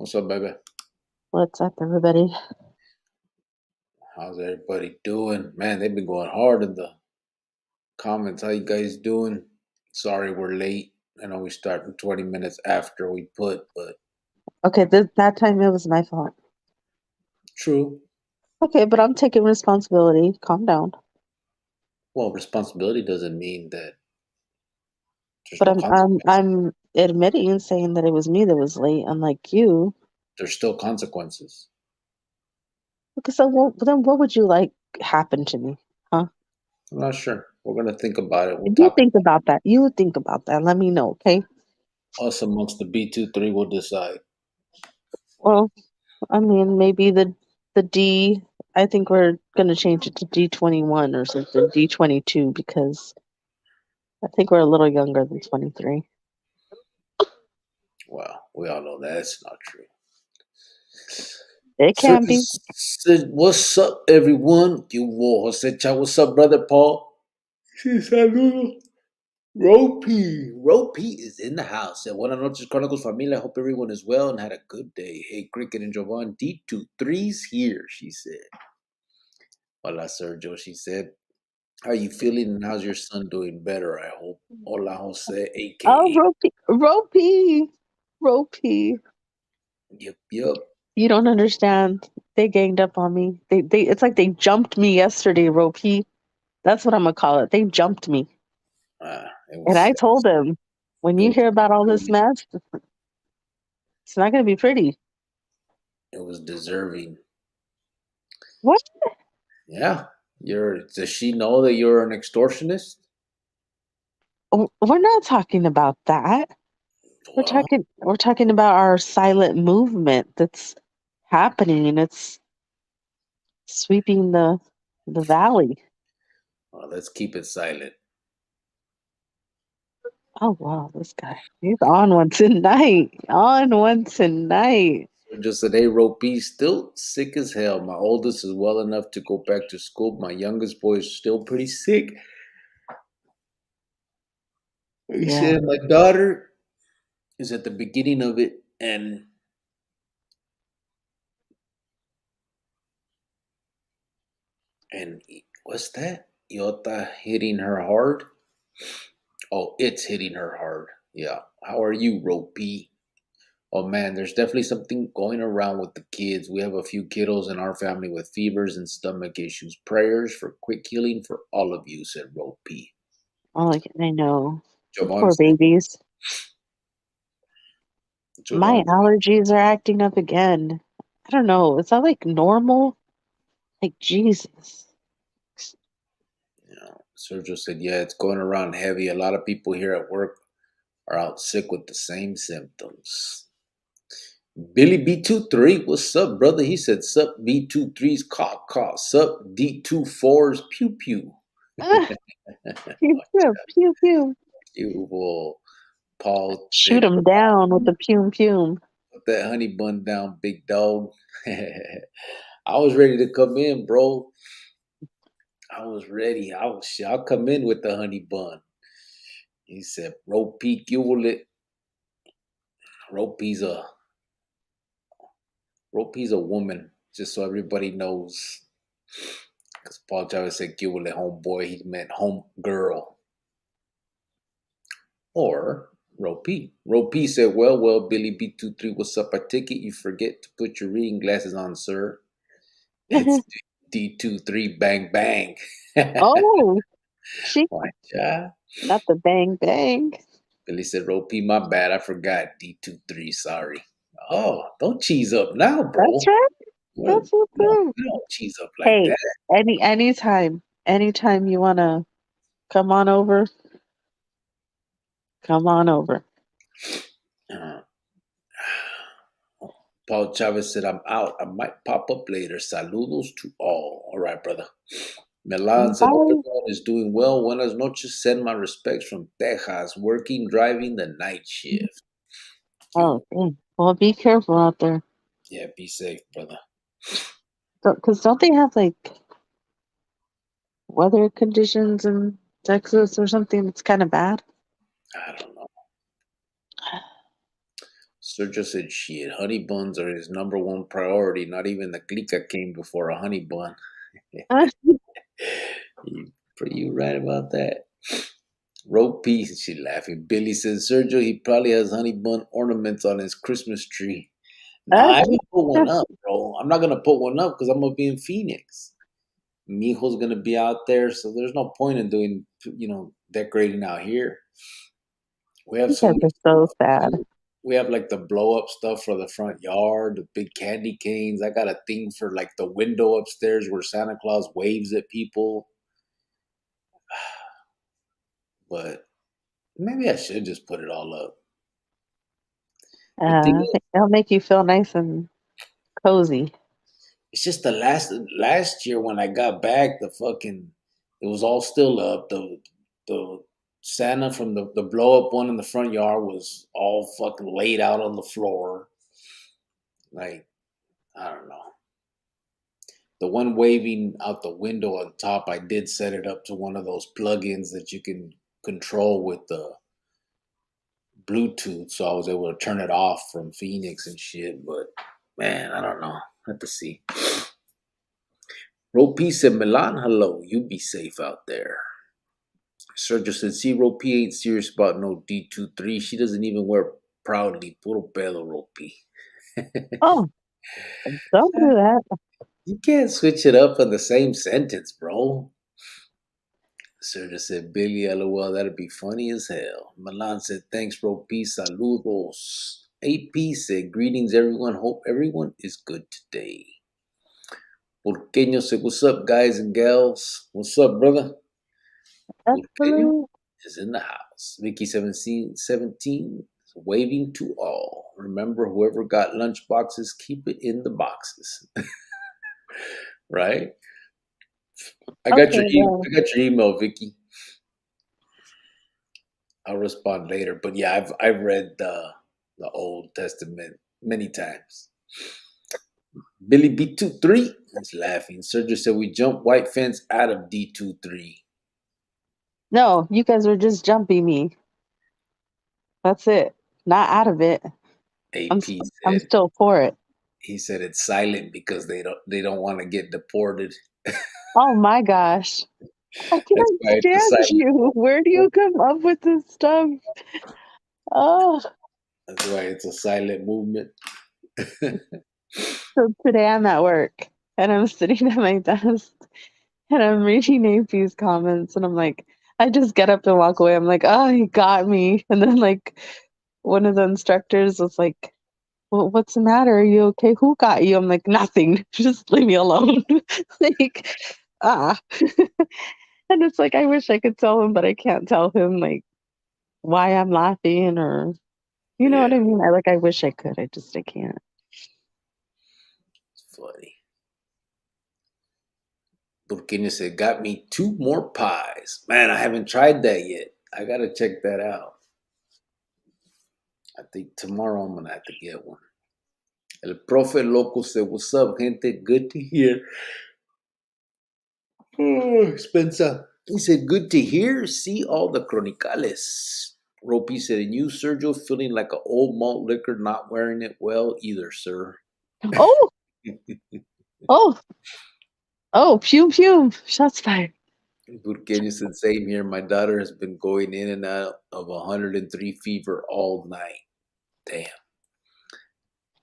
What's up, baby? What's up, everybody? How's everybody doing? Man, they've been going hard in the comments. How you guys doing? Sorry we're late. I know we started 20 minutes after we put, but Okay, that time it was my fault. true. Okay, but I'm taking responsibility. Calm down. Well, responsibility doesn't mean that there's But no consequences. I'm admitting and saying that it was me that was late, unlike you. There's still consequences. Okay, so then what would you like happen to me? Huh? I'm not sure. We're gonna think about it. We'll You talk think about that. You think about that. Let me know, okay? us amongst the B23 will decide. Well, I mean, maybe the D. I think we're gonna change it to D21 or something. D22 because I think we're a little younger than 23. Well, we all know that's not true. It Sir can be. said, what's up, everyone? You war, Jose. What's up, brother Paul? Sí, saludos. Ropey is in the house. And buenas noches, Chronicles familia. I hope everyone is well and had a good day. Hey, Cricket and Jovan, D23's here, she said. Hola, Sergio, she said. How are you feeling and how's your son doing? Better, I hope. Hola, Jose, Oh, a.k.a. Ropey. Yep. You don't understand. They ganged up on me. It's like they jumped me yesterday, Ropey. That's what I'm gonna call it. They jumped me. It And was, I told them, when it you was, hear about all this mess, it's not gonna be pretty. it was deserving. What? Yeah. Does she know that you're an extortionist? We're not talking about that. We're Well, talking about our silent movement that's happening and it's sweeping the valley. let's keep it silent. Oh wow, this guy. He's on one tonight. On one tonight. Just said, hey, Ropey, still sick as hell. My oldest is well enough to go back to school. My youngest boy is still pretty sick. He Yeah. said, my daughter is at the beginning of it. And what's that? Iota hitting her hard? Oh, it's hitting her hard. Yeah. How are you, Ropey? Oh man, there's definitely something going around with the kids. We have a few kiddos in our family with fevers and stomach issues. Prayers for quick healing for all of you, said Ropey. Oh, I know. Jovan Poor said, babies. My Jovan allergies are acting up again. I don't know. Is that like normal? Like Jesus. Sergio said, yeah, it's going around heavy. A lot of people here at work are out sick with the same symptoms. Billy B23, what's up, brother? He said, sup B23's caw. Sup D24's pew pew. Pew pew pew pew. You will, Paul Shoot said, him down with the pum pum. put that honey bun down, big dog. I was ready to come in, bro. I was ready. I'll come in with the honey bun. He said, Ropey, Gulet. Ropey's a Ropey's a woman, just so everybody knows. Because Paul Chavez said Gulet homeboy, he meant home girl. Or Ropey. Ropey said, well, Billy B23, what's up? I take it you forget to put your reading glasses on, sir. It's D23 bang bang. Oh, she Watch out. not the bang bang. Billy said, Ropey, my bad. I forgot. D23, sorry. Oh, don't cheese up now, That's bro. right. Well, That's what's up. we don't cheese up like Hey, that. anytime you wanna come on over, come on over. Uh, Paul Chavez said, I'm out. I might pop up later. Saludos to all. All right, brother. Milan said, hope Bye. everyone is doing well. Buenas noches. Send my respects from Texas. Working, driving the night shift. Oh, dang. Well, be careful out there. Yeah, be safe, brother. Because don't they have like weather conditions in Texas or something that's kind of bad? I don't know. Sergio said, shit, honey buns are his number one priority. Not even the clica came before a honey bun. You right about that. Rope piece, she laughing. Billy says, Sergio, he probably has honey bun ornaments on his Christmas tree. Nah, I haven't put one up, bro. I'm not gonna put one up because I'm gonna be in Phoenix. Mijo's gonna be out there, so there's no point in doing, decorating out here. We have You so guys many are so stuff. sad. We have like the blow up stuff for the front yard, the big candy canes. I got a thing for like the window upstairs where Santa Claus waves at people. But maybe I should just put it all up. The thing is, It'll make you feel nice and cozy. it's just the last year when I got back, it was all still up. The Santa from the blow up one in the front yard was all fucking laid out on the floor. Like, I don't know. The one waving out the window on top, I did set it up to one of those plugins that you can control with the Bluetooth, so I was able to turn it off from Phoenix and shit. But man, I don't know. Have to see. Rope said, Milan, hello. You be safe out there. Sergio said, see, Rope ain't serious about no D23. She doesn't even wear proudly. Puro pelo, Rope. Oh, don't do that. You can't switch it up in the same sentence, bro. Sergio said, Billy, lol, that'd be funny as hell. Milan said, thanks, Rope. Saludos. AP said, greetings, everyone. Hope everyone is good today. Porqueño said, what's up, guys and gals? What's up, brother? Porqueño Absolutely. is in the house. Vicky 17 waving to all. Remember, whoever got lunch boxes, keep it in the boxes. Right? I got Okay, well, I got your email, Vicky. I'll respond later. But yeah, I've read the Old Testament many times. Billy B23 is laughing. Sergio said we jumped white fence out of D23. no, you guys are just jumping me. That's it. Not out of it. AP I'm said still for it. he said it's silent because they don't want to get deported. Oh my gosh. I That's can't why it's a stand silent you. Where do you movement. come up with this stuff? Oh, That's why it's a silent movement. so today I'm at work and I'm sitting at my desk and I'm reading AP's comments and I'm like, I just get up and walk away. I'm like, oh, he got me. And then like one of the instructors was like, well, what's the matter? Are you okay? Who got you? I'm like, nothing. Just leave me alone. Like, ah. And it's like I wish I could tell him, but I can't tell him like why I'm laughing or you know Yeah, what I mean? I wish I could. I can't. it's funny. Burkina said, got me two more pies. Man, I haven't tried that yet. I gotta check that out. I think tomorrow I'm gonna have to get one. El Profe Loco said, what's up, gente? Good to hear. Oh, Spencer. He said, good to hear. See all the Chronicales. Ropey said, and you, Sergio, feeling like an old malt liquor, not wearing it well either, sir. Oh, oh, oh, pew pew. Shots fired. Burkina said, same here. My daughter has been going in and out of 103 fever all night. Damn.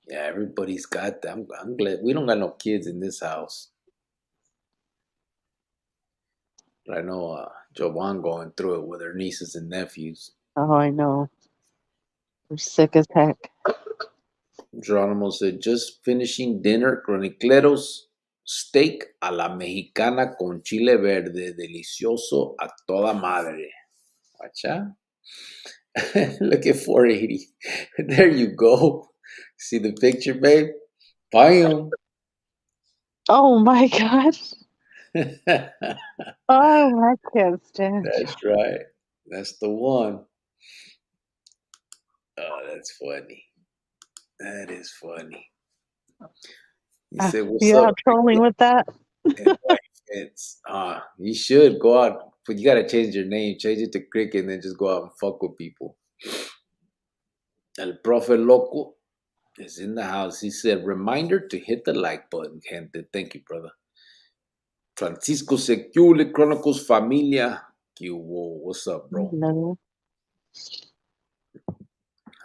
Yeah, everybody's got that. I'm glad we don't got no kids in this house. But I know Jovan going through it with her nieces and nephews. Oh, I know. We're sick as heck. Geronimo said, just finishing dinner, Cronicleros, steak a la mexicana con chile verde, delicioso a toda madre. Watcha? Look at 480. There you go. See the picture, babe? Bam. Oh my gosh. That's Oh, I can't stand you. right. That's the one. Oh, that's funny. That is funny. He said, what's You up, out trolling Ricky? with that? And white fence. You should go out, but you gotta change your name. Change it to Cricket and then just go out and fuck with people. El Profe Loco is in the house. He said, reminder to hit the like button, gente. Thank you, brother. Francisco Secule, Chronicles Familia. What's up, bro? No,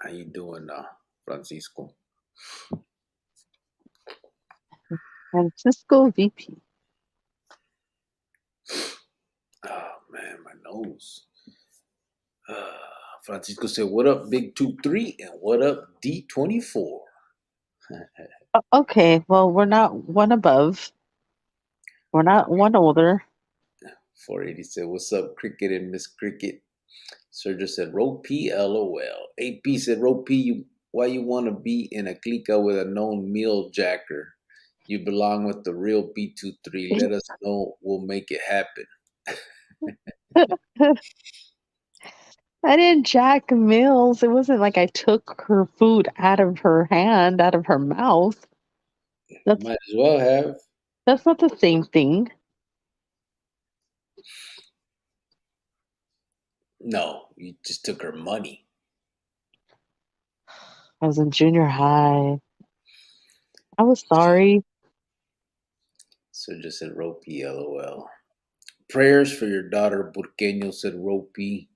How you doing, Francisco? Francisco VP. Oh, man, my nose. Uh, Francisco said, what up, Big 2-3? And what up, D24? Okay, well, we're not one above. We're not one older. 480 said, what's up, Cricket and Miss Cricket? Sergio said, Ro P, LOL. AP said, Ro P, why you want to be in a clica with a known meal jacker? You belong with the real B23. Let us know. We'll make it happen. I didn't jack Mills. It wasn't like I took her food out of her hand, out of her mouth. That's Might as well have. that's not the same thing. No, you just took her money. I was in junior high. I was sorry. Sergio said, Ro P, LOL. Prayers for your daughter, Burqueño said, Ro P.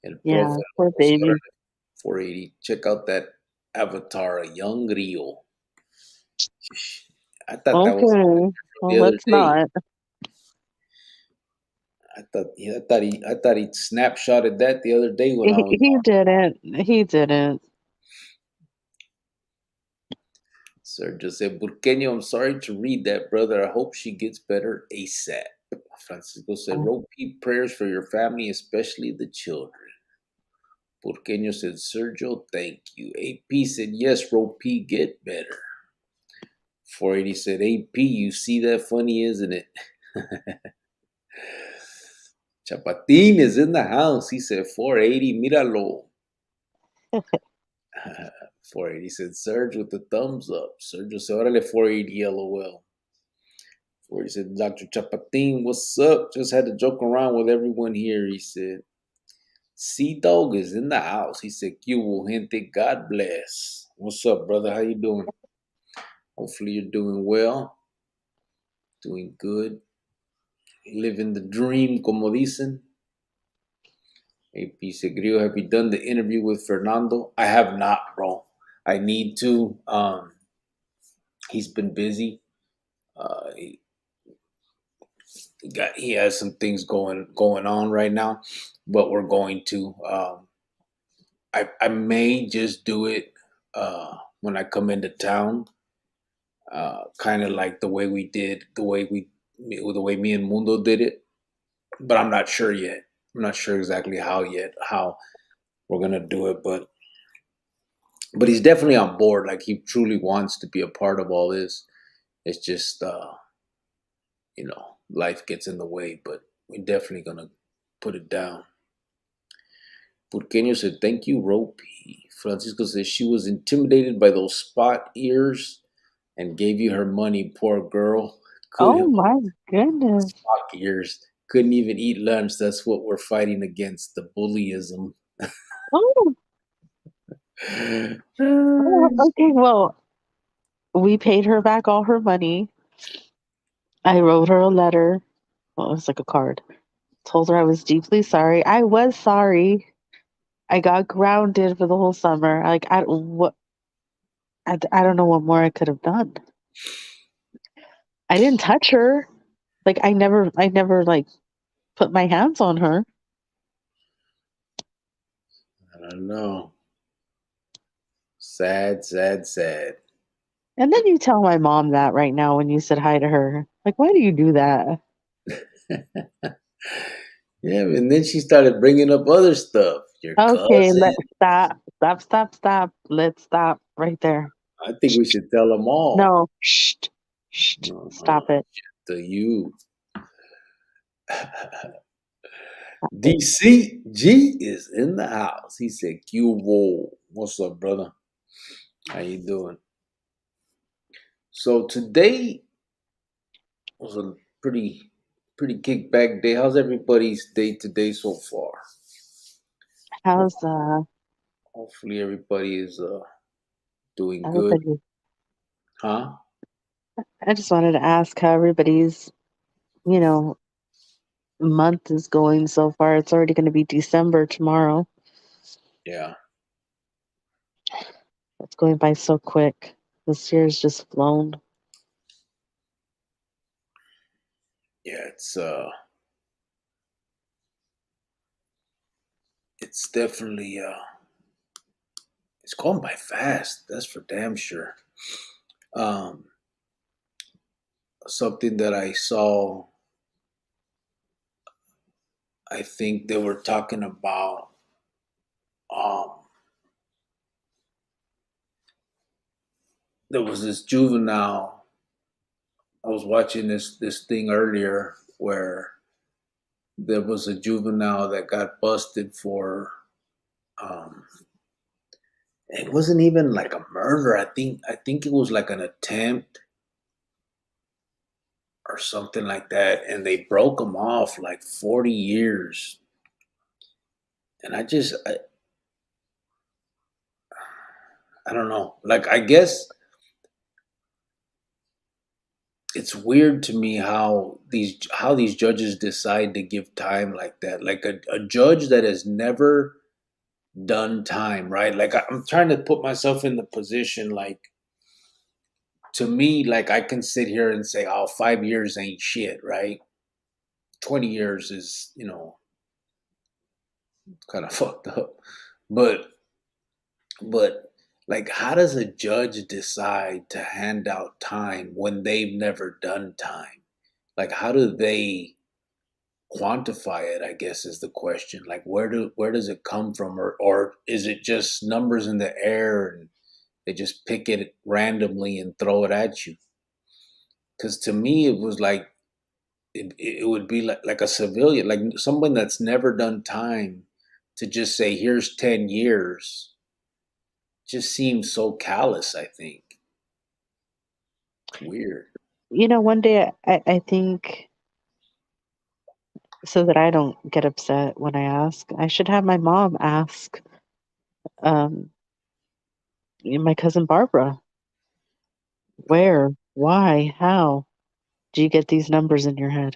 El Yeah, profe, poor baby. 480. Check out that avatar, a young Rio. I thought that was Okay. the Well, other let's day. not. I thought he snapshotted that the other day when I was He on. didn't. He didn't. Sir Jose Burqueño, I'm sorry to read that, brother. I hope she gets better ASAP. Francisco said, repeat prayers for your family, especially the children. Burqueño said, Sergio, thank you. AP said, yes, Rope, get better. 480 said, AP, you see that funny, isn't it? Chapatin is in the house. He said, 480, míralo. 480 said, Serge with the thumbs up. Sergio said, órale, 480, LOL. 480 said, Dr. Chapatin, what's up? Just had to joke around with everyone here. He said, Sea Dog is in the house. He said, "Cubo gente, God bless." What's up, brother? How you doing? Hopefully you're doing well, doing good, living the dream, como dicen. AP said, Grillo, have you done the interview with Fernando? I have not, bro. I need to. He's been busy. He he has some things going on right now, but we're going to. I may just do it when I come into town. Kind of like the way me and Mundo did it, but I'm not sure yet. I'm not sure exactly how we're gonna do it, but he's definitely on board. Like he truly wants to be a part of all this. It's just life gets in the way, but we're definitely gonna put it down. Purqueño said, "Thank you, Ropey." Francisco says she was intimidated by those spot ears and gave you her money. Poor girl. Oh Could my goodness. Spot ears. Couldn't even eat lunch. That's what we're fighting against, the bullyism. Oh, oh, okay. Well, we paid her back all her money. I wrote her a letter. Well, it was like a card. Told her I was deeply sorry. I was sorry. I got grounded for the whole summer. Like I don't know what more I could have done. I didn't touch her. Like I never like put my hands on her. I don't know. Sad, sad, sad. And then you tell my mom that right now when you said hi to her. Like, why do you do that? Yeah, and then she started bringing up other stuff. Your Okay, cousin. let's stop. Let's stop right there. I think we should tell them all. No, shh, shh, Uh-huh. stop it. To you. DCG is in the house. He said, Cubo. What's up, brother? How you doing? So today was a pretty kickback day. How's everybody's day today so far? How's Hopefully everybody is doing good. Everybody, Huh? I just wanted to ask how everybody's, you know, month is going so far. It's already going to be December tomorrow. Yeah. It's going by so quick. This year's just flown. Yeah, it's definitely it's going by fast. That's for damn sure. Um, Something that I saw, I think they were talking about um there was this juvenile. I was watching this thing earlier where there was a juvenile that got busted for um it wasn't even like a murder. I think it was like an attempt or something like that, and they broke him off like 40 years. And I don't know. Like, I guess it's weird to me how these judges decide to give time like that. Like a judge that has never done time, right? Like I'm trying to put myself in the position, like, to me, like, I can sit here and say, oh, 5 years ain't shit, right? 20 years is, kind of fucked up. But but like, how does a judge decide to hand out time when they've never done time? Like, how do they quantify it, I guess, is the question. Like, where does it come from, or is it just numbers in the air and they just pick it randomly and throw it at you? Because to me, it was like it would be like a civilian, like someone that's never done time, to just say here's 10 years just seems so callous. I think it's weird. One day I think, so that I don't get upset when I ask, I should have my mom ask um, my cousin Barbara, where, why, how do you get these numbers in your head?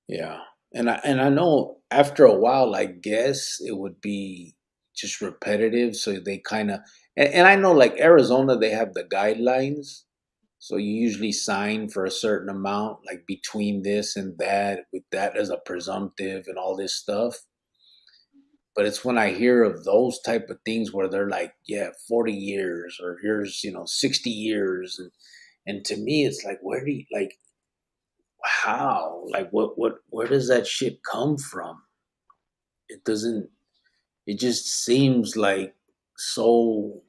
Yeah. And I know after a while, I guess it would be just repetitive. So they kind of, and I know, like Arizona, they have the guidelines. So you usually sign for a certain amount, like between this and that, with that as a presumptive and all this stuff. But it's when I hear of those type of things where they're like, yeah, 40 years, or here's, 60 years. And to me, it's like, where do you, like, how? Like, where does that shit come from? It doesn't, it just seems like so,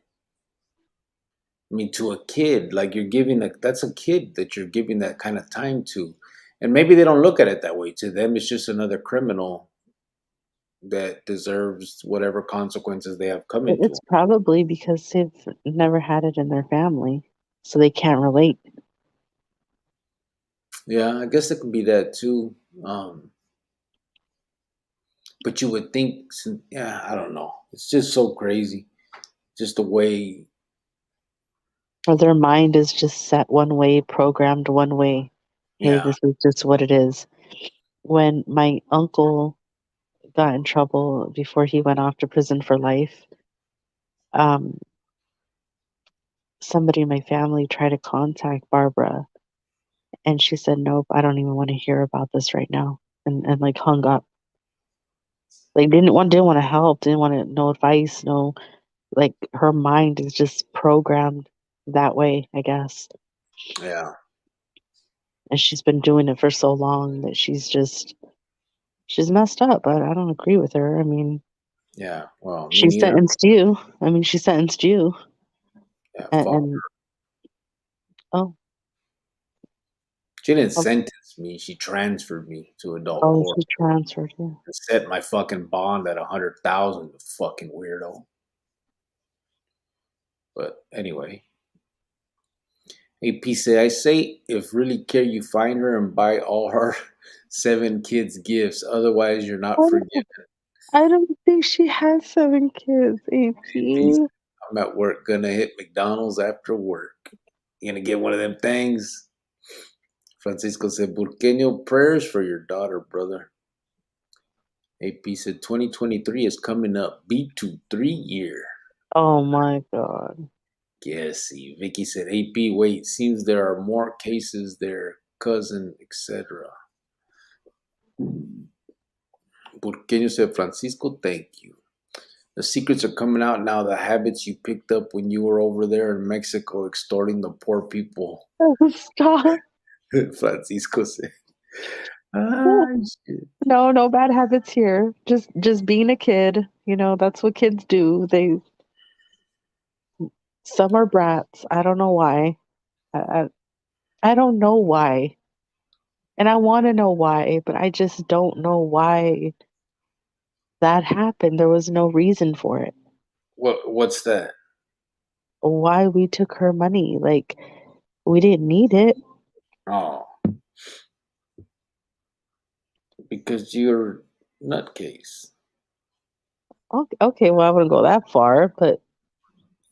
I mean, to a kid, like you're giving that's a kid that you're giving that kind of time to. And maybe they don't look at it that way. To them, it's just another criminal that deserves whatever consequences they have coming to It's them. probably because they've never had it in their family, so they can't relate. Yeah, I guess it could be that too. But you would think, yeah, I don't know. It's just so crazy. Just the way, Or their mind is just set one way, programmed one way. Hey, yeah, this is just what it is. When my uncle got in trouble before he went off to prison for life, um, somebody in my family tried to contact Barbara, and she said, "Nope, I don't even want to hear about this right now," and like hung up. Like didn't want to help, didn't want to no advice, no, like her mind is just programmed that way, I guess. yeah, And she's been doing it for so long that she's messed up, but I don't agree with her. I mean, yeah. Well, me she neither. sentenced you. I mean, she sentenced you, Yeah, fuck. and oh, She didn't oh, sentence me. She transferred me to adult oh, court she transferred you. and set my fucking bond at 100,000. Fucking weirdo. But anyway, hey, PC, I say if really care, you find her and buy all her 7 kids gifts. Otherwise, you're I not don't, forgiven. I don't think she has 7 kids, Hey, PC, AP. I'm at work, gonna hit McDonald's after work. You gonna get one of them things? Francisco said, Burqueño, prayers for your daughter, brother. AP said, 2023 is coming up. B2 3 year. Oh my God. Yes, see. Vicky said, AP, wait, seems there are more cases there, cousin, etc. Burqueño said, Francisco, thank you. The secrets are coming out now, the habits you picked up when you were over there in Mexico extorting the poor people. Stop. Francisco said, ah, shit. No, no bad habits here. Just being a kid. That's what kids do. Some are brats. I don't know why. I, I, I don't know why. And I want to know why, but I just don't know why that happened. There was no reason for it. What's that? Why we took her money. Like, we didn't need it. Oh, because you're nutcase. Okay, well, I wouldn't go that far, but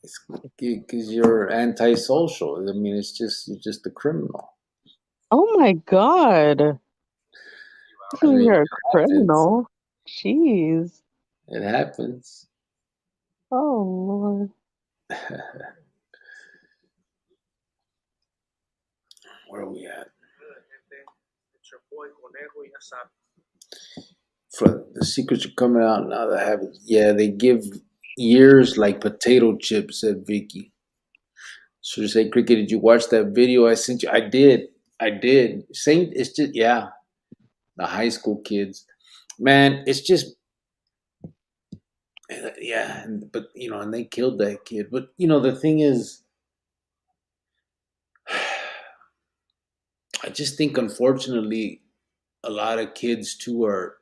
It's because you're antisocial. I mean, you're just a criminal. oh my God. I mean, You're a it happens. criminal. Jeez. It happens. Oh, Lord. Where are we at? For the secrets are coming out now. That happens. Yeah, they give years like potato chips, said Vicky. So say, Cricket, did you watch that video I sent you? I did. I did. Same. It's just yeah. The high school kids, man. It's just yeah. But and they killed that kid. But the thing is, I just think unfortunately, a lot of kids too are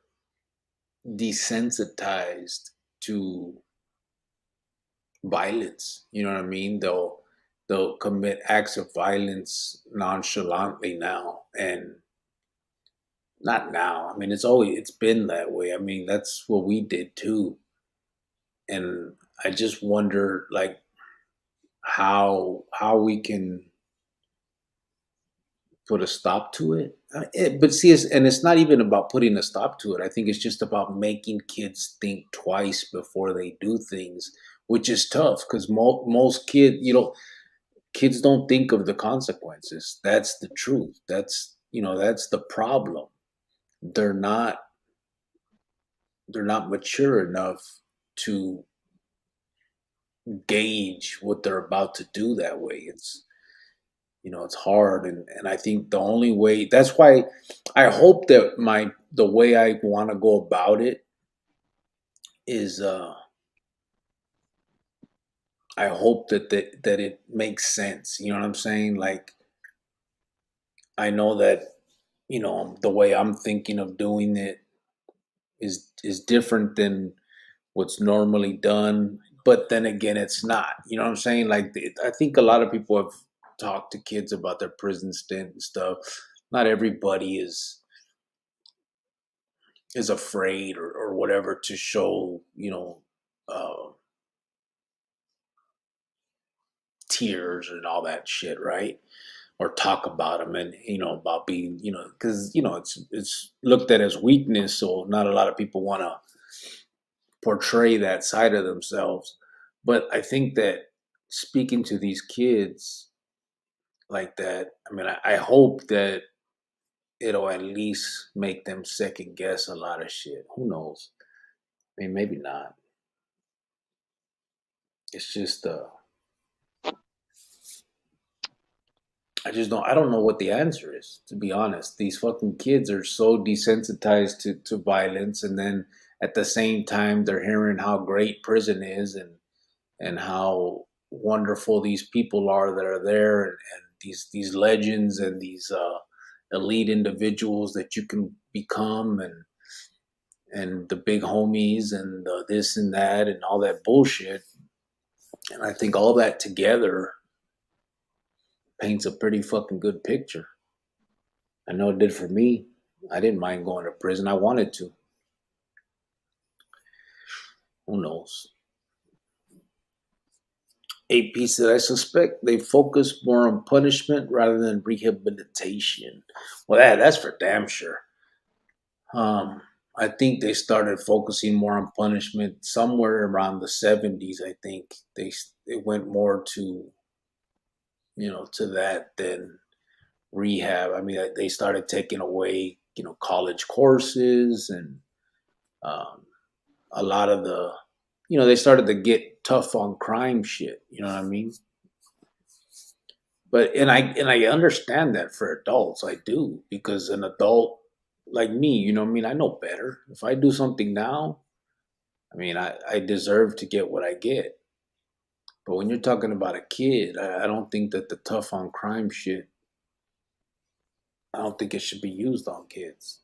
desensitized to violence. You know what I mean? They'll commit acts of violence nonchalantly now, and not now. I mean, it's been that way. I mean, that's what we did too. And I just wonder, like, how we can put a stop to it. But see, it's not even about putting a stop to it. I think it's just about making kids think twice before they do things, which is tough because most kids don't think of the consequences. That's the truth. That's the problem. They're not they're not mature enough to gauge what they're about to do that way. It's hard, and I think the only way, that's why I hope that the way I want to go about it is I hope that it makes sense. You know what I'm saying? Like, I know that the way I'm thinking of doing it is different than what's normally done, but then again it's not. You know what I'm saying? Like, I think a lot of people have talked to kids about their prison stint and stuff. Not everybody is afraid or whatever to show uh, tears and all that shit, right? Or talk about them, and about being, because it's looked at as weakness, so not a lot of people want to portray that side of themselves. But I think that speaking to these kids like that, I mean, I hope that it'll at least make them second guess a lot of shit. Who knows? I mean, maybe not. It's just I don't know what the answer is, to be honest. These fucking kids are so desensitized to violence, and then at the same time they're hearing how great prison is, and how wonderful these people are that are there, and these legends and these elite individuals that you can become, and the big homies and this and that and all that bullshit. And I think all that together paints a pretty fucking good picture. I know it did for me. I didn't mind going to prison. I wanted to. Who knows? A piece that I suspect they focus more on punishment rather than rehabilitation. Well, that's for damn sure. Um, I think they started focusing more on punishment somewhere around the 70s. I think they went more to to that than rehab. I mean, they started taking away college courses and um, a lot of the they started to get tough on crime shit. You know what I mean? But and I understand that for adults, I do, because an adult like me, what I mean, I know better. If I do something now, I mean, I deserve to get what I get. But when you're talking about a kid, I don't think that the tough on crime shit, I don't think it should be used on kids.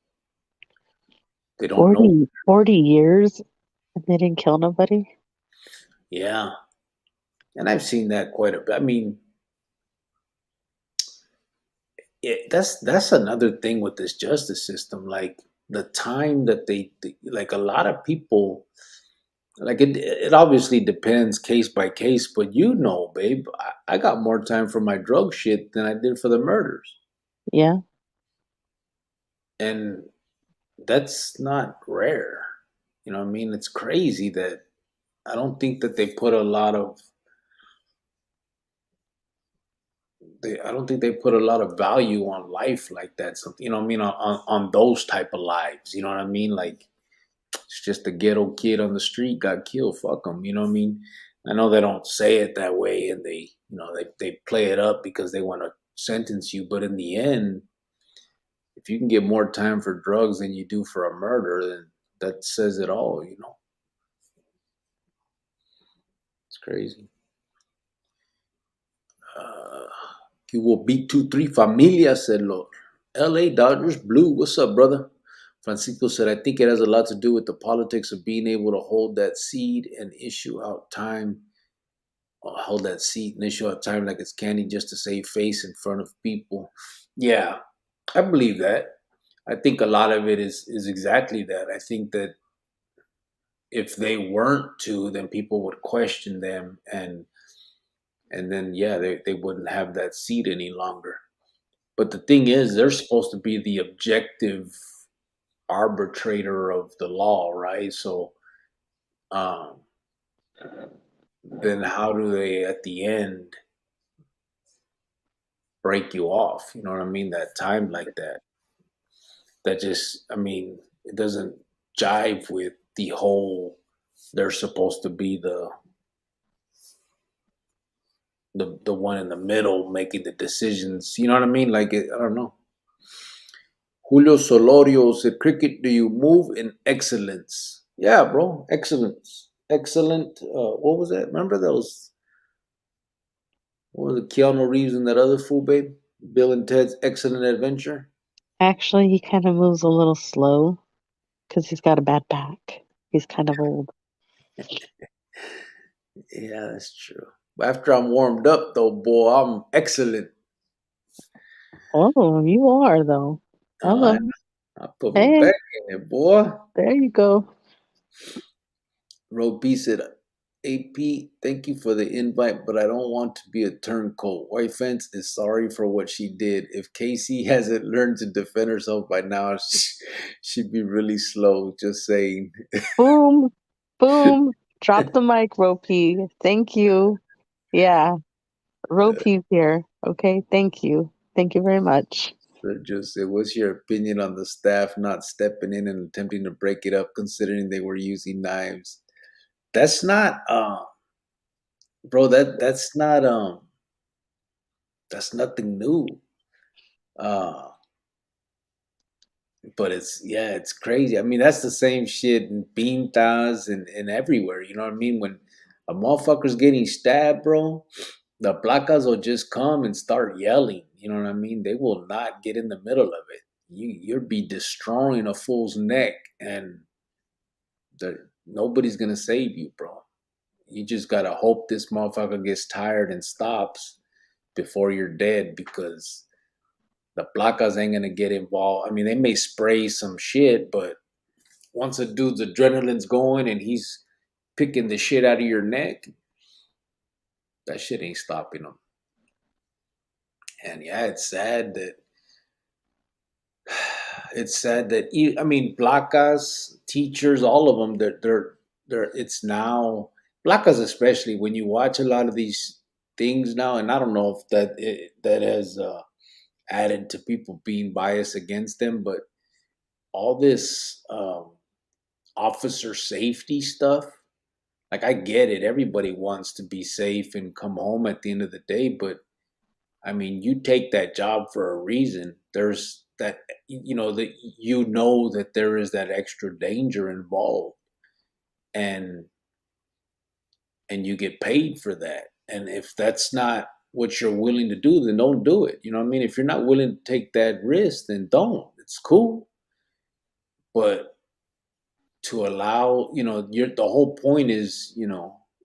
They don't know. 40 years and they didn't kill nobody? Yeah. And I've seen that quite a bit. I mean, that's another thing with this justice system. Like the time that like a lot of people, like it obviously depends case by case, but babe, I got more time for my drug shit than I did for the murders. Yeah. And that's not rare. You know what I mean? It's crazy that I don't think that they put a lot of I don't think they put a lot of value on life like that. Something, what I mean, on those type of lives. You know what I mean? Like it's just a ghetto kid on the street got killed. Fuck them. You know what I mean? I know they don't say it that way, and they play it up because they want to sentence you. But in the end, if you can get more time for drugs than you do for a murder, then that says it all. It's crazy. Uh, you will beat 2-3 familia, said Lord. LA Dodgers blue. What's up, brother? Francisco said, I think it has a lot to do with the politics of being able to hold that seed and issue out time, hold that seat and issue out time like it's candy just to save face in front of people. Yeah, I believe that. I think a lot of it is exactly that. I think that if they weren't to, then people would question them, and then yeah, they wouldn't have that seat any longer. But the thing is, they're supposed to be the objective arbitrator of the law, right? So um, then how do they at the end break you off? You know what I mean? That time like that. That just, I mean, it doesn't jive with the whole. They're supposed to be the one in the middle making the decisions. You know what I mean? Like I don't know. Julio Solorio said, "Cricket, do you move in excellence?" Yeah, bro, excellence, excellent. What was that? Remember those? What was it? Keanu Reeves and that other fool, babe? Bill and Ted's Excellent Adventure. Actually, he kind of moves a little slow because he's got a bad back. He's kind of old. Yeah, that's true. But after I'm warmed up, though, boy, I'm excellent. Oh, you are, though. I, Hello. I put my Hey, back in it, boy. there you go. Roby said, AP, thank you for the invite, but I don't want to be a turncoat. White Fence is sorry for what she did. If Casey hasn't learned to defend herself by now, she'd be really slow. Just saying. Boom. Boom. Drop the mic, Ropey. Thank you. Yeah, Ropey's here. Okay, thank you. Thank you very much. So just say, what's your opinion on the staff not stepping in and attempting to break it up, considering they were using knives? That's not, bro. That's nothing new. Uh, but it's crazy. I mean, that's the same shit in Pintas and everywhere. You know what I mean? When a motherfucker's getting stabbed, bro, the placas will just come and start yelling. You know what I mean? They will not get in the middle of it. You'll be destroying a fool's neck, and nobody's gonna save you, bro. You just gotta hope this motherfucker gets tired and stops before you're dead, because the placas ain't gonna get involved. I mean, they may spray some shit, but once a dude's adrenaline's going and he's picking the shit out of your neck, That shit ain't stopping them. And yeah, it's sad that I mean, placas, teachers, all of them. They're. It's now placas, especially when you watch a lot of these things now, and I don't know if that has added to people being biased against them, but all this officer safety stuff. Like, I get it. Everybody wants to be safe and come home at the end of the day, but I mean, you take that job for a reason. There's that, that that there is that extra danger involved, and you get paid for that. And if that's not what you're willing to do, then don't do it. You know what I mean? If you're not willing to take that risk, then don't. It's cool, but to allow, the whole point is,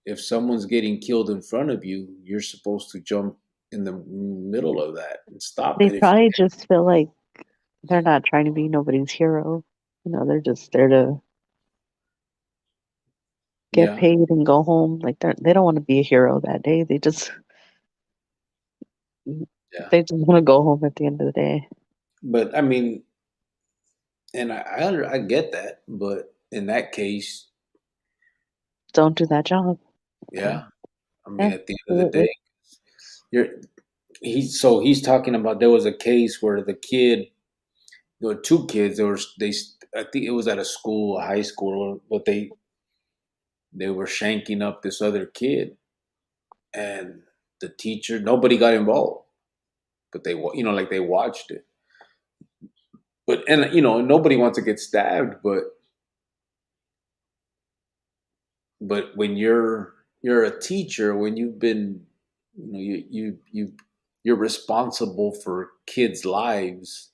if someone's getting killed in front of you, you're supposed to jump in the middle of that and stop They it if you probably just feel like they're not trying to be nobody's hero. They're just there to get yeah, paid and go home. Like they don't want to be a hero that day. yeah. They just want to go home at the end of the day. But I mean, and I get that, but in that case, Don't do that job. Okay. yeah. I mean, Yeah. at the end of the day, you're he's talking about there was a case where there were two kids. I think it was at a school, a high school, but they were shanking up this other kid, and the teacher, nobody got involved, but like they watched it. But and nobody wants to get stabbed, but when you're a teacher, when you've been, you're responsible for kids' lives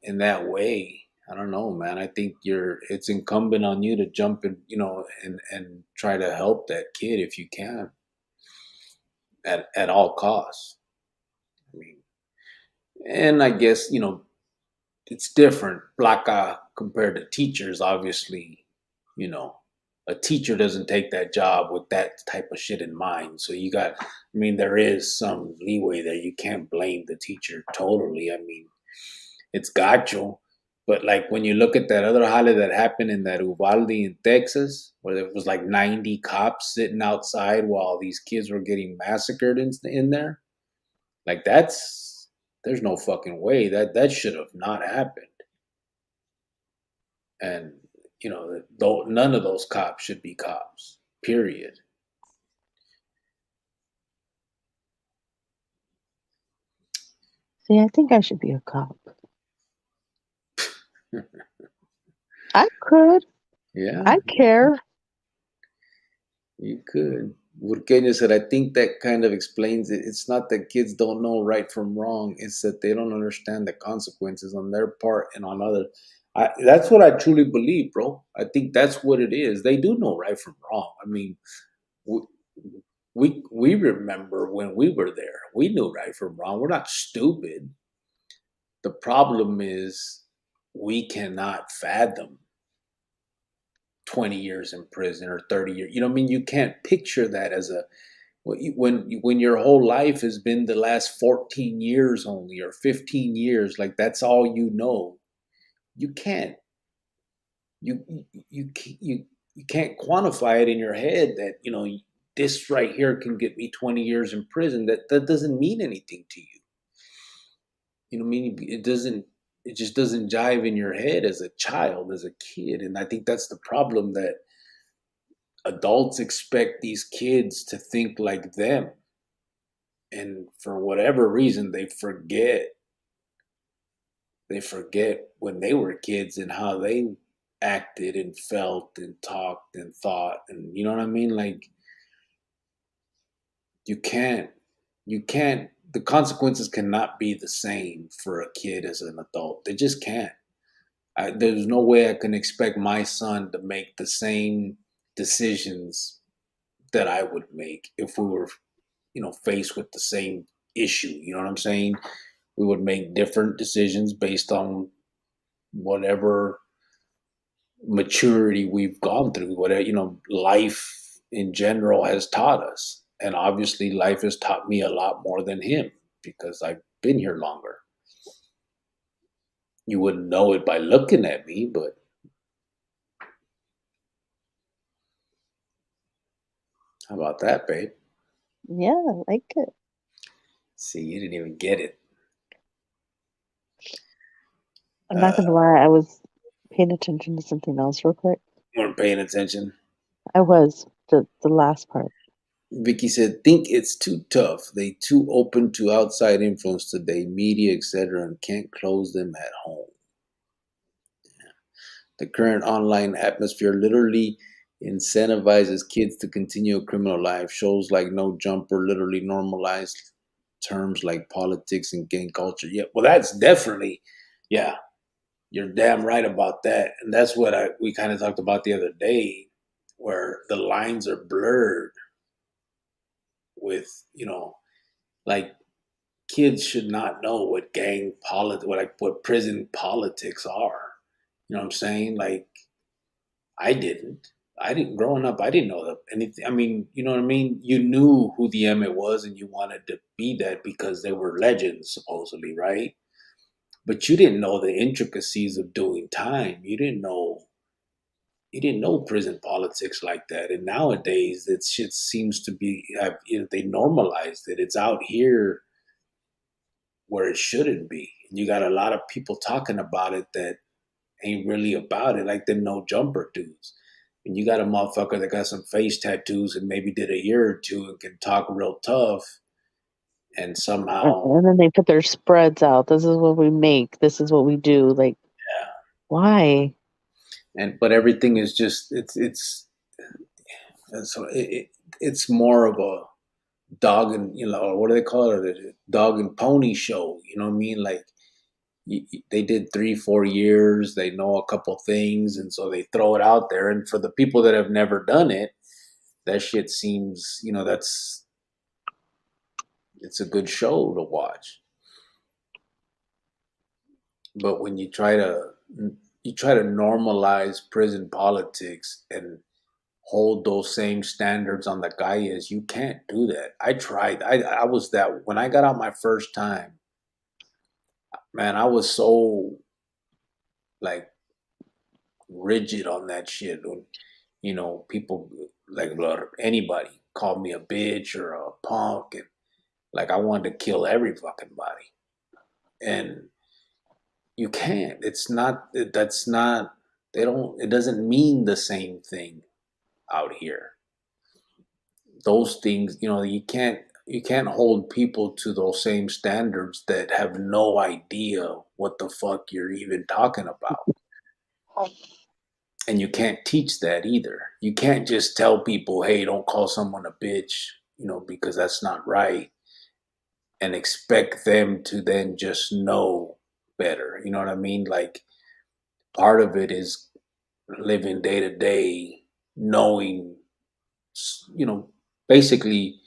in that way. I don't know, man. I think it's incumbent on you to jump in, and try to help that kid if you can at all costs. I mean, and I guess it's different, placa compared to teachers. Obviously, you know, a teacher doesn't take that job with that type of shit in mind. So I mean, there is some leeway there. You can't blame the teacher totally. I mean, it's gacho. But like when you look at that other holiday that happened in that Uvalde in Texas, where there was like 90 cops sitting outside while these kids were getting massacred in there, like there's no fucking way that should have not happened. And though none of those cops should be cops. Period. See, I think I should be a cop. I could. Yeah, I care. you could. What Kenya said, I think that kind of explains it. It's not that kids don't know right from wrong. It's that they don't understand the consequences on their part and on others. That's what I truly believe, bro. I think that's what it is. They do know right from wrong. I mean, we, we remember when we were there. We knew right from wrong. We're not stupid. The problem is we cannot fathom 20 years in prison or 30 years. You know what I mean? You can't picture that as when your whole life has been the last 14 years only or 15 years, like that's all you know. You can't you can't quantify it in your head that, this right here can get me 20 years in prison. That doesn't mean anything to you. You know what I mean? It just doesn't jive in your head as a child, as a kid. And I think that's the problem, that adults expect these kids to think like them. And for whatever reason, they forget when they were kids and how they acted and felt and talked and thought. And you know what I mean? Like, you can't, the consequences cannot be the same for a kid as an adult. They just can't. There's no way I can expect my son to make the same decisions that I would make if we were, faced with the same issue. You know what I'm saying? We would make different decisions based on whatever maturity we've gone through, whatever, life in general has taught us. And obviously, life has taught me a lot more than him because I've been here longer. You wouldn't know it by looking at me, but how about that, babe? Yeah, I like it. See, you didn't even get it. I'm not Uh, gonna lie, I was paying attention to something else real quick. weren't paying attention. I was the last part. Vicky said, "Think it's too tough. They too open to outside influence today, media, etc., and can't close them at home. The current online atmosphere literally incentivizes kids to continue a criminal life. Shows like No Jumper literally normalized terms like politics and gang culture. Yeah, well, that's definitely, yeah, you're damn right about that. And that's what we kind of talked about the other day, where the lines are blurred with, like kids should not know what gang politics, what prison politics are. You know what I'm saying? Like I didn't. I didn't growing up. I didn't know anything. I mean, you know what I mean. You knew who the Emmett was, and you wanted to be that because they were legends, supposedly, right? But you didn't know the intricacies of doing time. You didn't know. You didn't know prison politics like that. And nowadays, that shit seems to be. They normalized it. It's out here where it shouldn't be. And you got a lot of people talking about it that ain't really about it, like the No Jumper dudes. And you got a motherfucker that got some face tattoos and maybe did a year or two and can talk real tough and somehow, And then they put their spreads out. This is what we make. This is what we do. Like, yeah. why? And but everything is just so it's more of a dog and or what do they call it, a dog and pony show. You know what I mean? Like they did 3 4 years, they know a couple things, and so they throw it out there. And for the people that have never done it, that shit seems, it's a good show to watch. But when you try to normalize prison politics and hold those same standards on the guy is, you can't do that. I tried. I was that when I got out my first time, man, I was so like rigid on that shit. When, people like anybody called me a bitch or a punk, and like I wanted to kill every fucking body. And you can't. It's not. That's not. They don't. It doesn't mean the same thing out here. Those things, you can't hold people to those same standards that have no idea what the fuck you're even talking about. And you can't teach that either. You can't just tell people, hey, don't call someone a bitch, because that's not right, and expect them to then just know better. You know what I mean? Like part of it is living day to day, knowing, you know, basically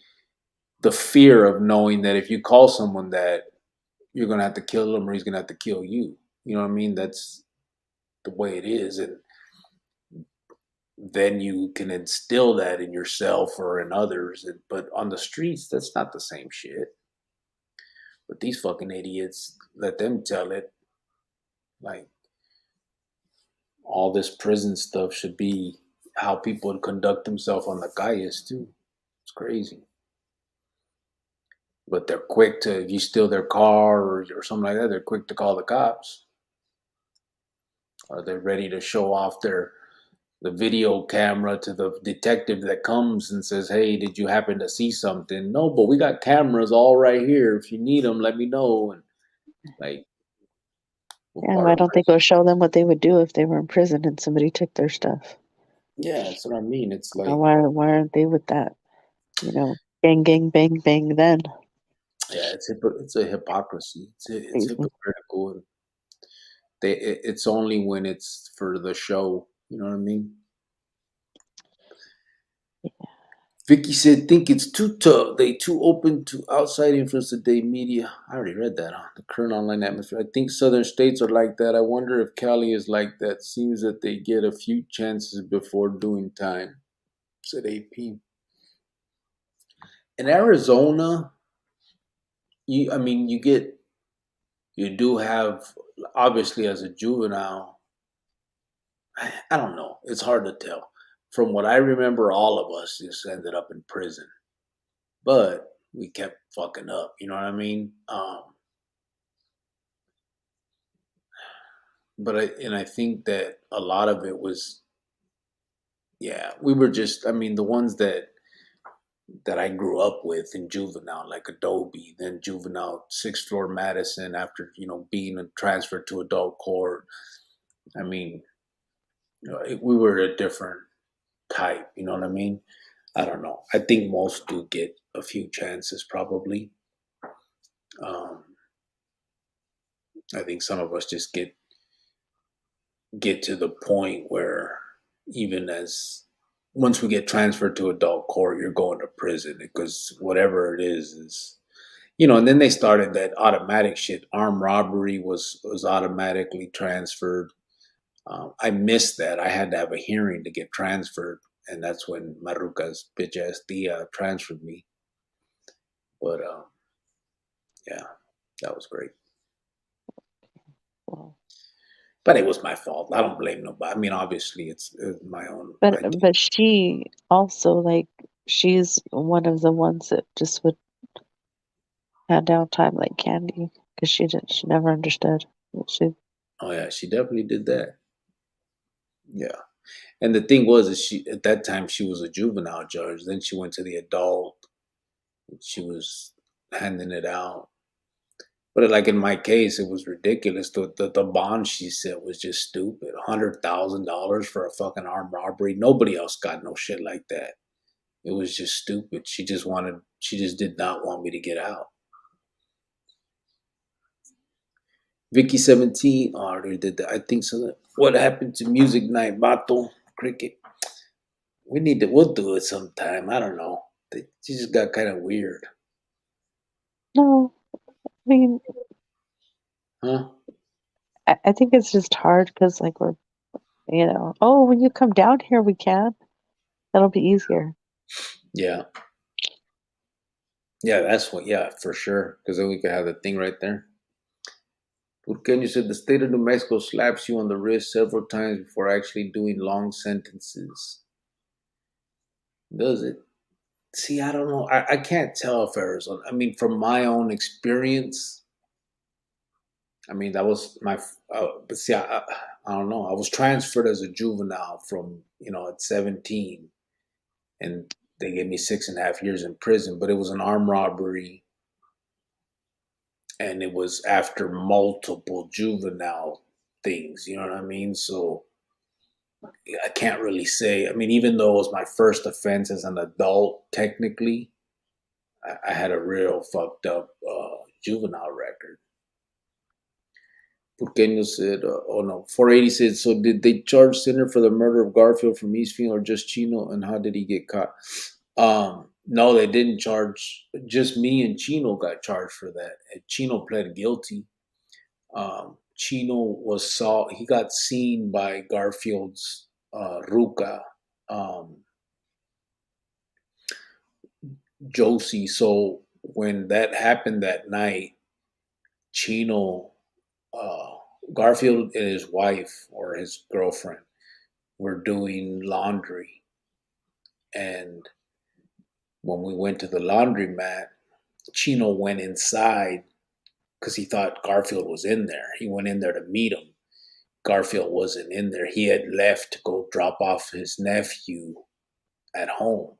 the fear of knowing that if you call someone that, you're going to have to kill him or he's going to have to kill you. You know what I mean? That's the way it is. And then you can instill that in yourself or in others. But on the streets, that's not the same shit. But these fucking idiots, let them tell it. Like all this prison stuff should be how people conduct themselves on the calles too. It's crazy. But they're quick to, if you steal their car or something like that, they're quick to call the cops. Or they're ready to show off the video camera to the detective that comes and says, "Hey, did you happen to see something?" "No, but we got cameras all right here. If you need them, let me know." And like, what And part why of don't they prison? go show them what they would do if they were in prison and somebody took their stuff? Yeah, that's what I mean. It's Or like, why aren't they with that? Gang, gang, bang, bang. Then yeah, it's a hypocrisy. It's crazy. hypocritical, and it's only when it's for the show. You know what I mean? Vicky said, "Think it's too tough. They too open to outside influence today media." I already read that. Huh? The current online atmosphere. I think southern states are like that. I wonder if Cali is like that. Seems that they get a few chances before doing time," said AP. in Arizona, you do have, obviously as a juvenile, I don't know. It's hard to tell. From what I remember, all of us just ended up in prison, but we kept fucking up. You know what I mean? I think that a lot of it was, yeah, we were just. I mean, the ones that I grew up with in juvenile, like Adobe, then juvenile, sixth floor Madison. After being transferred to adult court, I mean, we were a different type. You know what I mean? I don't know. I think most do get a few chances, probably. Um, I think some of us just get to the point where even as once we get transferred to adult court, you're going to prison because whatever it is. And then they started that automatic shit. Armed robbery was automatically transferred. I missed that. I had to have a hearing to get transferred, and that's when Maruca's bitch ass Tia transferred me. But yeah, that was great. Well, But it was my fault. I don't blame nobody. I mean, obviously, it's my own. I did. but she also like she's one of the ones that just would hand out time like candy because she never understood. She Oh yeah, she definitely did that. Yeah. And the thing was, is she at that time she was a juvenile judge. Then she went to the adult. She was handing it out. But like in my case, it was ridiculous. The bond she said was just stupid. $100,000 for a fucking armed robbery. Nobody else got no shit like that. It was just stupid. She just did not want me to get out. Vicky 17. Oh, I already did that. I think so. What happened to Music Night, Bato? Cricket. We'll do it sometime. I don't know. It just got kind of weird. no, I mean Huh? I think it's just hard because like we're oh when you come down here we can that'll be easier. Yeah. Yeah, that's what, yeah, for sure. Because then we could have the thing right there. Urqueño said the state of New Mexico slaps you on the wrist several times before actually doing long sentences. Does it? See, I don't know. I can't tell if Arizona. I mean, from my own experience, I mean, that was my. But see, I don't know. I was transferred as a juvenile from, at 17, and they gave me 6.5 years in prison, but it was an armed robbery, and it was after multiple juvenile things. You know what I mean? So I can't really say. I mean, even though it was my first offense as an adult, technically, I had a real fucked up juvenile record. Purqueño said, oh no, 480 said, so did they charge Sinner for the murder of Garfield from Eastfield or just Chino? And how did he get caught? No, they didn't charge. Just me and Chino got charged for that. And Chino pled guilty. Chino he got seen by Garfield's Ruka, um, Josie. So when that happened that night, Chino, uh, Garfield and his wife or his girlfriend were doing laundry. And when we went to the laundromat, Chino went inside because he thought Garfield was in there. He went in there to meet him. Garfield wasn't in there. He had left to go drop off his nephew at home.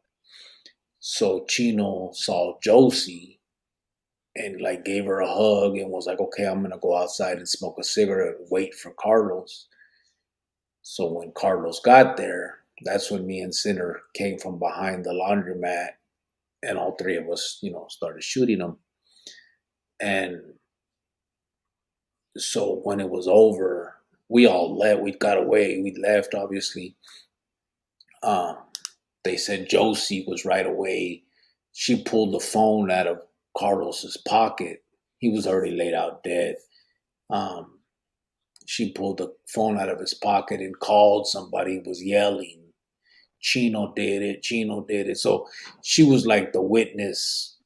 So Chino saw Josie and like gave her a hug and was like, okay, I'm gonna go outside and smoke a cigarette and wait for Carlos. So when Carlos got there, that's when me and Sinner came from behind the laundromat and all three of us, started shooting him. And so when it was over, we all left. We got away. We left, obviously. Um, they said Josie was right away. She pulled the phone out of Carlos's pocket. He was already laid out dead. Um, she pulled the phone out of his pocket and called somebody, was yelling. Chino did it. Chino did it. So she was like the witness.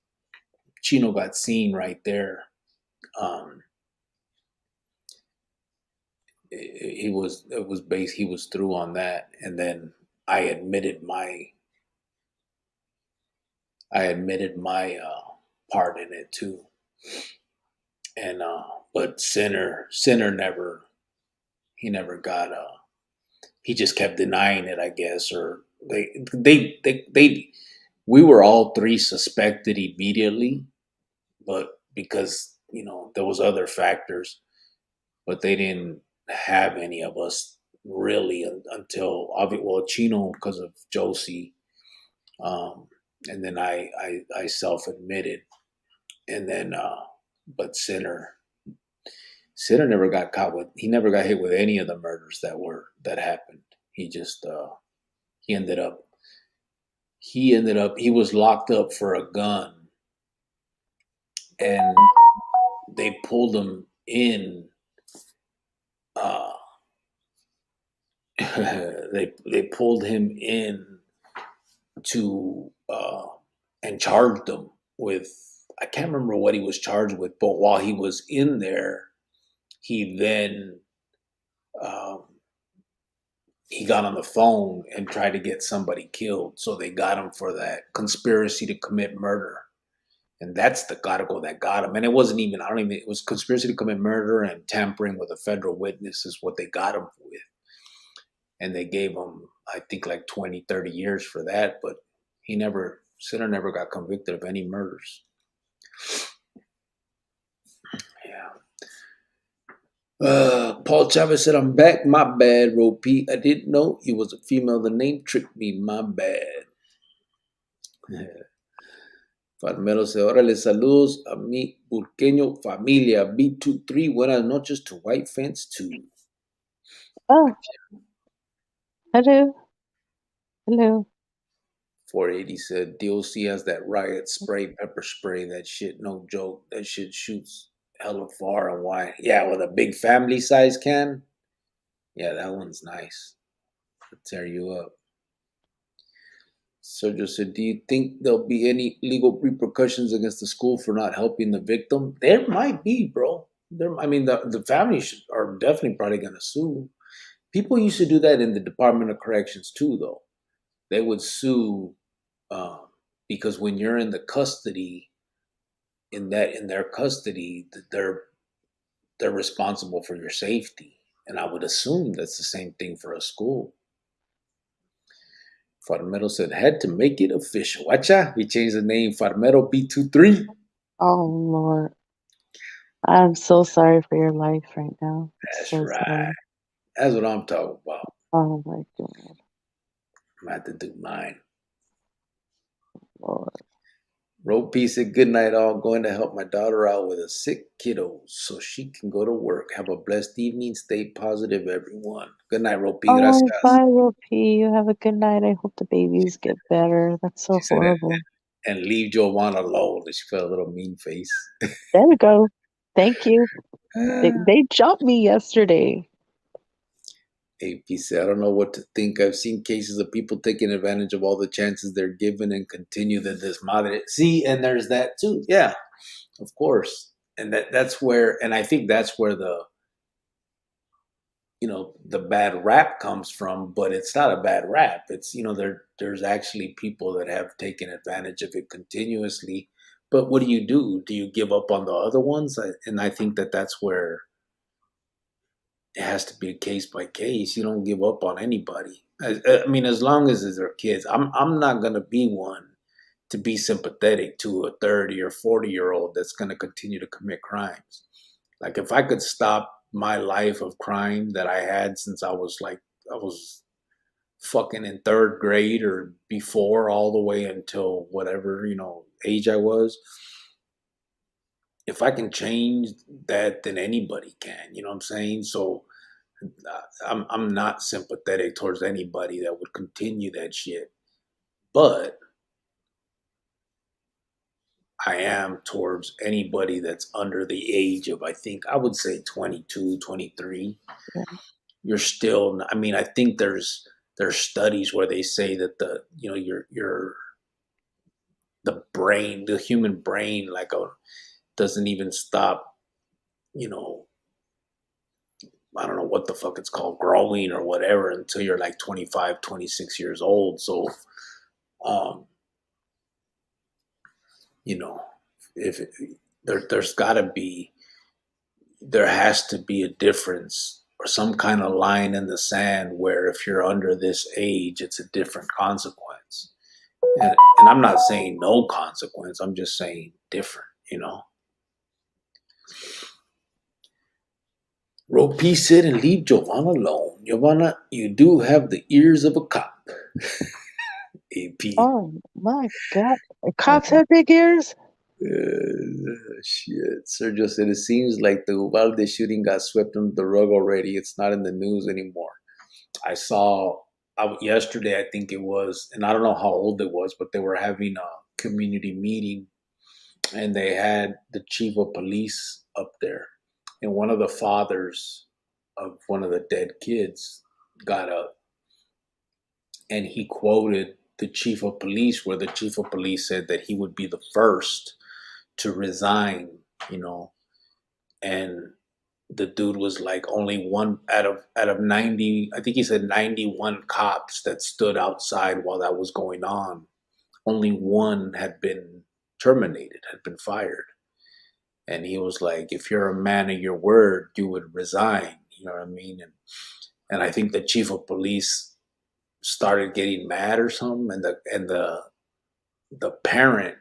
Chino got seen right there. Um, he was through on that, and then I admitted my part in it too. And but Sinner never he never got he just kept denying it, I guess. Or they we were all three suspected immediately, but because there was other factors, but they didn't have any of us really until well, Chino because of Josie, um, and then I self admitted, and then but Sinner never got caught with he never got hit with any of the murders that happened. He just he ended up he was locked up for a gun, and they pulled him in. uh they pulled him in to and charged him with, I can't remember what he was charged with, but while he was in there, he then um, he got on the phone and tried to get somebody killed. So they got him for that conspiracy to commit murder. And that's the article that got him. And it wasn't even, I don't even, it was conspiracy to commit murder and tampering with a federal witness is what they got him with. And they gave him, I think, like 20, 30 years for that. But Sinner never got convicted of any murders. Yeah. Paul Chavez said, I'm back. My bad, Rope. I didn't know you was a female. The name tricked me. My bad. Farmero se órale, saludos a mi burqueño familia. B23, buenas noches to White Fence 2. Oh, hello. Hello. 480 said, DOC has that riot spray, pepper spray. That shit, no joke. That shit shoots hella far and wide. Yeah, with a big family size can. Yeah, that one's nice. It'll tear you up. Sergio said, do you think there'll be any legal repercussions against the school for not helping the victim? There might be, bro. I mean, the families are definitely probably going to sue. People used to do that in the Department of Corrections too, though. They would sue um, because when you're in the custody, in their custody, they're responsible for your safety, and I would assume that's the same thing for a school. Farmero said, had to make it official. Watcha, we changed the name Farmero B23. Oh, Lord. I'm so sorry for your life right now. That's So right. sorry. That's what I'm talking about. Oh, my God. I'm going to have to do mine. Lord. Rope said, good night, all. Going to help my daughter out with a sick kiddo so she can go to work. Have a blessed evening. Stay positive, everyone. Good night, Rope. Oh, Gracias. bye, Ropi. You have a good night. I hope the babies get better. That's so She said it. horrible. And leave Giovanna alone. She felt a little mean face. There we go. Thank you. They jumped me yesterday. AP said, I don't know what to think. I've seen cases of people taking advantage of all the chances they're given and continue the desmadre. See, and there's that too. Yeah, of course. And that's where, and I think that's where the bad rap comes from, but it's not a bad rap. It's, there's actually people that have taken advantage of it continuously. But what do you do? Do you give up on the other ones? And I think that's where it has to be a case by case. You don't give up on anybody. I mean, as long as they're kids, I'm not gonna be one to be sympathetic to a 30 or 40-year-old that's gonna continue to commit crimes. Like if I could stop my life of crime that I had since I was fucking in third grade or before, all the way until whatever age I was. If I can change that, then anybody can. You know what I'm saying? So I'm not sympathetic towards anybody that would continue that shit, but I am towards anybody that's under the age of, I think I would say 22, 23. Yeah. You're still, I mean, I think there's there's studies where they say that your the brain, the human brain, doesn't even stop, you know, I don't know what the fuck it's called, growing or whatever until you're like 25, 26 years old. So, um, you know, if there's got to be, there has to be a difference or some kind of line in the sand where if you're under this age, it's a different consequence. And I'm not saying no consequence. I'm just saying different, you know. Rope said and leave Giovanna alone. Giovanna, you do have the ears of a cop. AP. Oh my God. Cops have big ears? Shit. Sergio said it seems like the Uvalde shooting got swept under the rug already. It's not in the news anymore. I saw yesterday, I think it was, and I don't know how old it was, but they were having a community meeting and they had the chief of police up there. And one of the fathers of one of the dead kids got up and he quoted the chief of police, where the chief of police said that he would be the first to resign, you know, and the dude was like only one out of 90, I think he said 91 cops that stood outside while that was going on, only one had been terminated, had been fired. And he was like, if you're a man of your word, you would resign, you know what I mean? And I think the chief of police started getting mad or something, and the parent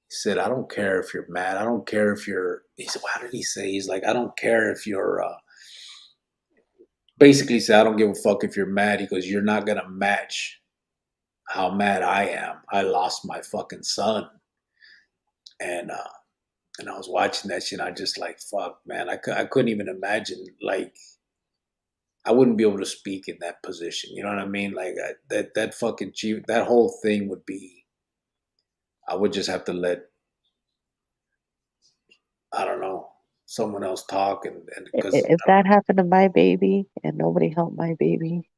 said, I don't care if you're mad. I don't care if you're, he said, how did he say? He's like, I don't care if you're, basically said, I don't give a fuck if you're mad. He goes, you're not going to match how mad I am. I lost my fucking son. And, uh, and I was watching that shit. And I just like, fuck, man. I couldn't even imagine, like, I wouldn't be able to speak in that position. You know what I mean? Like, that fucking chief, that whole thing would be, I would just have to let, I don't know, someone else talk. And because, If that happened to my baby and nobody helped my baby,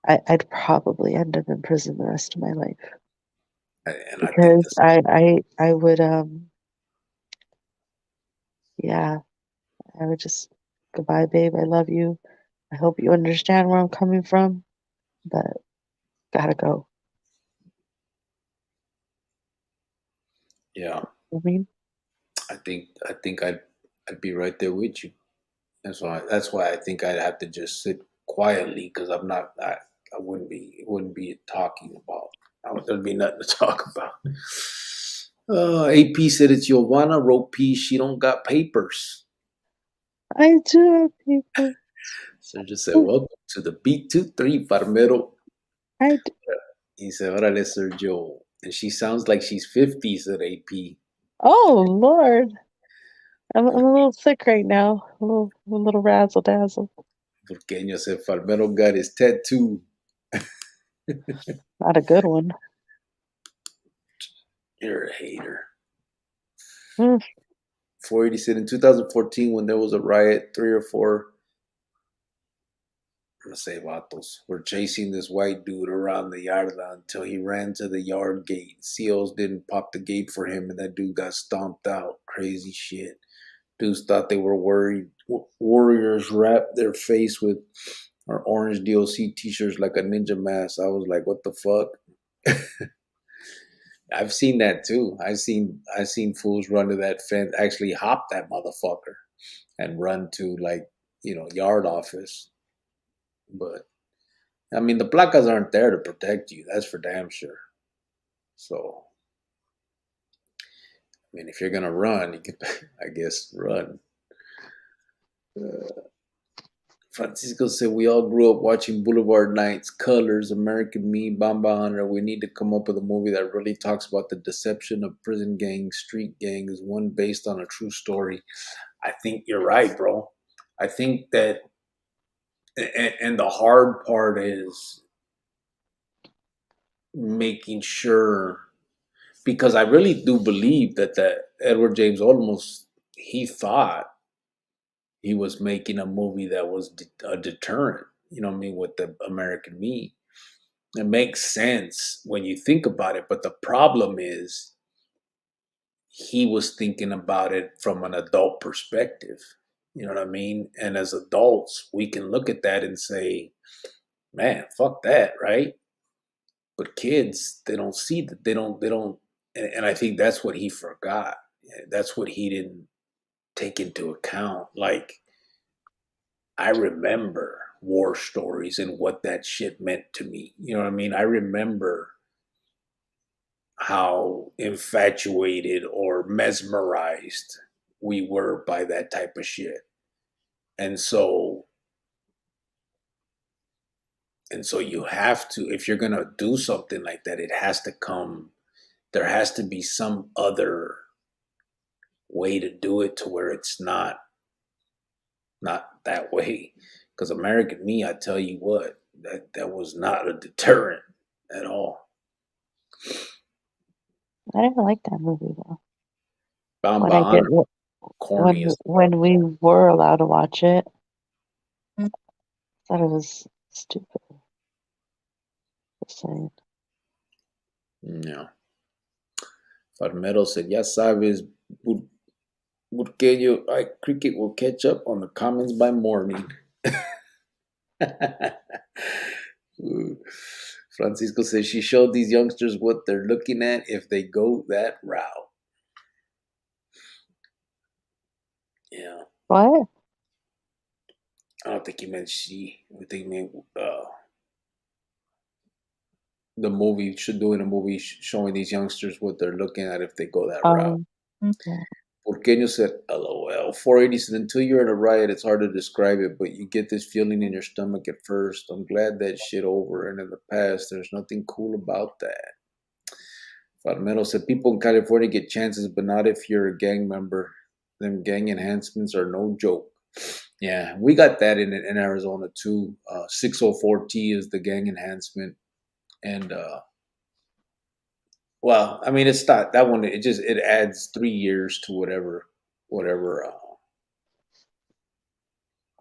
I'd probably end up in prison the rest of my life and I think because this, I would yeah, I would just goodbye, babe. I love you. I hope you understand where I'm coming from, but gotta go. yeah, I mean, I think I'd be right there with you. That's why I think I'd have to just sit quietly because I'm not I wouldn't be talking about. There'd be nothing to talk about. AP said it's Giovanna wrote P. She don't got papers. I do have people. So just said, welcome to the B23 Farmero. I d- He said, órale, Sergio. And she sounds like she's 50, said AP. oh Lord, I'm a little sick right now. A little razzle dazzle. Porqueño said, Farmero got his tattoo. Not a good one. You're a hater. Mm, 480 said in 2014 when there was a riot, three or four, I'm gonna say vatos, were chasing this white dude around the yarda until he ran to the yard gate. COs didn't pop the gate for him and that dude got stomped out. Crazy shit. Dudes thought they were worried. Warriors wrapped their face with our orange DOC t-shirts like a ninja mask. I was like, what the fuck? I've seen that too. I seen fools run to that fence, actually hop that motherfucker and run to like, yard office. But I mean the placas aren't there to protect you, that's for damn sure. So I mean if you're gonna run, you can I guess run. Uh, Francisco said we all grew up watching Boulevard Nights, Colors, American Me, Bamba Hunter. We need to come up with a movie that really talks about the deception of prison gangs, street gangs, one based on a true story. I think you're right, bro. I think that, and the hard part is making sure, because I really do believe that Edward James Olmos, he thought he was making a movie that was a deterrent. You know what I mean? With the American Me. It makes sense when you think about it, but the problem is he was thinking about it from an adult perspective. You know what I mean? And as adults, we can look at that and say, man, fuck that, right? But kids, they don't see that. They don't. And I think that's what he forgot. That's what he didn't take into account. Like, I remember war stories and what that shit meant to me. You know what I mean? I remember how infatuated or mesmerized we were by that type of shit. And so you have to, if you're going to do something like that, it has to come, there has to be some other way to do it to where it's not that way. Because American Me, I tell you what, that was not a deterrent at all. I didn't like that movie though. When I Bamba did, corny as fuck. when we were allowed to watch it, I thought it was stupid. Just saying. Yeah. Farmero said, ya sabes, Burqueño, cricket will catch up on the comments by morning. Francisco says she showed these youngsters what they're looking at if they go that route. Yeah. What? I don't think he meant she. I think he meant the movie, should doing a movie showing these youngsters what they're looking at if they go that route. Yeah. Porqueño said, LOL. 480 said, until you're in a riot, it's hard to describe it, but you get this feeling in your stomach at first. I'm glad that shit over. And in the past, there's nothing cool about that. Farmero said, people in California get chances, but not if you're a gang member. Them gang enhancements are no joke. Yeah, we got that in Arizona too. 604T is the gang enhancement. And, well, I mean, it's not that one. It adds 3 years to whatever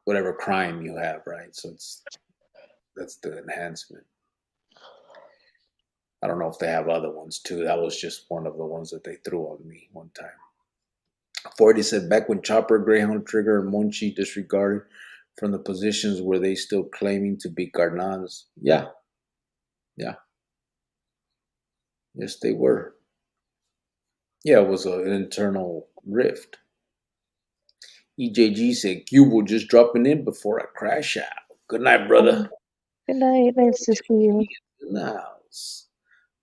whatever crime you have, right? So that's the enhancement. I don't know if they have other ones too. That was just one of the ones that they threw on me one time. 40 said back when Chopper, Greyhound, Trigger, and Monchi disregarded from the positions were they still claiming to be carnals? Yeah, yeah, yes they were. Yeah, it was an internal rift. EJG said Cubo just dropping in before I crash out. Good night, brother. Good night. Nice to see you. In the house.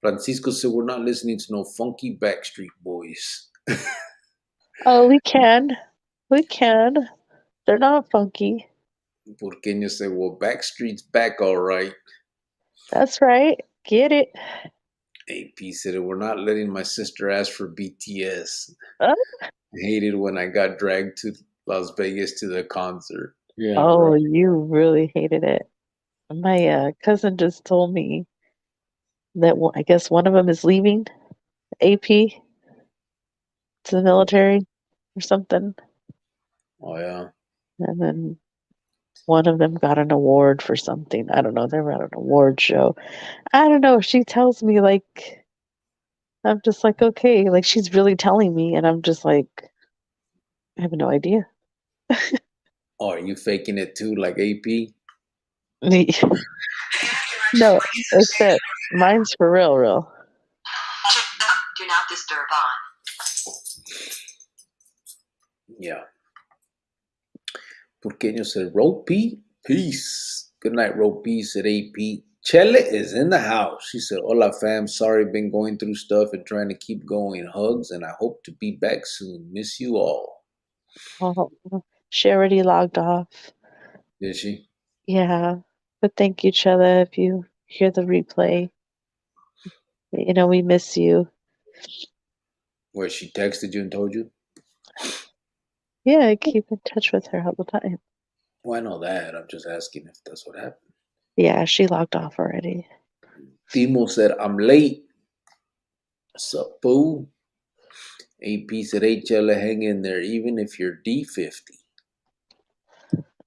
Francisco said we're not listening to no funky Backstreet Boys. Oh, we can. We can. They're not funky. Porqueño said, well, Backstreet's back all right. That's right. Get it. AP said, we're not letting my sister ask for BTS. Oh, I hated when I got dragged to Las Vegas to the concert. Yeah, oh, right. you really hated it. My cousin just told me that I guess one of them is leaving AP to the military or something, Oh, yeah. and then one of them got an award for something. I don't know. They were at an award show. I don't know. She tells me like I'm just like okay, like she's really telling me, and I'm just like I have no idea. Oh, are you faking it too, like AP? No, except mine's for real, real. Do not disturb on. Yeah. Porqueño said, Ropey, peace. Good night, Ropey, said AP. Chele is in the house. She said, hola, fam. Sorry, been going through stuff and trying to keep going. Hugs, and I hope to be back soon. Miss you all. Oh, she already logged off. Did she? Yeah, but thank you, Chella, if you hear the replay. You know, we miss you. Where she texted you and told you? Yeah, I keep in touch with her all the time. Well, I know that. I'm just asking if that's what happened. Yeah, she logged off already. Timo said, I'm late. Sup, boo? AP said, hey, Chele, hang in there, even if you're D50.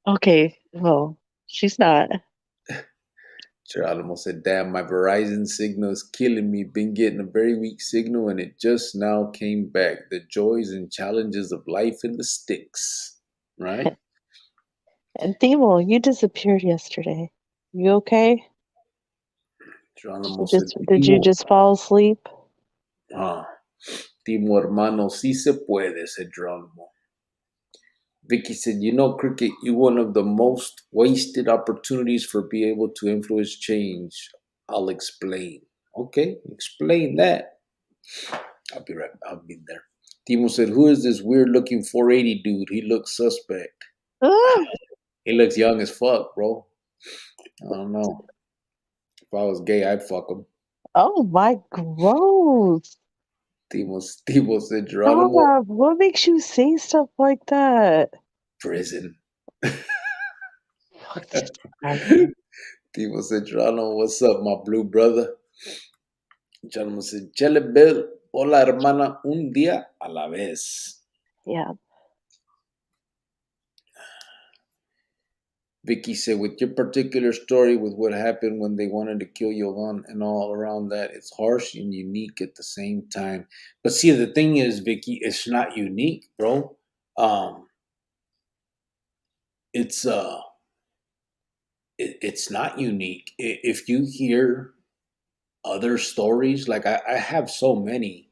Okay, well, she's not. Geronimo said, damn, my Verizon signal is killing me. Been getting a very weak signal and it just now came back. The joys and challenges of life in the sticks. Right? And Themo, you disappeared yesterday. You okay? Geronimo said, Did you Timo, just fall asleep? Timo hermano, si se puede, said Geronimo. Vicky said, you know, Cricket, you one of the most wasted opportunities for being able to influence change. I'll explain. Okay, explain that. I'll be right. I'll be there. Timo said, "Who is this weird-looking 480 dude? He looks suspect. Ah, He looks young as fuck, bro. I don't know. If I was gay, I'd fuck him." oh my, gross. Timo said, "Geronimo, Stop. What makes you say stuff like that? prison." Um, Timo said, "Geronimo, what's up, my blue brother?" Geronimo said, "Chele Bill, hola hermana, un día a la vez." yeah, Vicky said, with your particular story with what happened when they wanted to kill Yovan and all around that, it's harsh and unique at the same time. But see, the thing is, Vicky, it's not unique, bro. Um, it's it's not unique. If you hear other stories, like I have so many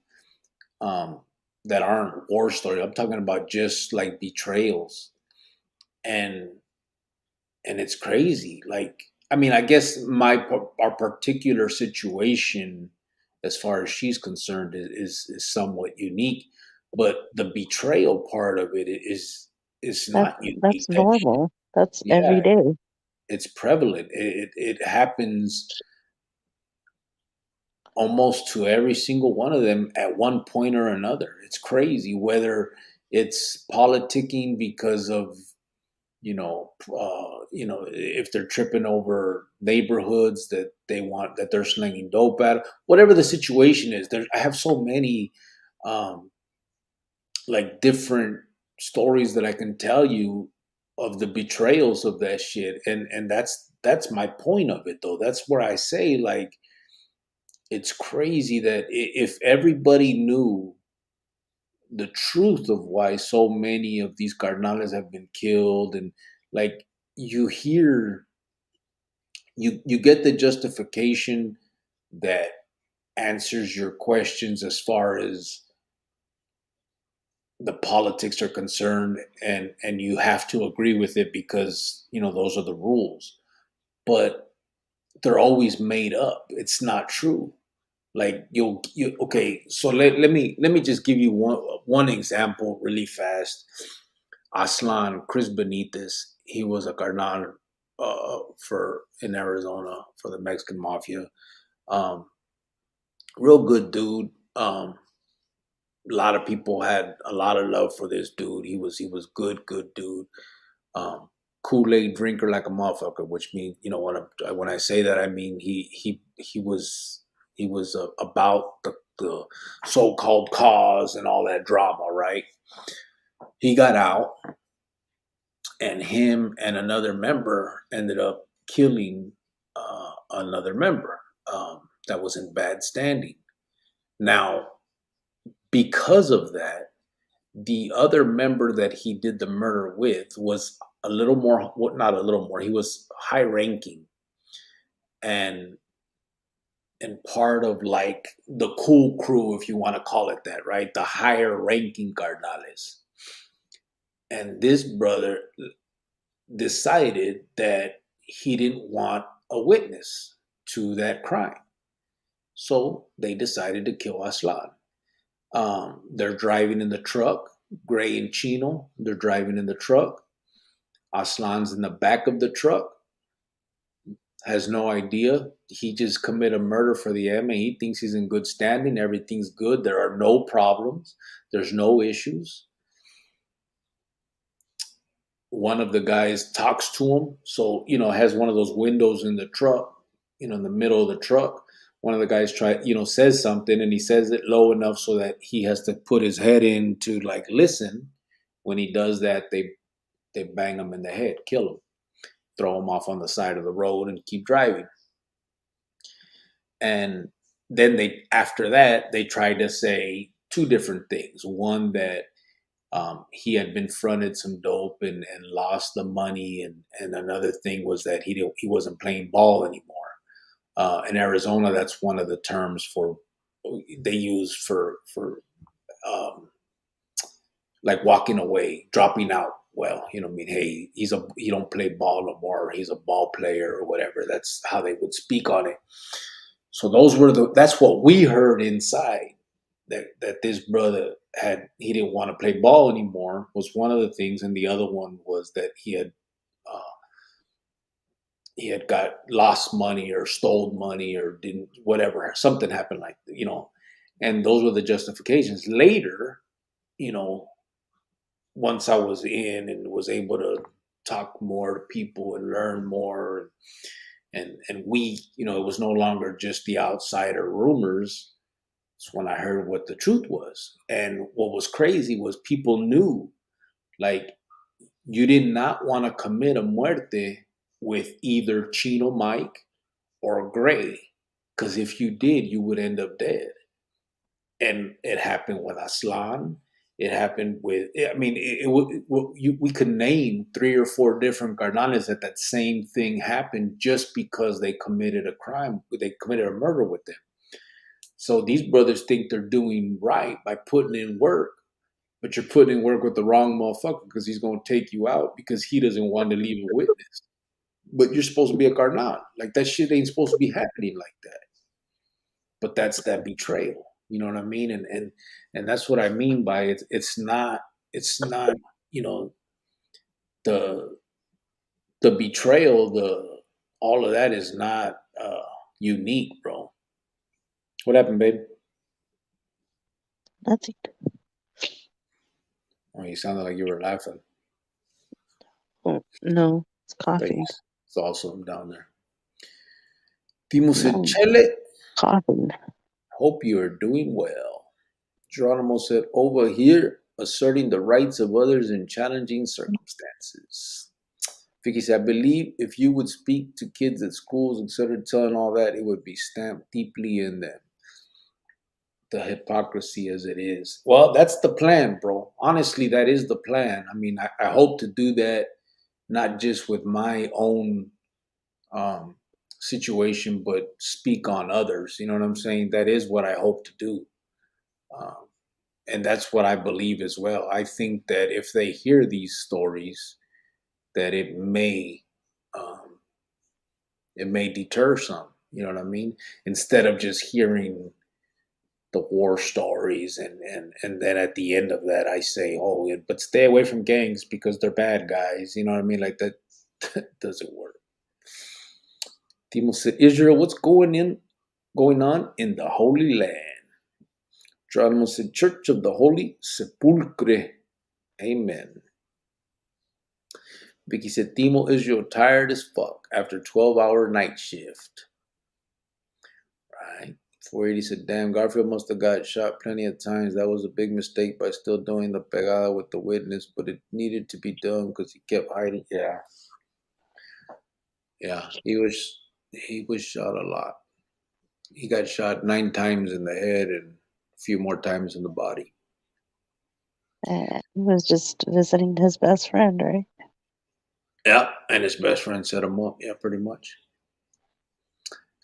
um, that aren't war stories. I'm talking about just like betrayals, and it's crazy. Like, I mean, I guess our particular situation, as far as she's concerned, is somewhat unique, but the betrayal part of it is that's not unique. that's normal. That's every Yeah, day. it's prevalent. It happens almost to every single one of them at one point or another. It's crazy whether it's politicking because of if they're tripping over neighborhoods that they want that they're slinging dope at, whatever the situation is. I have so many um, like different stories that I can tell you of the betrayals of that shit, and that's my point of it, though. That's where I say like it's crazy that if everybody knew the truth of why so many of these carnales have been killed and like you hear you get the justification that answers your questions as far as the politics are concerned and you have to agree with it because those are the rules, but they're always made up. It's not true. Like you okay, so let me just give you one example really fast. Aslan Chris Benitez, he was a carnal for in Arizona for the Mexican Mafia. um Real good dude. A lot of people had a lot of love for this dude. He was good dude. Um, Kool-Aid drinker like a motherfucker, which means when I say that I mean he was about the so-called cause and all that drama, right? He got out, and him and another member ended up killing another member that was in bad standing. Now, because of that, the other member that he did the murder with was a little more, well, not a little more, he was high ranking and part of like the cool crew, if you want to call it that, right? The higher ranking Cardinales. And this brother decided that he didn't want a witness to that crime. So they decided to kill Aslan. They're driving in the truck, Gray and Chino, they're driving in the truck. Aslan's in the back of the truck, has no idea. He just committed a murder for the M. He thinks he's in good standing. Everything's good. There are no problems. There's no issues. One of the guys talks to him. So, has one of those windows in the truck, in the middle of the truck. One of the guys says something and he says it low enough so that he has to put his head in to like listen. When he does that, they bang him in the head, kill him, throw him off on the side of the road and keep driving. And then after that, they tried to say two different things. One, that he had been fronted some dope and lost the money, and another thing was that he wasn't playing ball anymore. In Arizona, that's one of the terms they use for um, like walking away, dropping out. Well, I mean, hey, he don't play ball no more. Or he's a ball player or whatever. That's how they would speak on it. So that's what we heard inside, that this brother he didn't want to play ball anymore was one of the things, and the other one was that uh, he had got lost money or stole money or didn't, whatever, something happened, and those were the justifications. Later, you know, once I was in and was able to talk more to people and learn more, and it was no longer just the outsider rumors. It's when I heard what the truth was. And what was crazy was people knew, like, you did not want to commit a muerte with either Chino Mike or Gray, because if you did, you would end up dead. And it happened with Aslan. It happened with, I mean, we could name three or four different Carnales that same thing happened just because they committed a crime. They committed a murder with them. So these brothers think they're doing right by putting in work, but you're putting in work with the wrong motherfucker, because he's going to take you out because he doesn't want to leave a witness. But you're supposed to be a carnal. Like, that shit ain't supposed to be happening like that. But that's that betrayal. You know what I mean? And that's what I mean by it. It's not you know the the betrayal, the all of that is not unique, bro. What happened, babe? Nothing. Oh, you sounded like you were laughing. Oh, no, it's But coughing. yes, it's awesome down there. Timo said, No, Chele, coughing. hope you are doing well. Geronimo said, over here, asserting the rights of others in challenging circumstances. Vicky said, I believe if you would speak to kids at schools and started telling all that, it would be stamped deeply in them. The hypocrisy as it is. Well, that's the plan, bro. Honestly, that is the plan. I mean, I hope to do that not just with my own um, situation, but speak on others. You know what I'm saying? That is what I hope to do. Um, and that's what I believe as well. I think that if they hear these stories, that um, it may deter some. You know what I mean? Instead of just hearing the war stories, and then at the end of that I say, oh, but stay away from gangs because they're bad guys. You know what I mean? Like that, that doesn't work. Timo said, Israel, what's going on in the Holy Land? Geronimo said, Church of the Holy Sepulchre. Amen. Vicky said, Timo, Israel tired as fuck after 12-hour night shift. Right. 480 said, damn, Garfield must have got shot plenty of times. That was a big mistake by still doing the pegada with the witness, but it needed to be done because he kept hiding. Yeah. Yeah. He was shot a lot. He got shot 9 times in the head and a few more times in the body. He was just visiting his best friend, right? Yeah. And his best friend set him up. Yeah, pretty much.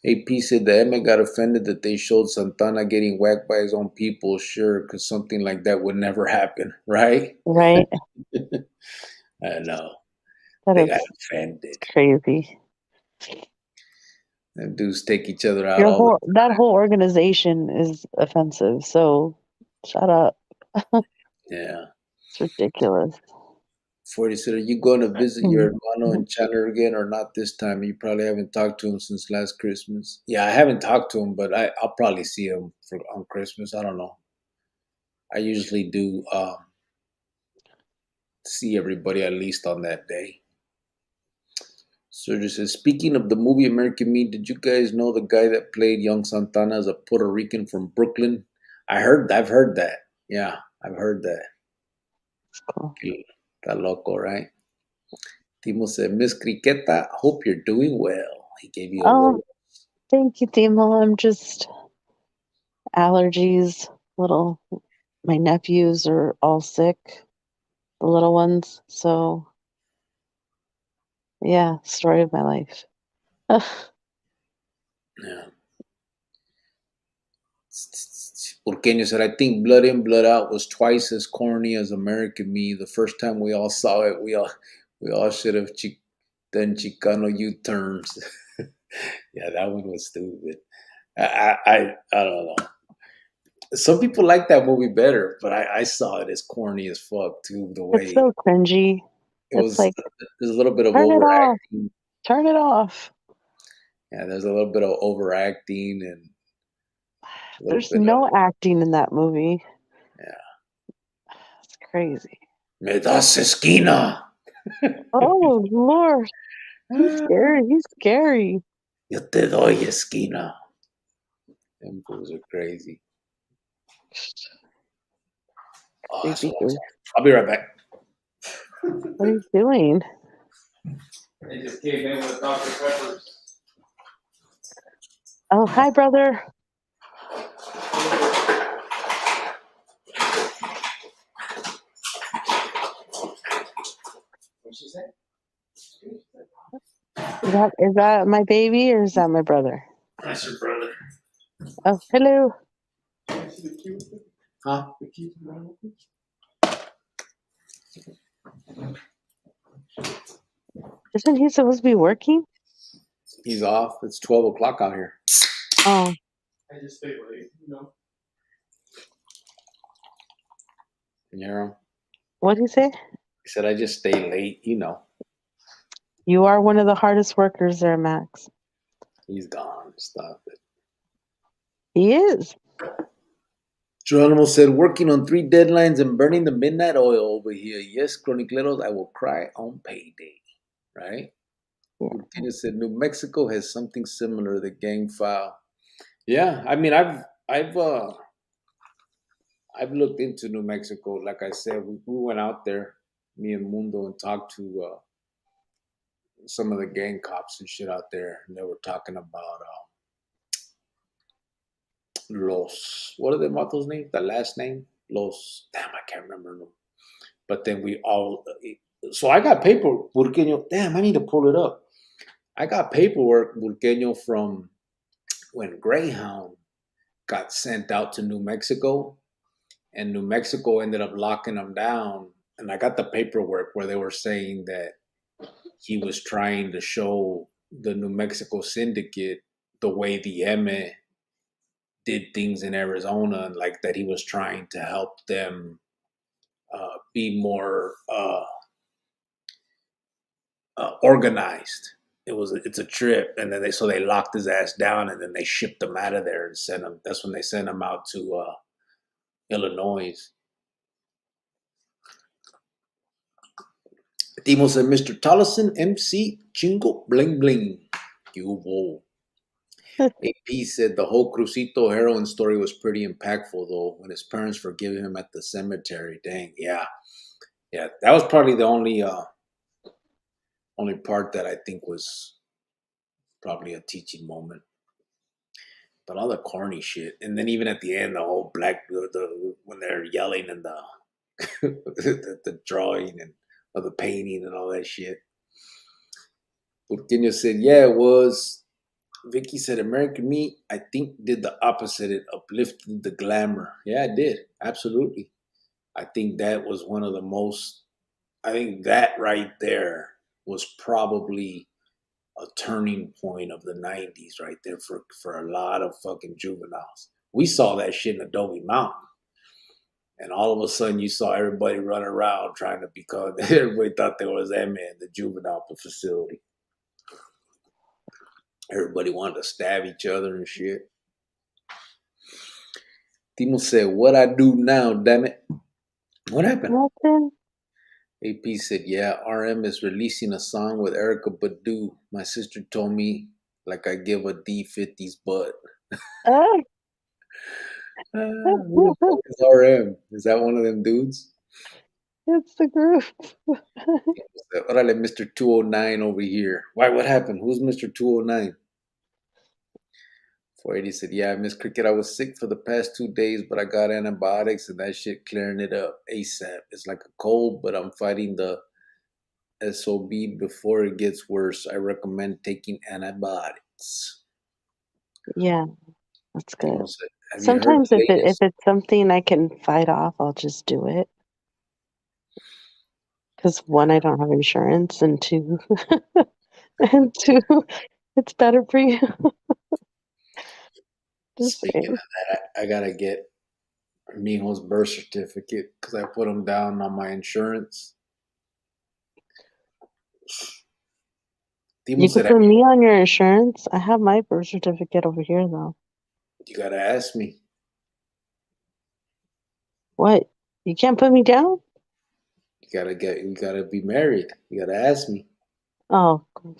AP said the Emmett got offended that they showed Santana getting whacked by his own people. Sure, because something like that would never happen, right? Right. I know. That They got is offended. crazy. And dudes take each other out Your all the whole that whole organization is offensive. So shut up. Yeah. It's ridiculous. 40 said, are you going to visit your hermano Mhm. in Chandler again or not this time? You probably haven't talked to him since last Christmas. Yeah, I haven't talked to him, but I'll probably see him on Christmas. I don't know. I usually do see everybody at least on that day. Sergio says, speaking of the movie American Me, did you guys know the guy that played young Santana is a Puerto Rican from Brooklyn? I've heard that. Yeah, I've heard that. It's cool. Está loco, right? Timo said, Miss Criqueta, hope you're doing well. He gave you a Oh, rose. Thank you, Timo. I'm just allergies. Little, my nephews are all sick, the little ones. So, yeah, story of my life. Yeah. Porqueño said, I think Blood In, Blood Out was twice as corny as American Me. The first time we all saw it, we all should have done Chicano U-turns. Yeah, that one was stupid. I don't know. Some people like that movie better, but I saw it as corny as fuck too. The It's way so cringy. it It's was, like, there's a little bit of turn it off, overacting. turn it off. Yeah, there's a little bit of overacting and a little There's bit of no acting in that movie. yeah. It's crazy. Me das esquina. Oh, Lord. He's scary. He's scary. Yo te doy esquina. Them fools are crazy. Oh, that's Creepy. what I'm saying. I'll be right back. What are you doing? They just came in with Dr. Peppers. Oh, hi, brother. What'd she say? Is that my baby or is that my brother? That's your brother. Oh, hello. Huh? Isn't he supposed to be working? He's off. It's 12 o'clock out here. Oh, I just stay late, Can you hear him? what'd he say? He said, I just stay late. You are one of the hardest workers there, Max. He's gone. Stop it. He is. Geronimo said, working on 3 deadlines and burning the midnight oil over here. Yes, Chronicleros, I will cry on payday. Right? Yeah. Urquina said, New Mexico has something similar, the gang file. Yeah, I mean, I've looked into New Mexico. Like I said, we went out there, me and Mundo, and talked to some of the gang cops and shit out there, and they were talking about what are the matos' name? The last name, damn, I can't remember them. But then we all, so I got paper, Burqueño. Damn, I need to pull it up. I got paperwork, Burqueño, from when Greyhound got sent out to New Mexico, and New Mexico ended up locking him down. And I got the paperwork where they were saying that he was trying to show the New Mexico syndicate the way the M did things in Arizona, and like that he was trying to help them be more organized. It's a trip, and then they locked his ass down, and then they shipped him out of there and sent him. That's when they sent him out to Illinois. Timo said, Mr. Tollison, MC, Chingo, Bling Bling. You whoa. AP said the whole Crucito heroin story was pretty impactful, though, when his parents forgive him at the cemetery. Dang, yeah. Yeah, that was probably the only part that I think was probably a teaching moment. But all the corny shit, and then even at the end, the whole when they're yelling and the the drawing and of the painting and all that shit. Porteño said, "Yeah, it was." Vicky said, "American Me, I think, did the opposite. It uplifted the glamour." Yeah, it did. Absolutely. I think that was one of the most. I think that right there was probably a turning point of the '90s, right there for a lot of fucking juveniles. We saw that shit in Adobe Mountain, and all of a sudden you saw everybody run around trying to become. Everybody thought there was that man, the juvenile facility. Everybody wanted to stab each other and shit. Timo said, "What I do now, damn it." What happened? Nothing. AP said, "Yeah, RM is releasing a song with Erica Badu. My sister told me like I give a D50's butt." Oh, Who the fuck is RM? Is that one of them dudes? it's the group. Órale, Mr. 209 over here. Why, what happened? Who's Mr. 209? 480 said, yeah, Miss Cricket, I was sick for the past 2 days, but I got antibiotics and that shit clearing it up ASAP. It's like a cold, but I'm fighting the SOB before it gets worse. I recommend taking antibiotics. Yeah, that's good. Timo said, have you heard Sometimes the if latest? it's something I can fight off, I'll just do it. Because one, I don't have insurance, and two, and two, it's better for you. Just Speaking saying. of that, I gotta get Mijo's birth certificate because I put him down on my insurance. Timo You could said, have put you, me on your insurance. I have my birth certificate over here, though. you gotta ask me. What? You can't put me down? You gotta be married. You gotta ask me. Oh, I'll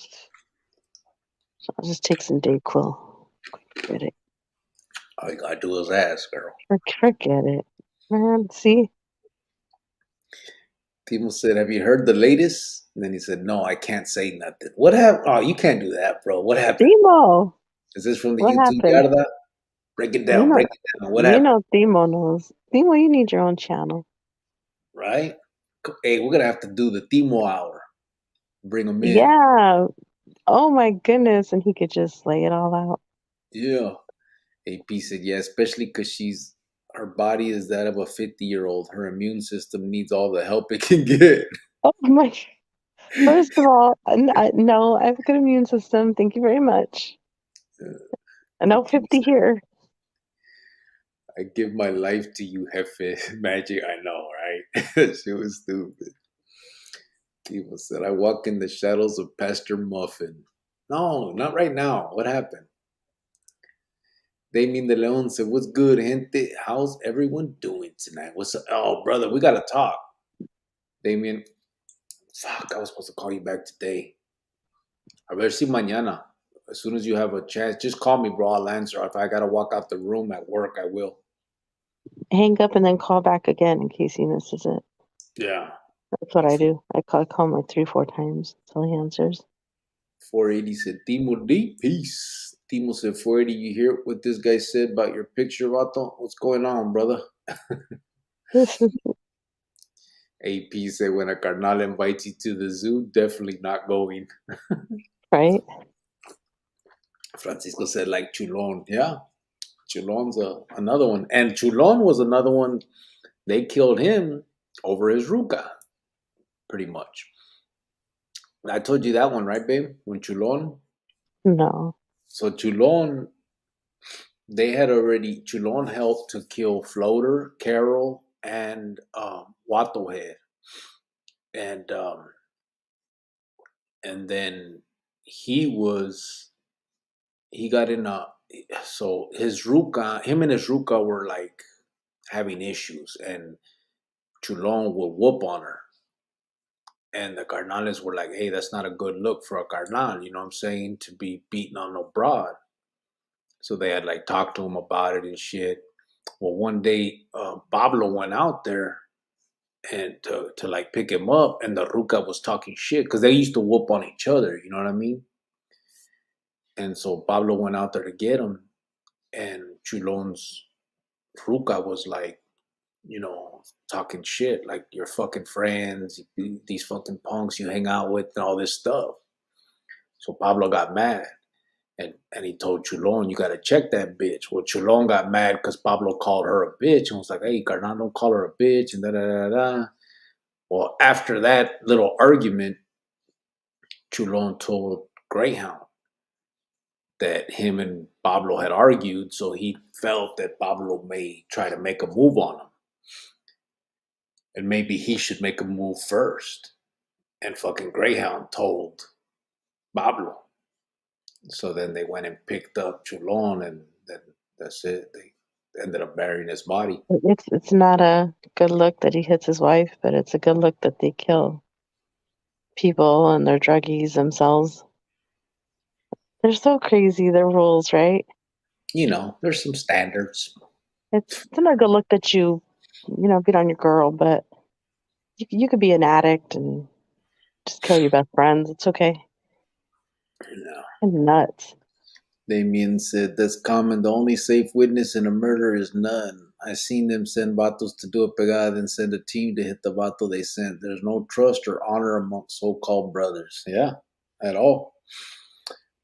just take some Dayquil. Forget it. All you gotta do is ask, girl. Forget it. Man, see? Timo said, have you heard the latest? And then he said, no, I can't say nothing. What happened? Oh, you can't do that, bro. What happened? Timo! Is this from the What YouTube happened? Yarda? Break it You down. know, Break it down. What happened? Timo knows. Timo, you need your own channel. Right? Hey, we're gonna have to do the Timo hour. Bring him in. Yeah. Oh my goodness. And he could just lay it all out. Yeah. AP said, yeah, especially because her body is that of a 50-year-old. Her immune system needs all the help it can get. Oh my. First of all, no, I have a good immune system. Thank you very much. No AP 50 said, here. I give my life to you, Jefe. Magic, I know, right? That shit was stupid. People said, I walk in the shadows of Pastor Muffin. No, not right now. What happened? Damien de Leon said, what's good, gente? How's everyone doing tonight? What's up? Oh, brother, we got to talk. Damien, fuck, I was supposed to call you back today. A ver si mañana. As soon as you have a chance, just call me, bro. I'll answer. If I got to walk out the room at work, I will. Hang up and then call back again in case he misses it. Yeah. That's what I do. I call him like 3, 4 times until he answers. 480 said, Timo D, peace. Timo said, 480, you hear what this guy said about your picture, Vato? What's going on, brother? AP said, when a carnal invites you to the zoo, definitely not going. Right? Francisco said, like Chulon. Yeah, Chulon's another one. And Chulon was another one. They killed him over his ruca, pretty much. I told you that one, right, babe? When Chulon. No. So Chulon, Chulon helped to kill Floater, Carol, and Wato Head. And then he was he got in a so him and his ruka were like having issues, and Chulon would whoop on her. And the Carnales were like, hey, that's not a good look for a Carnal, you know what I'm saying, to be beating on no broad. So they had like talked to him about it and shit. Well, one day, Pablo went out there and to like pick him up, and the Ruca was talking shit because they used to whoop on each other, you know what I mean? And so Pablo went out there to get him, and Chulon's Ruca was like, talking shit, like your fucking friends, these fucking punks you hang out with, and all this stuff. So Pablo got mad, and he told Chulon, you got to check that bitch. Well, Chulon got mad because Pablo called her a bitch and was like, hey, carnal, don't call her a bitch, and da da da da. Well, after that little argument, Chulon told Greyhound that him and Pablo had argued, so he felt that Pablo may try to make a move on him. And maybe he should make a move first. And fucking Greyhound told Pablo. So then they went and picked up Chulon, and then that's it. They ended up burying his body. It's not a good look that he hits his wife, but it's a good look that they kill people and they're druggies themselves. They're so crazy, their rules, right? There's some standards. It's not a good look that you beat on your girl, but you could be an addict and just kill your best friends. It's okay. You know. And nuts. Damien said, "That's common. The only safe witness in a murder is none. I seen them send vatos to do a pegada, then send a team to hit the vato they sent. There's no trust or honor among so-called brothers." Yeah, at all.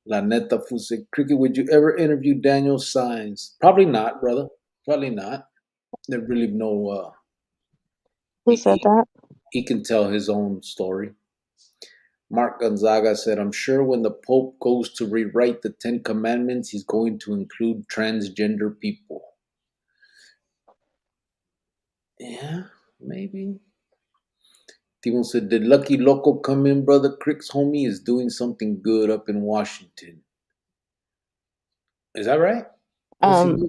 La neta Fuse Cricket, would you ever interview Daniel Signs? Probably not, brother. Probably not. There's really no. Who He, said he, that? he can tell his own story. Mark Gonzaga said, "I'm sure when the Pope goes to rewrite the Ten Commandments, he's going to include transgender people." Yeah, maybe. Timo said, "Did Lucky Loco come in, brother? Crick's homie is doing something good up in Washington. Is that right? What's he Um, doing?"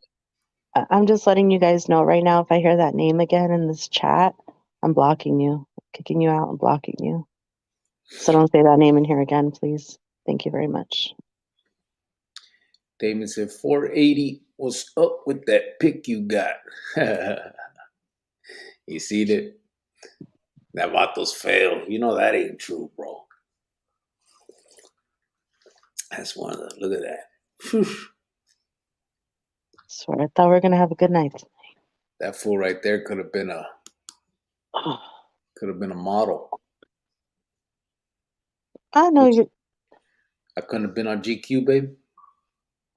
I'm just letting you guys know right now. If I hear that name again in this chat, I'm blocking you, kicking you out, and blocking you. So don't say that name in here again, please. Thank you very much. Damon said, 480, what's up with that pick you got? You see that? That Vatos fail. You know that ain't true, bro. That's one of the, look at that. Whew. Swear, I thought we were gonna have a good night. That fool right there Oh, could have been a model. I know Which you. I couldn't have been on GQ, babe.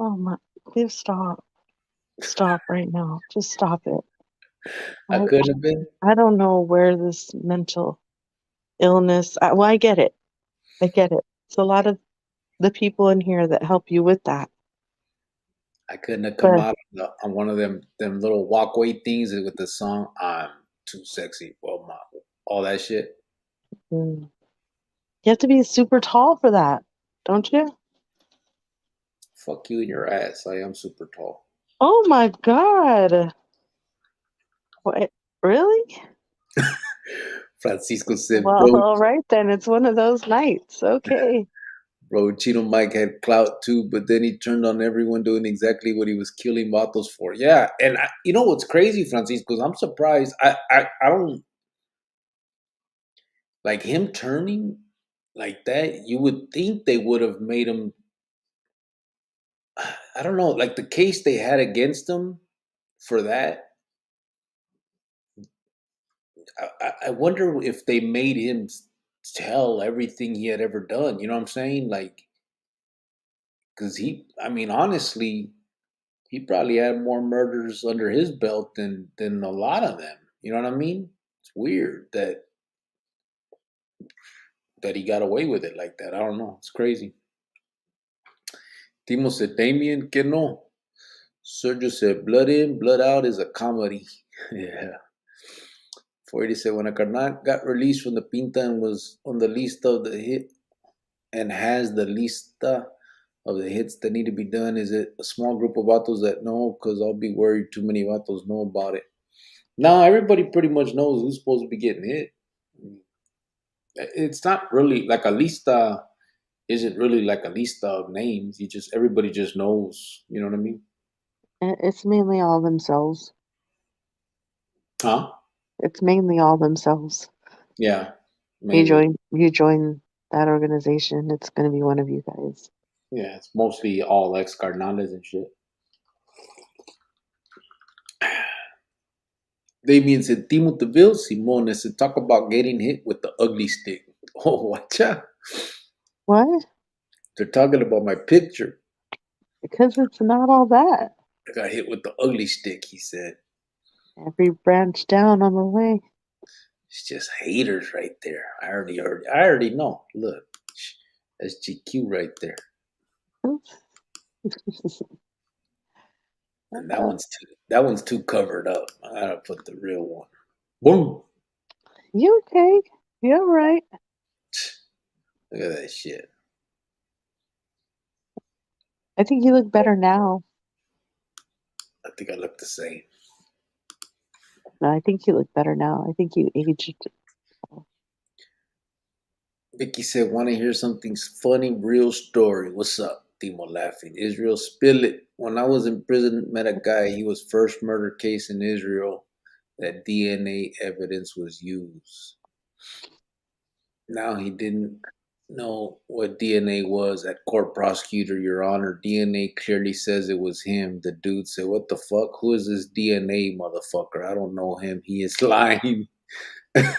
Oh my! Please stop. Stop right now. Just stop it. I I couldn't have been. I don't know where this mental illness. Well, I get it. I get it. It's a lot of the people in here that help you with that. I couldn't have come But out on one of them little walkway things with the song "I'm Too Sexy." Well, my all that shit. mm, you have to be super tall for that, don't you? Fuck you and your ass. I am super tall. Oh my God. What? Really? Francisco said, Well, "Bro, all right then. It's one of those nights. Okay. Chino Mike had clout too, but then he turned on everyone doing exactly what he was killing Vatos for." Yeah, and you know what's crazy, Francisco? I'm surprised. I don't like him turning like that. You would think they would have made him. I don't know, like the case they had against him for that. I wonder if they made him tell everything he had ever done. You know what I'm saying? Like, because I mean, honestly, he probably had more murders under his belt than a lot of them. You know what I mean? It's weird that he got away with it like that. I don't know. It's crazy. Timo said, "Damien, que no." Sergio said, "Blood in, blood out is a comedy." Yeah. 480 said, "When a carnal got released from the Pinta and was on the list of the hit and has the lista of the hits that need to be done, is it a small group of vatos that know? Because I'll be worried too many vatos know about it." Now everybody pretty much knows who's supposed to be getting hit. It's not really like a lista. Isn't really like a lista of names. Everybody just knows. You know what I mean? It's mainly all themselves. Huh? It's mainly all themselves. Yeah, You mainly. join that organization, it's gonna be one of you guys. Yeah, it's mostly all ex carnales and shit. Damien said, "Timo Teville, Simone said, talk about getting hit with the ugly stick." Oh, watch out. What? They're talking about my picture. Because it's not all that. I got hit with the ugly stick, he said. Every branch down on the way. It's just haters right there. I already know. Look, that's GQ right there. And that one's too covered up. I gotta put the real one. Boom. You okay? You all right? Look at that shit. I think you look better now. I think I look the same. No, I think you look better now. I think you aged. Vicky said, "Want to hear something funny? Real story. What's up?" Timo laughing. Israel, spill it. When I was in prison, met a guy. He was first murder case in Israel that DNA evidence was used. Now he didn't. know what DNA was at court, prosecutor, your honor. DNA clearly says it was him. The dude said, what the fuck? Who is this DNA motherfucker? I don't know him. He is lying. It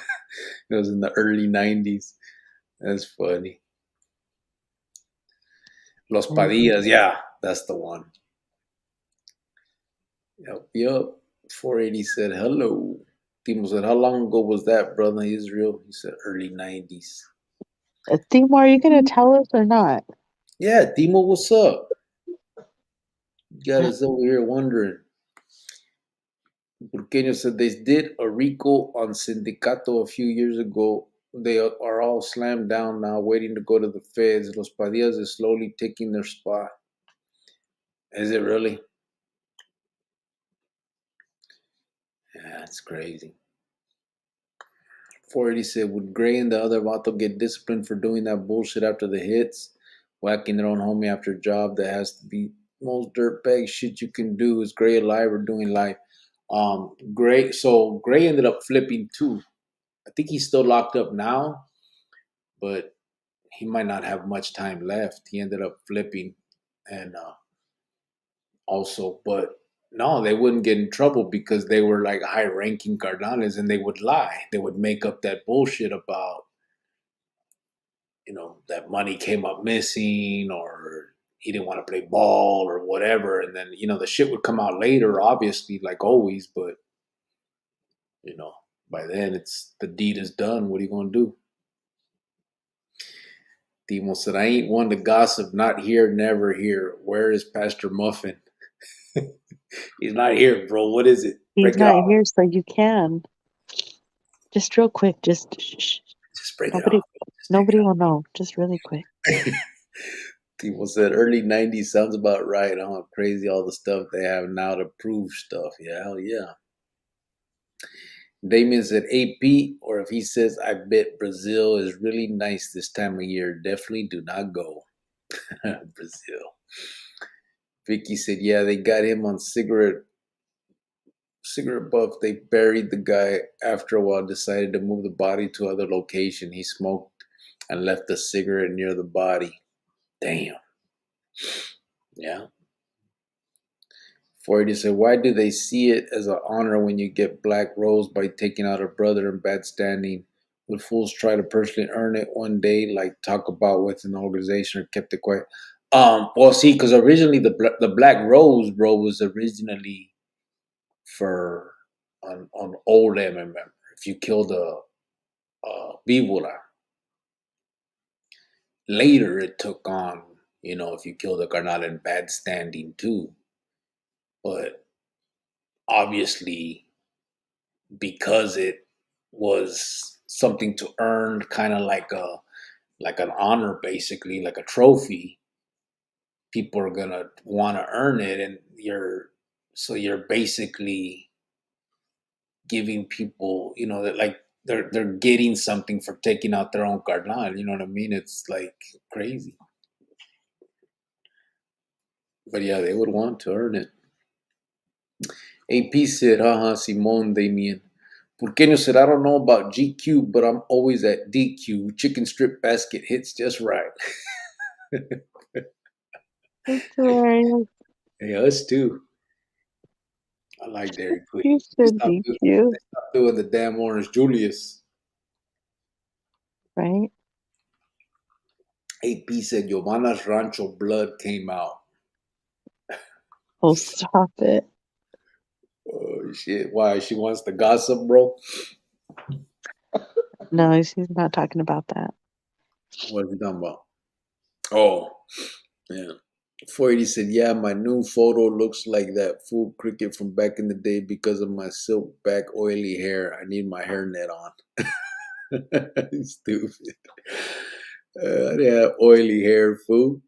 was in the early 90s. That's funny. Los Padillas, yeah, that's the one. Yep. 480 said, hello. Timo said, how long ago was that, brother Israel? He said, early 90s. Timo, are you going to tell us or not? Yeah, Timo, what's up? You got us over here wondering. Burqueño said they did a RICO on Sindicato a few years ago. They are all slammed down now, waiting to go to the feds. Los Padillas is slowly taking their spot. Is it really? Yeah, that's crazy. 480 said, would Gray and the other Vato get disciplined for doing that bullshit after the hits? Whacking their own homie after a job that has to be most dirtbag shit you can do. Is Gray alive or doing life? Gray ended up flipping too. I think he's still locked up now, but he might not have much time left. He ended up flipping, and also, but no, they wouldn't get in trouble because they were like high-ranking carnales, and they would lie. They would make up that bullshit about that money came up missing, or he didn't want to play ball or whatever, and then the shit would come out later, obviously, like always, but you know by then it's the deed is done. What are you gonna do? Timo said, I ain't one to gossip. Not here, never here. Where is Pastor Muffin? He's not here, bro. What is it? He's Break it not off. here, so you can. Just real quick, just shh. Just break it Nobody, off. Just break nobody will know. Just really quick. it off. Timo said, early 90s sounds about right. Huh? Crazy all the stuff they have now to prove stuff. Yeah, hell yeah. Damien said AP, or if he says, I bet Brazil is really nice this time of year, definitely do not go. Brazil. Vicky said, yeah, they got him on cigarette buff. They buried the guy. After a while, decided to move the body to other location. He smoked and left the cigarette near the body. Damn. Yeah. 480 said, why do they see it as an honor when you get black rose by taking out a brother in bad standing? Would fools try to personally earn it one day, like talk about with an organization, or kept it quiet? Well, see, because originally the black rose, bro, was originally for on old MM. If you killed a víbora, later it took on, if you killed a carnal in bad standing too. But obviously, because it was something to earn, kind of like an honor, basically, like a trophy. People are gonna want to earn it, and you're basically giving people, that like they're getting something for taking out their own carnal. You know what I mean? It's like crazy, but yeah, they would want to earn it. AP said, haha, Simone Damien. Porqueño said, I don't know about GQ, but I'm always at DQ. Chicken strip basket hits just right. That's hilarious. Yeah, us too. I like Dairy Queen. You They should stopped, be do- cute, they stopped doing the damn Orange Julius. right? AP said, Giovanna's Rancho blood came out. Oh, stop it. Oh, shit. Why? She wants to gossip, bro? No, he's not talking about that. What are you talking about? Oh, yeah. 480 said, yeah, my new photo looks like that fool cricket from back in the day because of my silk back oily hair. I need my hairnet on. Stupid. I didn't have oily hair, fool.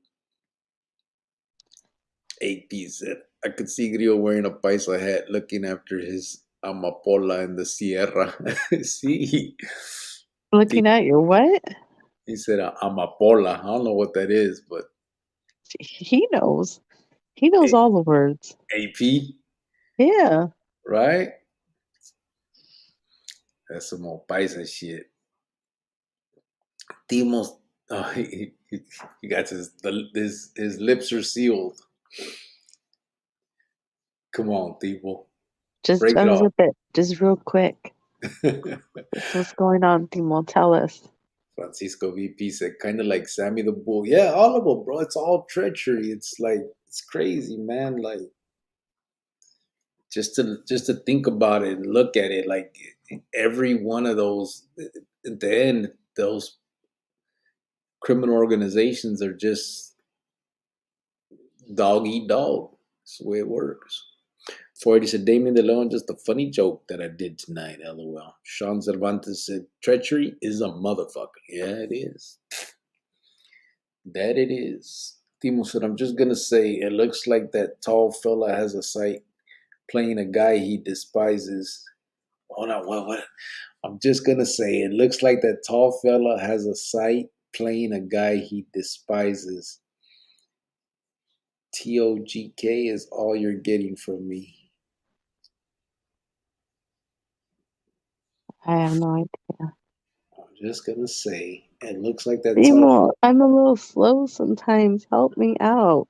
8P said, I could see Grillo wearing a paisa hat looking after his amapola in the Sierra. See? Looking at your what? He said amapola. I don't know what that is, but He knows. He knows all the words. AP, Yeah. right? That's some more paisa shit. Timo Oh, he got his lips are sealed. Come on, people, Just break it off. unzip it, just real quick. What's going on, Timo? Tell us. Francisco VP said, kind of like Sammy the Bull. Yeah, all of them, bro. It's all treachery. It's like it's crazy, man. Like just to think about it and look at it, like every one of those at the end, those criminal organizations are just dog eat dog. That's the way it works. 480 said, Damien DeLeon, just a funny joke that I did tonight, lol. Sean Cervantes said, treachery is a motherfucker. Yeah, it is. That it is. Timo said, I'm just going to say, it looks like that tall fella has a sight playing a guy he despises. Hold on, what? I'm just going to say, it looks like that tall fella has a sight playing a guy he despises. TOGK is all you're getting from me. I have no idea. I'm just going to say, it looks like that tall Timo, I'm a little slow sometimes. Help me out.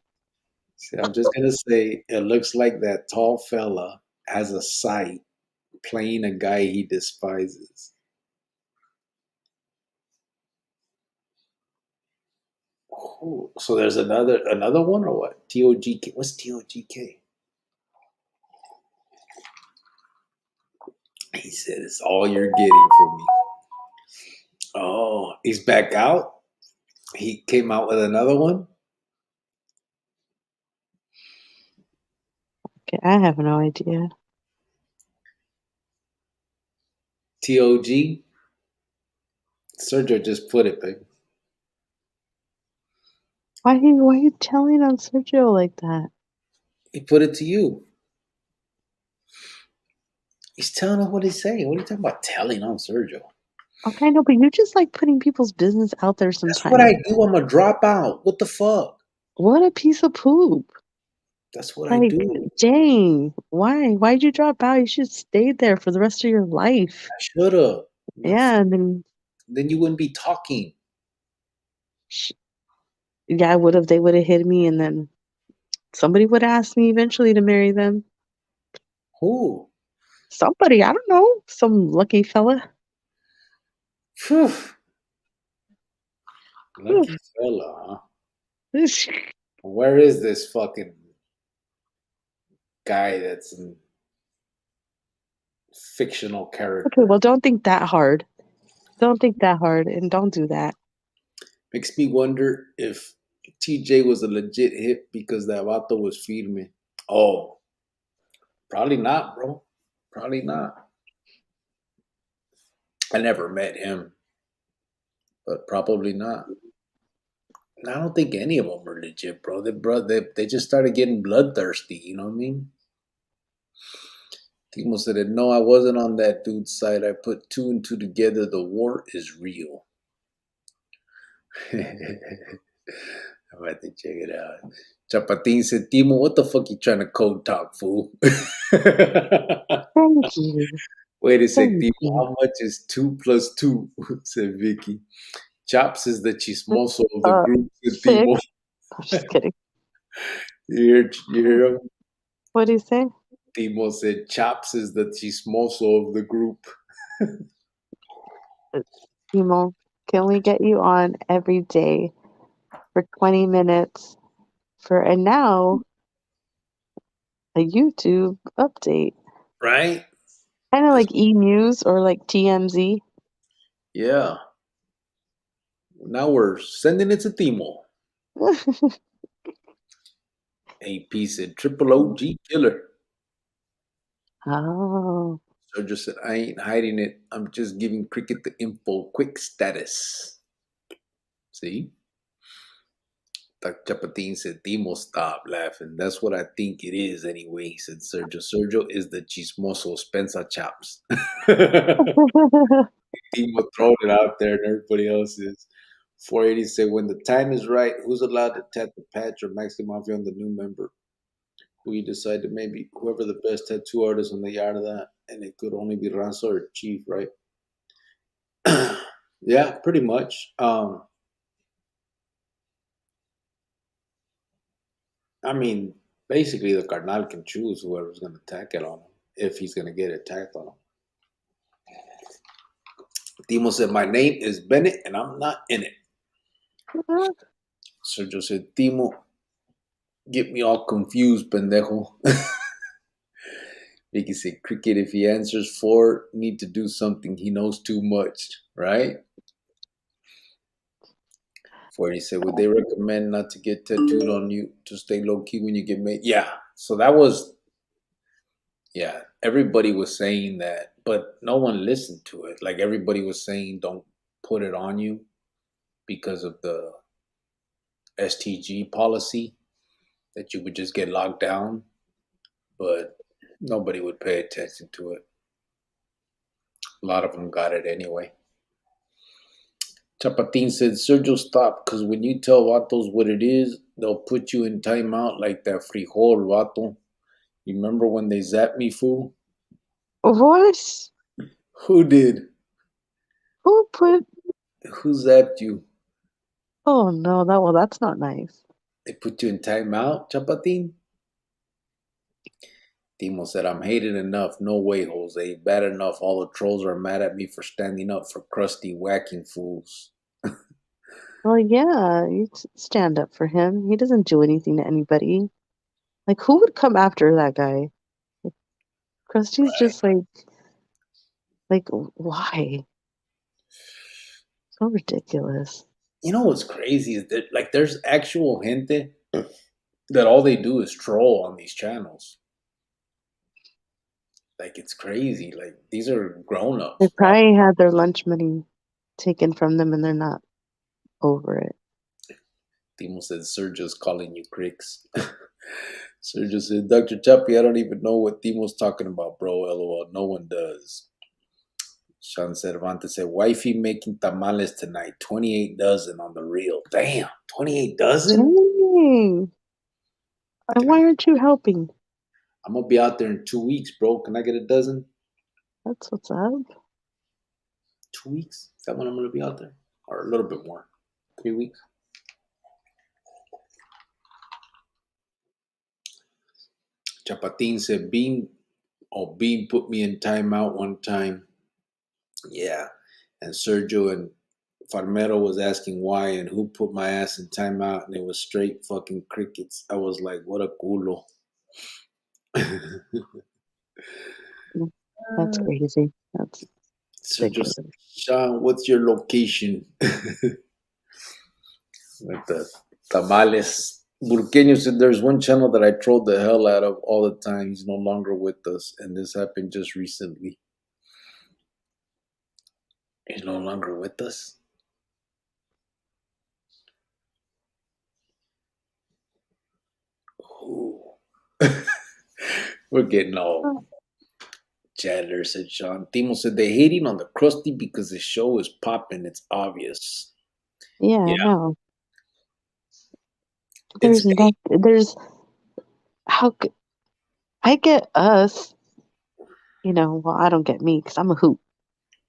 See, I'm just gonna say it looks like that tall fella has a sight playing a guy he despises. Oh, so there's another one or what? TOGK. What's TOGK? He said it's all you're getting from me. Oh, he's back out. He came out with another one. Okay, I have no idea. TOG. Sergio just put it, babe. Why are you telling on Sergio like that? He put it to you. He's telling us what he's saying. What are you talking about telling on Sergio? Okay, no, but you just like putting people's business out there That's what sometimes. I do. I'm a dropout. What the fuck? What a piece of poop. That's what I Like, do. dang, why? Why'd you drop out? You should stay there for the rest of your life. I shoulda. Yeah, and then, Then you wouldn't be talking. sh- yeah, I would have, they would have hit me, and then somebody would have asked me eventually to marry them. Who? Somebody, I don't know, some lucky fella. Phew. Whew. Lucky fella, huh? Where is this fucking guy that's a fictional Okay, character? well, don't think that hard. Don't think that hard, and don't do that. Makes me wonder if TJ was a legit hit because that vato was firme. Oh, probably not, bro. Probably not. I never met him, but probably not. I don't think any of them are legit, bro. They just started getting bloodthirsty. You know what I mean? Timo said it. No, I wasn't on that dude's side. I put two and two together. The war is real. I'm about to check it out. Chapatin said, Timo, what the fuck you trying to code talk, fool? Thank you. Wait a sec, Thank Timo. you. How much is 2 plus 2? Said Vicky. Chops is the chismoso of the group, said Timo. 6. I'm just kidding. You hear him? What do you say? Timo said, Chops is the chismoso of the group. Timo, can we get you on every day for 20 minutes for, and now, a YouTube update? Right? Kind of like E News or like TMZ. Yeah. Now we're sending it to Timo. AP said, Triple OG killer. Oh, Sergio said, I ain't hiding it. I'm just giving Cricket the info. Quick status. See? Chapatin said, Timo, stop laughing. That's what I think it is anyway, said Sergio. Sergio is the chismoso Spencer Chaps. Timo throwing it out there and everybody else is. 480 said, when the time is right, who's allowed to tap the patch or Mexican Mafia on the new member? Who you decide to maybe whoever the best tattoo artist on the yard of that, and it could only be Ranzo or Chief, right? Yeah, pretty much. I mean, basically, the carnal can choose whoever's going to attack it on him if he's going to get attacked on him. Timo said, "My name is Bennett, and I'm not in it." Sergio said, "Timo, get me all confused, pendejo." Vicky said, "Cricket, if he answers four, need to do something. He knows too much, right?" 40 said, "Would they recommend not to get tattooed on you to stay low key when you get made?" Yeah. So that was, yeah, everybody was saying that, but no one listened to it. Like everybody was saying, don't put it on you because of the STG policy that you would just get locked down, but nobody would pay attention to it. A lot of them got it anyway. Chapatin said, "Sergio, stop, because when you tell Vatos what it is, they'll put you in timeout like that frijol, Vato. You remember when they zapped me, fool?" What? Who did? Who put? Who zapped you? Oh no, that's not nice. They put you in timeout, Chapatin? Timo said, "I'm hated enough. No way, Jose. Bad enough. All the trolls are mad at me for standing up for crusty, whacking fools." Well, yeah, you stand up for him. He doesn't do anything to anybody. Like, who would come after that guy? Like, Krusty's Right. just like, why? So ridiculous. You know what's crazy is that, like, there's actual gente that all they do is troll on these channels. Like, it's crazy. Like, these are grown They ups, bro. probably had their lunch money taken from them and they're not over it. Timo said, "Sergio's calling you cricks." Sergio said, "Dr. Chappie, I don't even know what Timo's talking about, bro. LOL. No one does." Sean Cervantes said, "Wifey making tamales tonight. 28 dozen on the reel." Damn, 28 dozen? Dang. Can I? Why aren't you helping? I'm gonna be out there in 2 weeks, bro. Can I get a dozen? That's what's up. 2 weeks? Is that when I'm gonna be out there? Or a little bit more? 3 weeks? Chapatin said, Bean put me in timeout one time. Yeah. And Sergio and Farmero was asking why and who put my ass in timeout, and it was straight fucking crickets. I was like, what a culo. That's crazy. That's Sergio said, ridiculous. "Sean, what's your location?" With the tamales. Burqueño said, "There's one channel that I trolled the hell out of all the time. He's no longer with us, and this happened just recently." He's no longer with us? Ooh. We're getting all Oh, Chandler, said Sean. Timo said, "They hating on the crusty because the show is popping. It's obvious." yeah, Yeah, I know. it's There's I get us, well, I don't get me because I'm a hoot.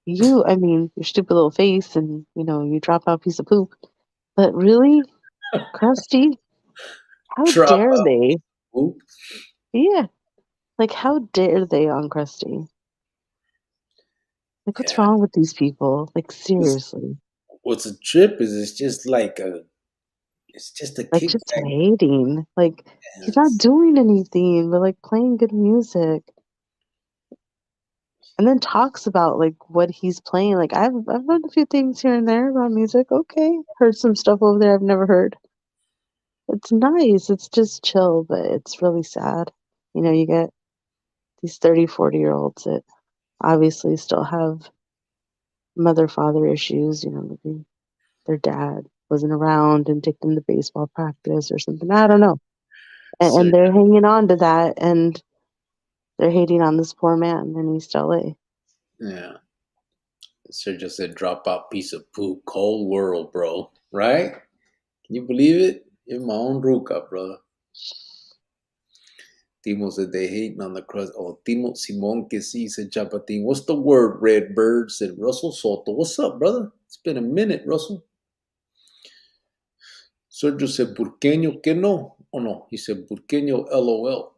You, I mean, your stupid little face and, you drop out a piece of poop. But really, Krusty, how drop dare out. they? Oop. Yeah, like how dare they on Krusty? Like, what's Yeah. wrong with these people? Like, What's, seriously. what's a trip is it's just a Like, just kickback. hating. Like, he's not Dance. doing anything but, like, playing good music. And then talks about, like, what he's playing. Like, I've heard a few things here and there about music. Okay. Heard some stuff over there I've never heard. It's nice. It's just chill, but it's really sad. You get these 30, 40-year-olds that obviously still have mother father issues. Maybe their dad wasn't around and take them to baseball practice or something. I don't know. And Sir, they're hanging on to that and they're hating on this poor man in East LA. yeah. Sir just said, "Drop out piece of poop. Cold world, bro." Right? Can you believe it? In my own ruka, brother. Timo said they hating on the crust. Oh, Timo Simon que sí, said Chapatin. "What's the word, Red Bird?" Said Russell Soto. "What's up, brother? It's been a minute, Russell." Sergio said, "Burqueño, que no?" Oh no, he said, Burqueño LOL.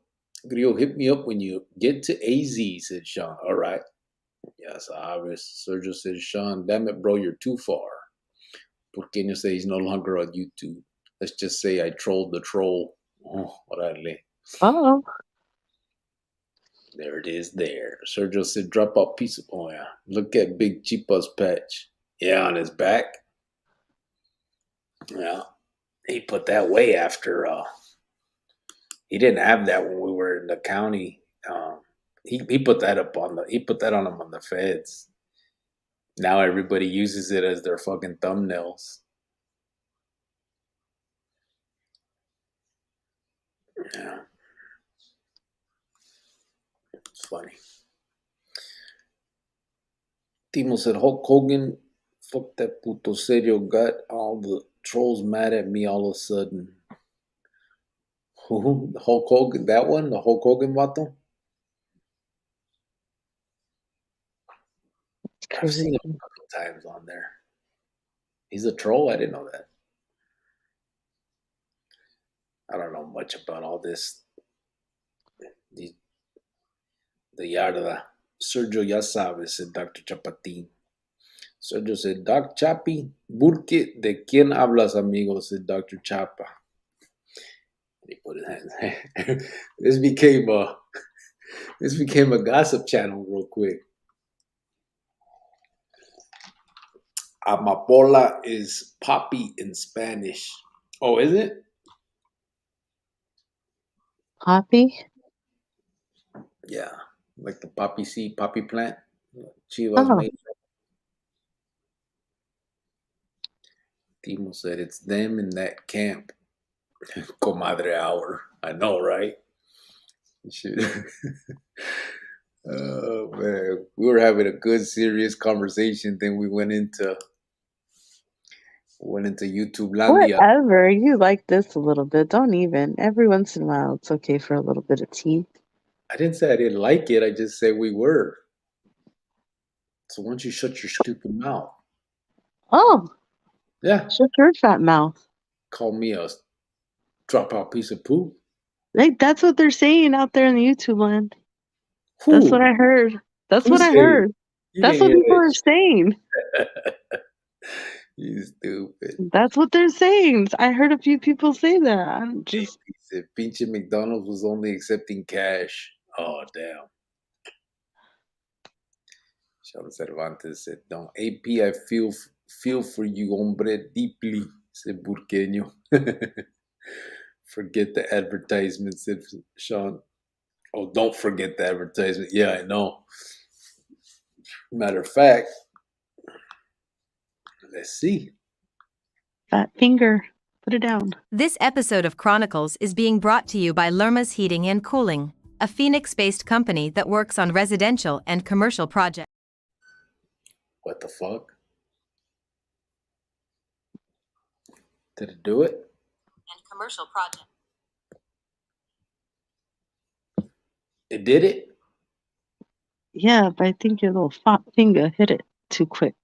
Grio, hit me up when you get to AZ, said Sean. All right. Yes, obvious. Sergio says, Sean, damn it, bro, you're too far. Burqueño says he's no longer on YouTube. Let's just say I trolled the troll. Oh, orale. Oh, There it is there. Sergio said, drop out piece of. Oh, yeah. Look at Big Chipa's patch. Yeah, on his back. Yeah. He put that way after. He didn't have that when we were in the county. He put that up on the. He put that on him on the feds. Now everybody uses it as their fucking thumbnails. Yeah. It's funny. Timo said Hulk Hogan, fuck that puto serio, got all the trolls mad at me all of a sudden. Who? Hulk Hogan, that one? The Hulk Hogan vato? it's I've crazy. seen him a couple times on there. He's a troll? I didn't know that. I don't know much about all this. The yarda. Sergio ya sabe, said Dr. Chapatin. Sergio said, Doc Chapi, Burke, ¿de quién hablas, amigo? Said Dr. Chapa. He put his hands. This became a gossip channel real quick. Amapola is poppy in Spanish. Oh, is it? Poppy? Yeah, like the poppy seed, poppy plant. Chivas Oh, made. Timo said it's them in that camp. Comadre hour. I know, right? Shit. Oh man, we were having a good, serious conversation. Then we went into YouTube Landia. whatever. You like this a little bit. Don't even. Every once in a while, it's okay for a little bit of tea. I didn't say I didn't like it. I just said we were. So why don't you shut your stupid mouth? Oh, Yeah, shut your fat mouth. call me a dropout piece of poop. Like, that's what they're saying out there in the YouTube land. That's what Who? I heard. That's Who what I said it? heard. You That's didn't what hear people are that saying. shit. You stupid. That's what they're saying. I heard a few people say that. I'm He just, said pinche McDonald's was only accepting cash. Oh damn. Sean Cervantes said, "Don AP, I feel for you, hombre, deeply." Said Burqueño. Forget the advertisement, said Sean. Oh, don't forget the advertisement. Yeah, I know. Matter of fact, let's see. fat finger. Put it down. This episode of Chronicles is being brought to you by Lerma's Heating and Cooling, a Phoenix-based company that works on residential and commercial projects. What the fuck? Did it do it? And commercial projects. It did it? Yeah, but I think your little fat finger hit it too quick.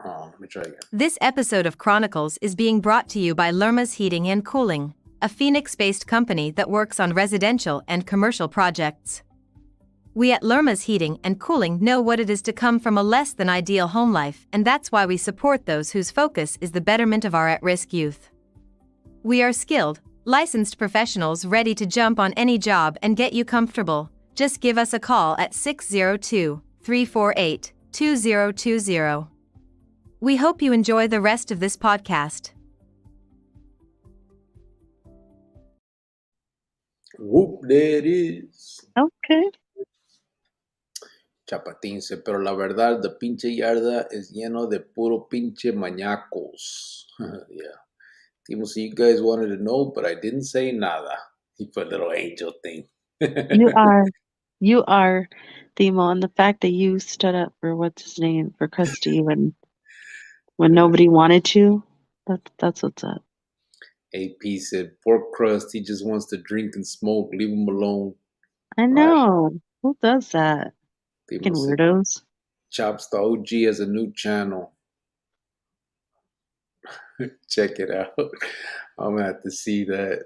Oh, let me try again. This episode of Chronicles is being brought to you by Lerma's Heating and Cooling, a Phoenix-based company that works on residential and commercial projects. We at Lerma's Heating and Cooling know what it is to come from a less than ideal home life, and that's why we support those whose focus is the betterment of our at-risk youth. We are skilled, licensed professionals ready to jump on any job and get you comfortable. Just give us a call at 602-348-2020. We hope you enjoy the rest of this podcast. Whoop, there it is. Okay. Chapatín dice, pero la verdad, the pinche yarda es lleno de puro pinche mañacos. Yeah. Timo, so you guys wanted to know, but I didn't say nada. He put a little angel thing. You are, Themo, and the fact that you stood up for what's his name for Krusty when nobody wanted to, that's what's up. AP said, pork crust, he just wants to drink and smoke. Leave him alone. I know. Who does that? Timo Fucking said, weirdos. Chops the OG has a new channel. Check it out. I'm going to have to see that.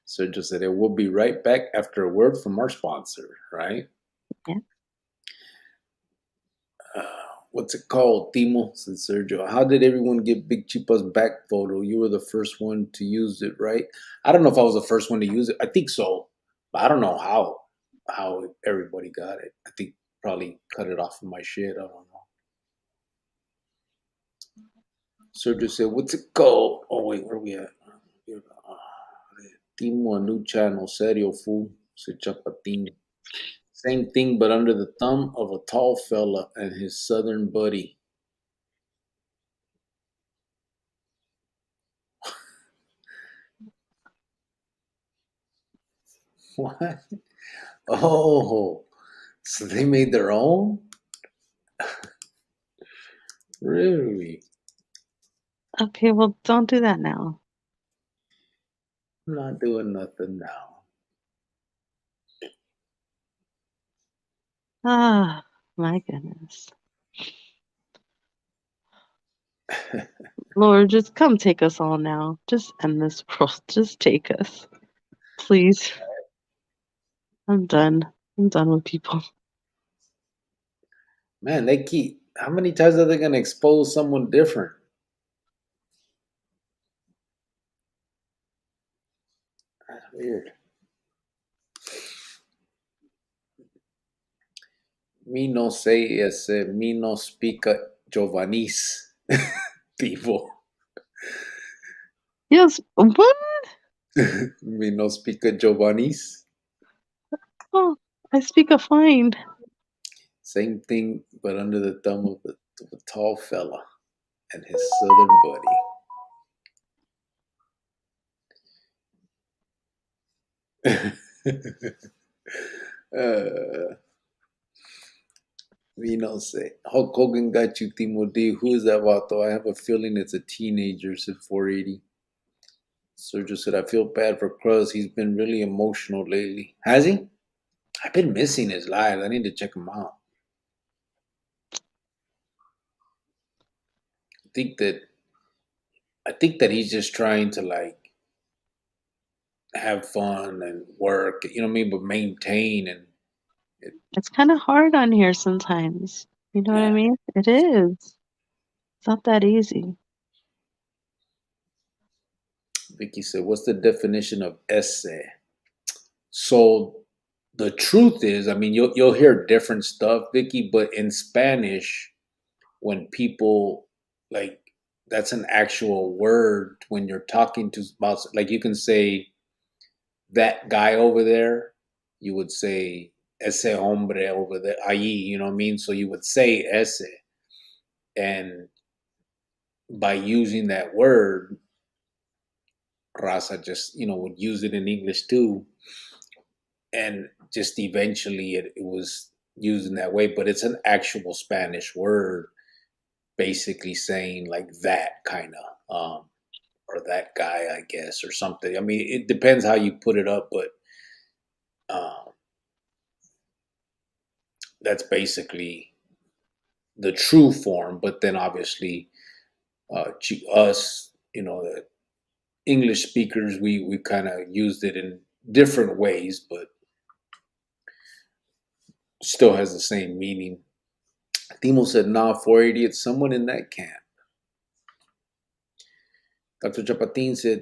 Sergio said, "It will be right back after a word from our sponsor," right? Yeah. What's it called, Timo? Said Sergio. How did everyone get Big Chipa's back photo? You were the first one to use it, right? I don't know if I was the first one to use it. I think so, but I don't know how everybody got it. I think probably cut it off of my shit. I don't know. Sergio said, "What's it called?" Oh wait, where we at? Timo, a new channel, serio fool. Said Chapatin. Same thing, but under the thumb of a tall fella and his southern buddy. What? Oh, so they made their own? Really? Okay, well, don't do that now. I'm not doing nothing now. Ah, my goodness. Lord, just come take us all now. Just end this world. Just take us. Please. I'm done. I'm done with people. Man, they keep. How many times are they going to expose someone different? That's weird. Me no sé ese, me no speak Giovannis. People. Yes. What? Me no speak Giovannis. Oh, I speak a fine. Same thing, but under the thumb of a tall fella and his southern buddy. uh, me no sé. Hulk Hogan got you, Timo D. Who is that vato? I have a feeling it's a teenager, said 480. Sergio said, I feel bad for Cruz. He's been really emotional lately. Has he? I've been missing his lives. I need to check him out. I think that he's just trying to like have fun and work, you know what I mean, but maintain and It's kind of hard on here sometimes. You know what I yeah. mean? It is. It's not that easy. Vicky said, what's the definition of essay? So the truth is, I mean, you'll hear different stuff, Vicky, but in Spanish, when people like that's an actual word when you're talking to about like you can say that guy over there, you would say ese hombre over there, allí, you know what I mean? So you would say ese, and by using that word, Raza just would use it in English too, and just eventually it was used in that way. But it's an actual Spanish word, basically saying like that kind of. Or that guy, I guess, or something. I mean, it depends how you put it up, but um, that's basically the true form. But then obviously, us, the English speakers, we kind of used it in different ways, but still has the same meaning. Timo said, nah, 480, it's someone in that camp. Dr. Chapatin said,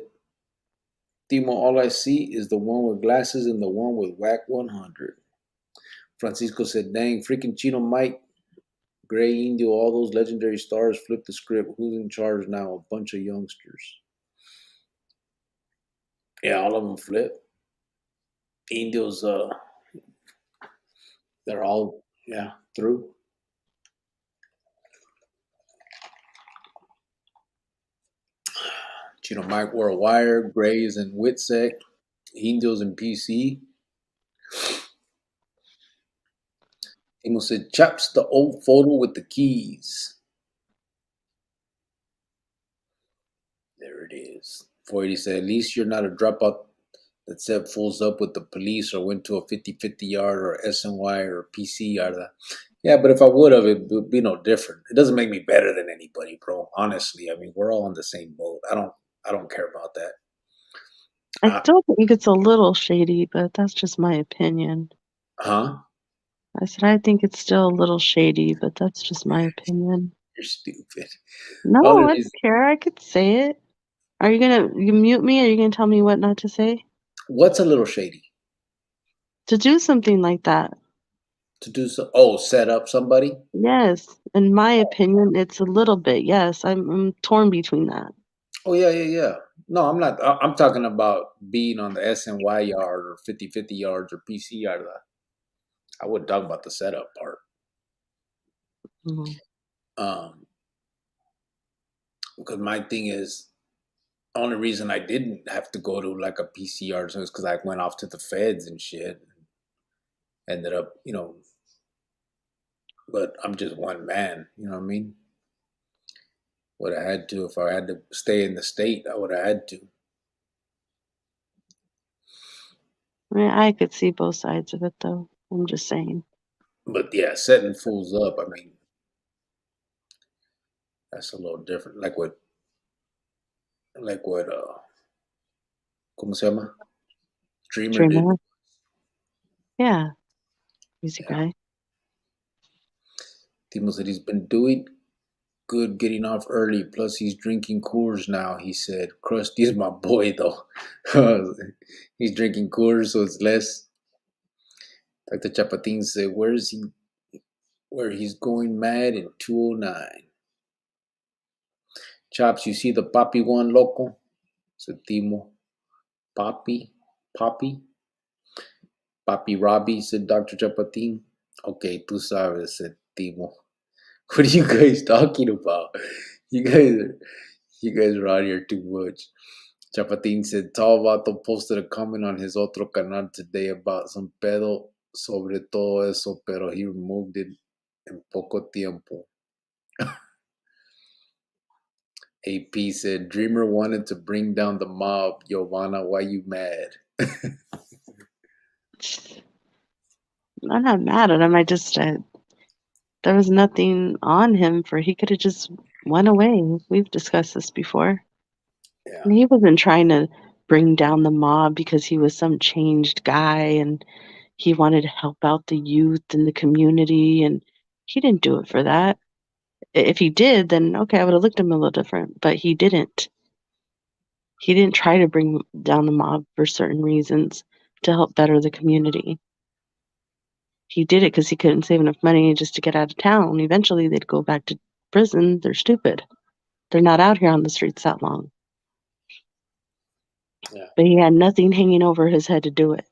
Timo, all I see is the one with glasses and the one with whack 100. Francisco said, dang, freaking Chino Mike, Gray Indio, all those legendary stars flip the script. Who's in charge now? A bunch of youngsters. Yeah, all of them flip. Indios, they're all, yeah, through. Chino Mike wore a wire, Gray is in Witsec, Indios in PC. Timo said, chops the old photo with the keys. There it is. 480 said, at least you're not a dropout that set fools up with the police or went to a 50-50 yard or SNY or PC yard. Yeah, but if I would have, it would be no different. It doesn't make me better than anybody, bro. Honestly, I mean, we're all on the same boat. I don't care about that. I Uh, still think it's a little shady, but that's just my opinion. huh? I said I think it's still a little shady, but that's just my opinion. You're stupid. No, Only I reason, don't care. I could say it. Are you mute me? Are you gonna tell me what not to say? what's a little shady? To do something like that. To do so? Oh, set up somebody? Yes. In my opinion, it's a little bit. Yes. I'm torn between that. Oh, yeah, yeah, yeah. No, I'm not. I'm talking about being on the SNY yard or 50-50 yards or PC yard. I wouldn't talk about the setup part. Mhm. Um, because my thing is, the only reason I didn't have to go to like a PCR is because I went off to the feds and shit. Ended up, but I'm just one man. You know what I mean? Would have had to if I had to stay in the state. I would have had to. I mean, I could see both sides of it, though. I'm just saying. But yeah, setting fools up. I mean, that's a little different. Like what ¿cómo se llama? Dreamer did. Dreamer. Yeah. Easy Yeah, guy. Timo said he's been doing good getting off early. Plus, he's drinking Coors now. He said, "Krusty is my boy, though." He's drinking Coors, so it's less. Dr. Chapatin said, "Where is he? Where he's going mad in 209." Chops, you see the Poppy one, loco? Said Timo. Poppy, Poppy, Papi Robbie, said Dr. Chapatin. Okay, tú sabes, said Timo. What are you guys talking about? You guys are you guys are out here too much. Chapatin said, Tall Vato posted a comment on his otro canal today about some pedo sobre todo eso, pero he removed it en poco tiempo. AP said, Dreamer wanted to bring down the mob. Giovanna, why you mad? I'm not mad at him. I just, there was nothing on him for he could have just went away. We've discussed this before. Yeah, And he wasn't trying to bring down the mob because he was some changed guy and he wanted to help out the youth and the community, and he didn't do it for that. If he did, then okay, I would have looked at him a little different, but he didn't. He didn't try to bring down the mob for certain reasons to help better the community. He did it because he couldn't save enough money just to get out of town. Eventually, they'd go back to prison. They're stupid. They're not out here on the streets that long. yeah. But he had nothing hanging over his head to do it.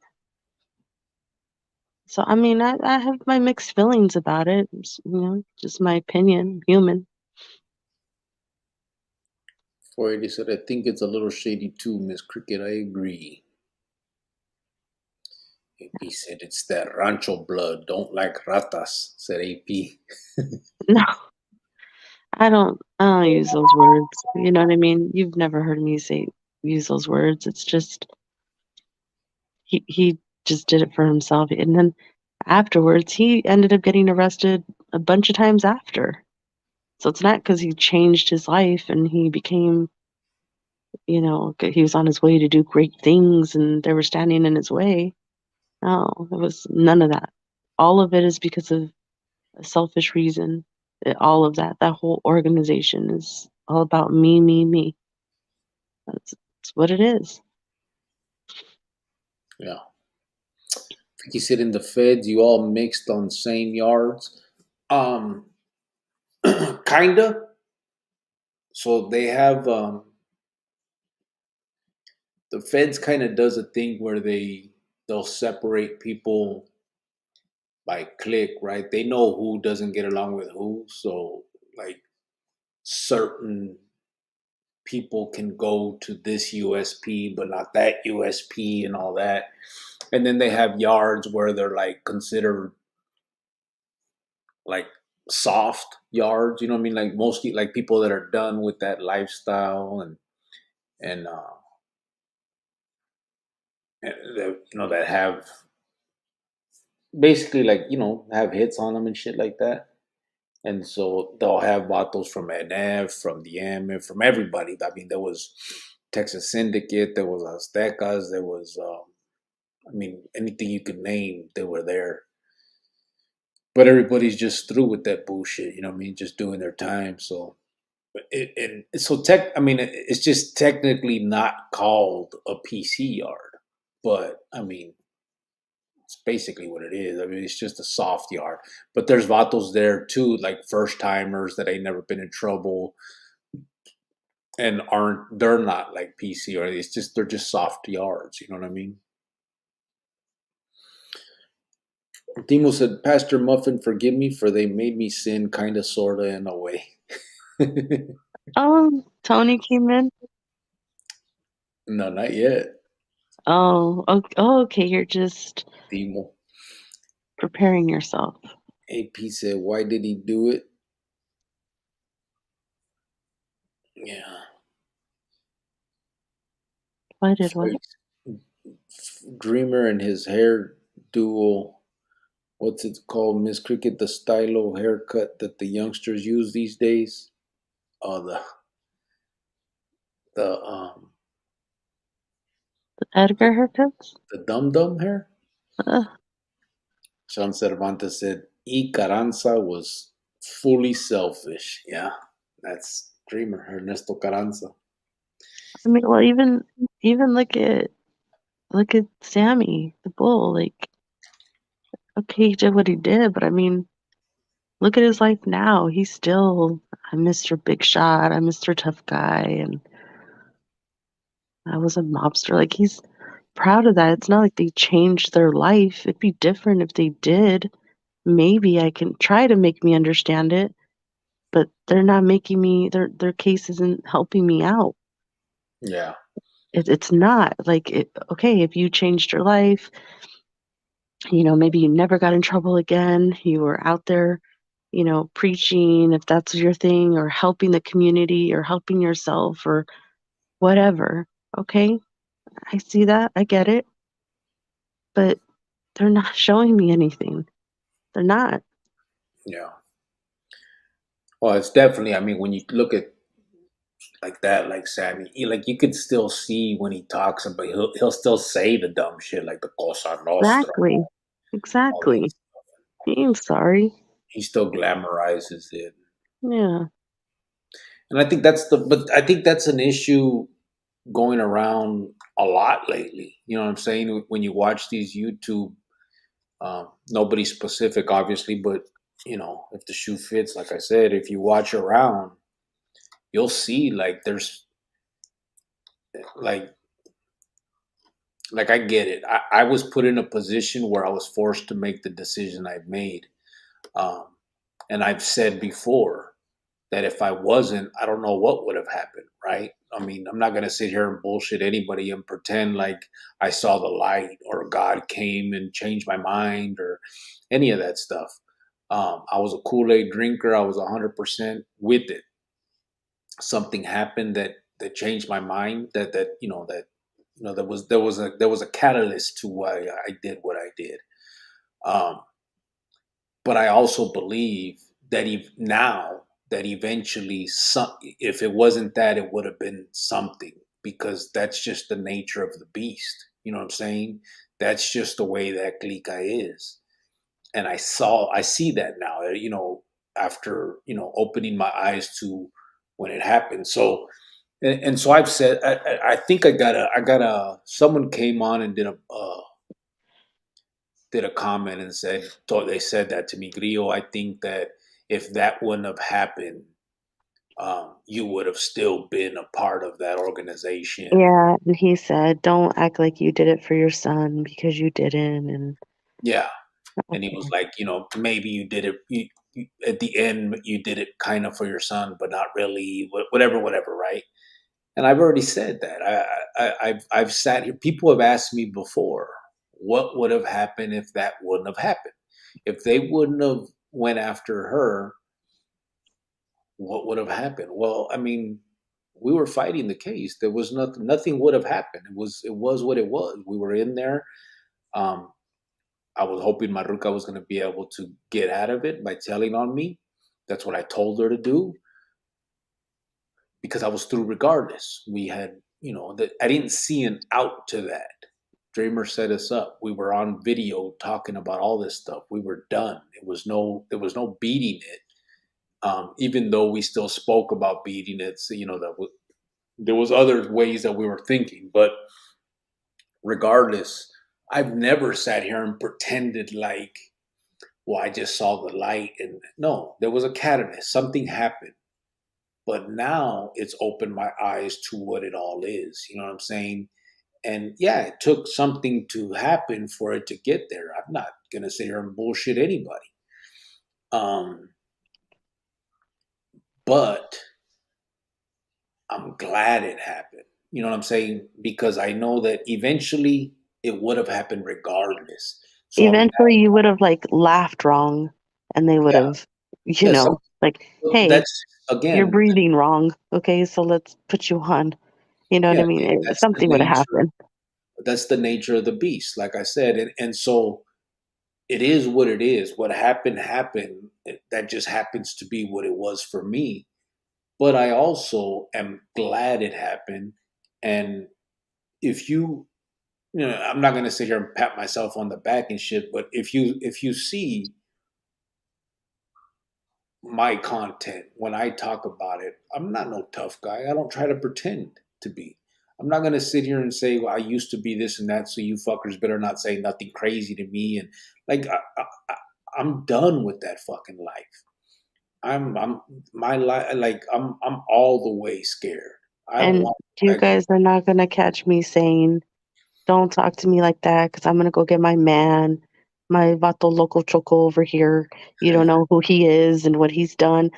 So, I mean, I have my mixed feelings about it. It's, just my opinion, human. 480 said, I think it's a little shady too, Miss Cricket. I agree. AP said, it's that rancho blood. Don't like ratas, said AP. No, I don't use those words. You know what I mean? You've never heard me use those words. It's just he just did it for himself. And then afterwards, he ended up getting arrested a bunch of times after. So it's not because he changed his life and he became, he was on his way to do great things and they were standing in his way. No, it was none of that. All of it is because of a selfish reason. All of that whole organization is all about me, me, me. That's what it is. Yeah. He said in the feds, you all mixed on same yards. Um, kinda. So they have the feds kind of does a thing where they'll separate people by clique, right? They know who doesn't get along with who, so like certain people can go to this USP but not that USP and all that. And then they have yards where they're like considered like soft yards, you know what I mean? Like mostly like people that are done with that lifestyle and that have basically like have hits on them and shit like that. And so they'll have vatos from NF, from the M, from everybody. I mean, there was Texas Syndicate, there was Aztecas, there was, anything you could name, they were there. But everybody's just through with that bullshit, you know what I mean? Just doing their time. So, it's just technically not called a PC yard, but it's basically what it is. It's just a soft yard. But there's vatos there too, like first timers that ain't never been in trouble and they're not like PC or they're just soft yards. You know what I mean? Timo said, Pastor Muffin, forgive me for they made me sin kinda sorta in a way. Tony came in. No, not yet. Okay. You're just Timo. preparing yourself. AP said, why did he do it? Yeah. Why did what? Dreamer and his hair duo. What's it called? Miss Cricket, the stylo haircut that the youngsters use these days. Oh, the Edgar haircuts? the dum hair. Uh, Sean Cervantes said, "Y Carranza was fully selfish." Yeah, that's Dreamer Ernesto Carranza. well, even look at Sammy the bull. Like, okay, he did what he did, but look at his life now. He's still I'm Mr. Big Shot. I'm Mr. Tough Guy, and I was a mobster. Like, he's proud of that. It's not like they changed their life. It'd be different if they did. Maybe I can try to make me understand it, but they're not making me. Their case isn't helping me out. Yeah, It's not like it. Okay, if you changed your life, maybe you never got in trouble again. You were out there, preaching, if that's your thing, or helping the community, or helping yourself, or whatever. Okay, I see that. I get it. But they're not showing me anything. They're not. yeah. Well, it's definitely. When you look at like that, like Sammy, like you could still see when he talks about he'll still say the dumb shit like the Cosa Nostra, Exactly. all that Exactly. stuff. I'm sorry. He still glamorizes it, Yeah. and but I think that's an issue going around a lot lately. You know what I'm saying? When you watch these YouTube, nobody specific, obviously, but if the shoe fits, like I said, if you watch around, you'll see like there's like I get it. I was put in a position where I was forced to make the decision I've made, um, and I've said before that if I wasn't, I don't know what would have happened, right? I'm not going to sit here and bullshit anybody and pretend like I saw the light or God came and changed my mind or any of that stuff. I was a Kool-Aid drinker. I was 100% with it. Something happened that changed my mind. There was a catalyst to why I did what I did. Um, but I also believe that now that eventually, if it wasn't that, it would have been something because that's just the nature of the beast. You know what I'm saying? That's just the way that Klika is. And I see that now, after, opening my eyes to when it happened. So, and so I've said, I think someone came on and did a comment and they said that to me, Grillo, I think that if that wouldn't have happened, you would have still been a part of that organization. Yeah. And he said, don't act like you did it for your son because you didn't. And Yeah. And he was like, maybe you did it at the end, you did it kind of for your son, but not really, whatever, right? And I've already said that. I've sat here. People have asked me before, what would have happened if that wouldn't have happened? If they wouldn't have went after her, what would have happened? Well, we were fighting the case. There was nothing. Nothing would have happened. It was what it was. We were in there. Um, I was hoping Maruka was going to be able to get out of it by telling on me. That's what I told her to do because I was through regardless. We had that I didn't see an out to that. Dreamer set us up. We were on video talking about all this stuff. We were done. There was no beating it. Even though we still spoke about beating it, so, there was other ways that we were thinking. But regardless, I've never sat here and pretended like, well, I just saw the light. And no, there was a catalyst. Something happened. But now it's opened my eyes to what it all is. You know what I'm saying? And yeah, it took something to happen for it to get there. I'm not gonna sit here and bullshit anybody. Um, but I'm glad it happened. You know what I'm saying? Because I know that eventually it would have happened regardless. So I'm Eventually, you would have like laughed wrong, and they would yeah, have, yeah. So like, hey, that's you're again, breathing wrong. Okay, so let's put you on. You know what yeah. I mean? That's the Something would have nature. happened. That's the nature of the beast, like I said, and so it is what it is. What happened happened. That just happens to be what it was for me. But I also am glad it happened. And if I'm not going to sit here and pat myself on the back and shit. But if you see my content when I talk about it, I'm not no tough guy. I don't try to pretend to be. I'm not gonna sit here and say, "Well, I used to be this and that," so you fuckers better not say nothing crazy to me. And like, I'm done with that fucking life. I'm my life. Like, I'm all the way scared. I And want. you I, guys are not gonna catch me saying, "Don't talk to me like that," because I'm gonna go get my man, my vato loco choco over here. You don't know who he is and what he's done.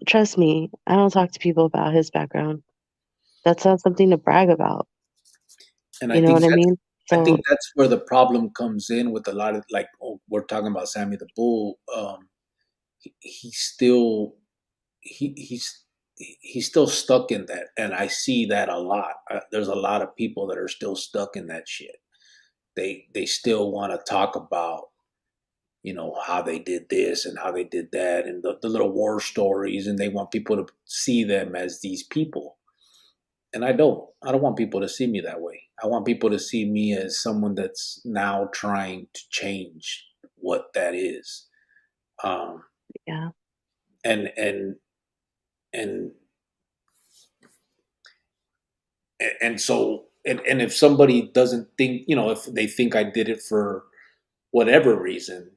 Trust me, I don't talk to people about his background. That's not something to brag about. and You know what I mean? I So think that's where the problem comes in with a lot of, like, we're talking about Sammy the Bull. He's still he's he's still stuck in that, and I see that a lot. There's a lot of people that are still stuck in that shit. They still want to talk about, how they did this and how they did that, and the little war stories, and they want people to see them as these people. And I don't want people to see me that way. I want people to see me as someone that's now trying to change what that is. um yeah, and and and and so, and if somebody doesn't think, if they think I did it for whatever reason,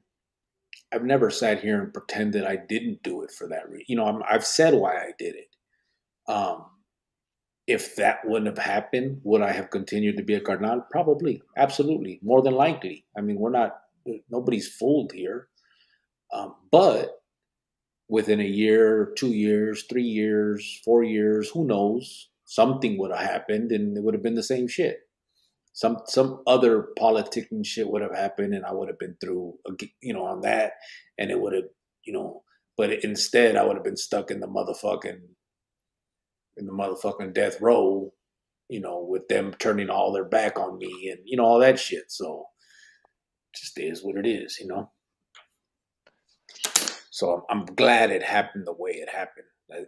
I've never sat here and pretended I didn't do it for that reason. I've said why I did it. um if that wouldn't have happened, would I have continued to be a carnal? Probably, absolutely, more than likely. I mean, nobody's fooled here. But within a year, 2 years, 3 years, 4 years, who knows, something would have happened and it would have been the same shit. Some other politicking shit would have happened, and I would have been through, on that, and it would have, you know. But instead, I would have been stuck in the motherfucking death row, with them turning all their back on me, and all that shit. So, it just is what it is. So I'm glad it happened the way it happened.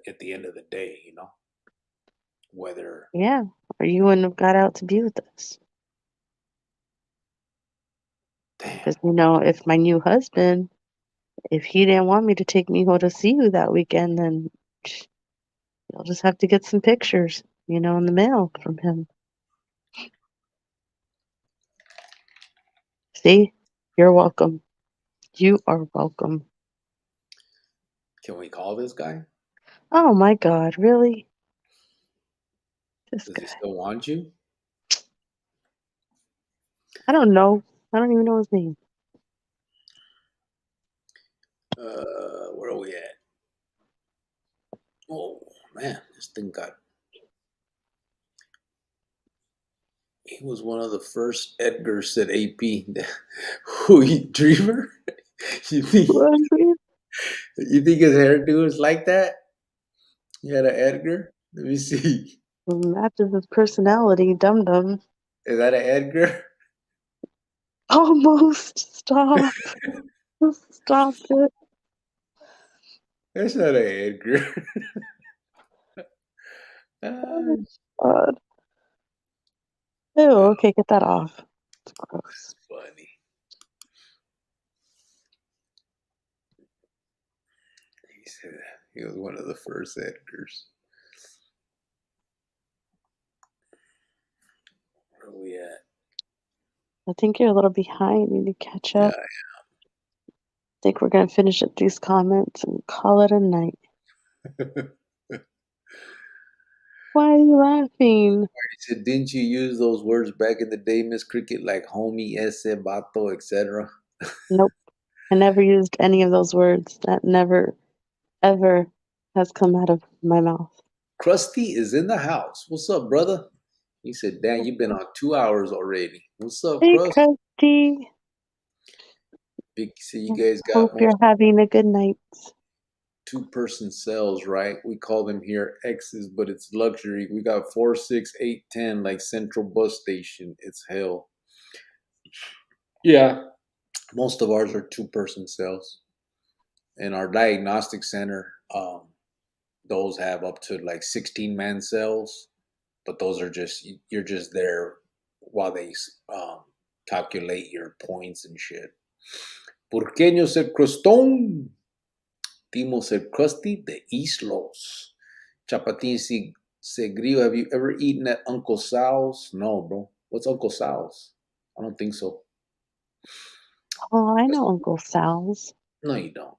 At the end of the day. Whether yeah. Or you wouldn't have got out to be with us. damn, Because if my new husband, if he didn't want me to take Mijo to see you that weekend, then you'll just have to get some pictures, in the mail from him. See, you're welcome. You are welcome. can we call this guy? Oh my God, really? This Does he guy. still want you? I don't know. I don't even know his name. Where are we at? Oh man, this thing got. He was one of the first Edgars, said AP. Who, Dreamer? You think you think his hairdo is like that? He had an Edgar. Let me see. Matches his personality, dum dum. Is that an Edgar? Almost. Stop. Stop it. That's not an Edgar. Oh Uh, God. Ew, okay, get that off. It's gross. Funny. He said he was one of the first editors. Where are we at? I think you're a little behind. You need to catch Yeah, up. I think we're going to finish up these comments and call it a night. Why are you laughing? he said, didn't you use those words back in the day, Miss Cricket, like homie, ese, vato, etc.? Nope. I never used any of those words. That never, ever has come out of my mouth. Krusty is in the house. What's up, brother? He said, Dan, you've been on 2 hours already. What's up, Hey, Krust? Krusty. Big, so you guys Hope got you're most having a good night. two-person cells, right? We call them here X's, but it's luxury. We got 4, 6, 8, 10, like Central Bus Station. It's hell. Yeah. Most of ours are two-person cells. In our diagnostic center, those have up to like 16-man cells, but those are just, you're just there while they calculate your points and shit. Porqueños el crostón. Timos el crusty de Islos. Chapatín Segrio, have you ever eaten at Uncle Sal's? No, bro. What's Uncle Sal's? I don't think so. Oh, I know Uncle Sal's. No, you don't.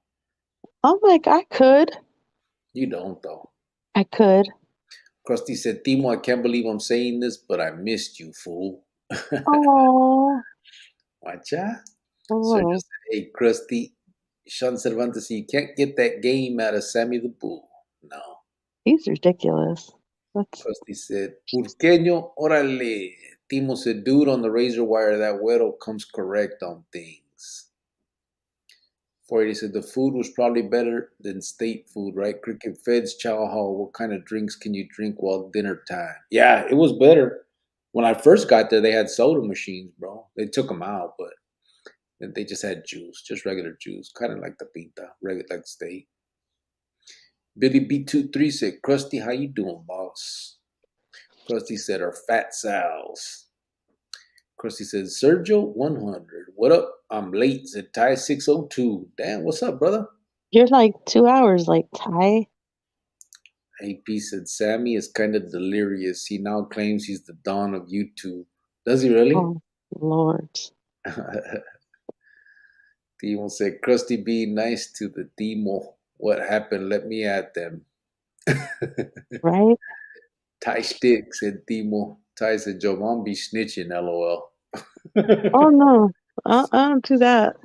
I'm like, I could. You don't, though. I could. Krusty said, Timo, I can't believe I'm saying this, but I missed you, fool. Oh. Watcha? Sir Oh. just said, hey, Krusty, Sean Cervantes, you can't get that game out of Sammy the Bull. No. He's ridiculous. That's Krusty said, Urqueño, órale. Timo said, dude, on the razor wire, that güero comes correct on things. 480 said, the food was probably better than state food, right? Cricket Feds, Chow Hall, what kind of drinks can you drink while dinner time? Yeah, it was better. When I first got there, they had soda machines, bro. They took them out, but they just had juice, just regular juice, kind of like the pita, regular like state. Billy B23 said, Krusty, how you doing, boss? Krusty said, our fat Sal's. Krusty says, Sergio 100. What up? I'm late. Said Ty 602. Damn, what's up, brother? you're like 2 hours late, Ty. AP said, Sammy is kind of delirious. He now claims he's the dawn of YouTube. Does he really? Oh, Lord. Timo said, Krusty, be nice to the Timo. What happened? Let me at them. Right? Ty Stick said, Timo. Ty said, Joe, mom be snitching, lol. Oh, no. I don't do that.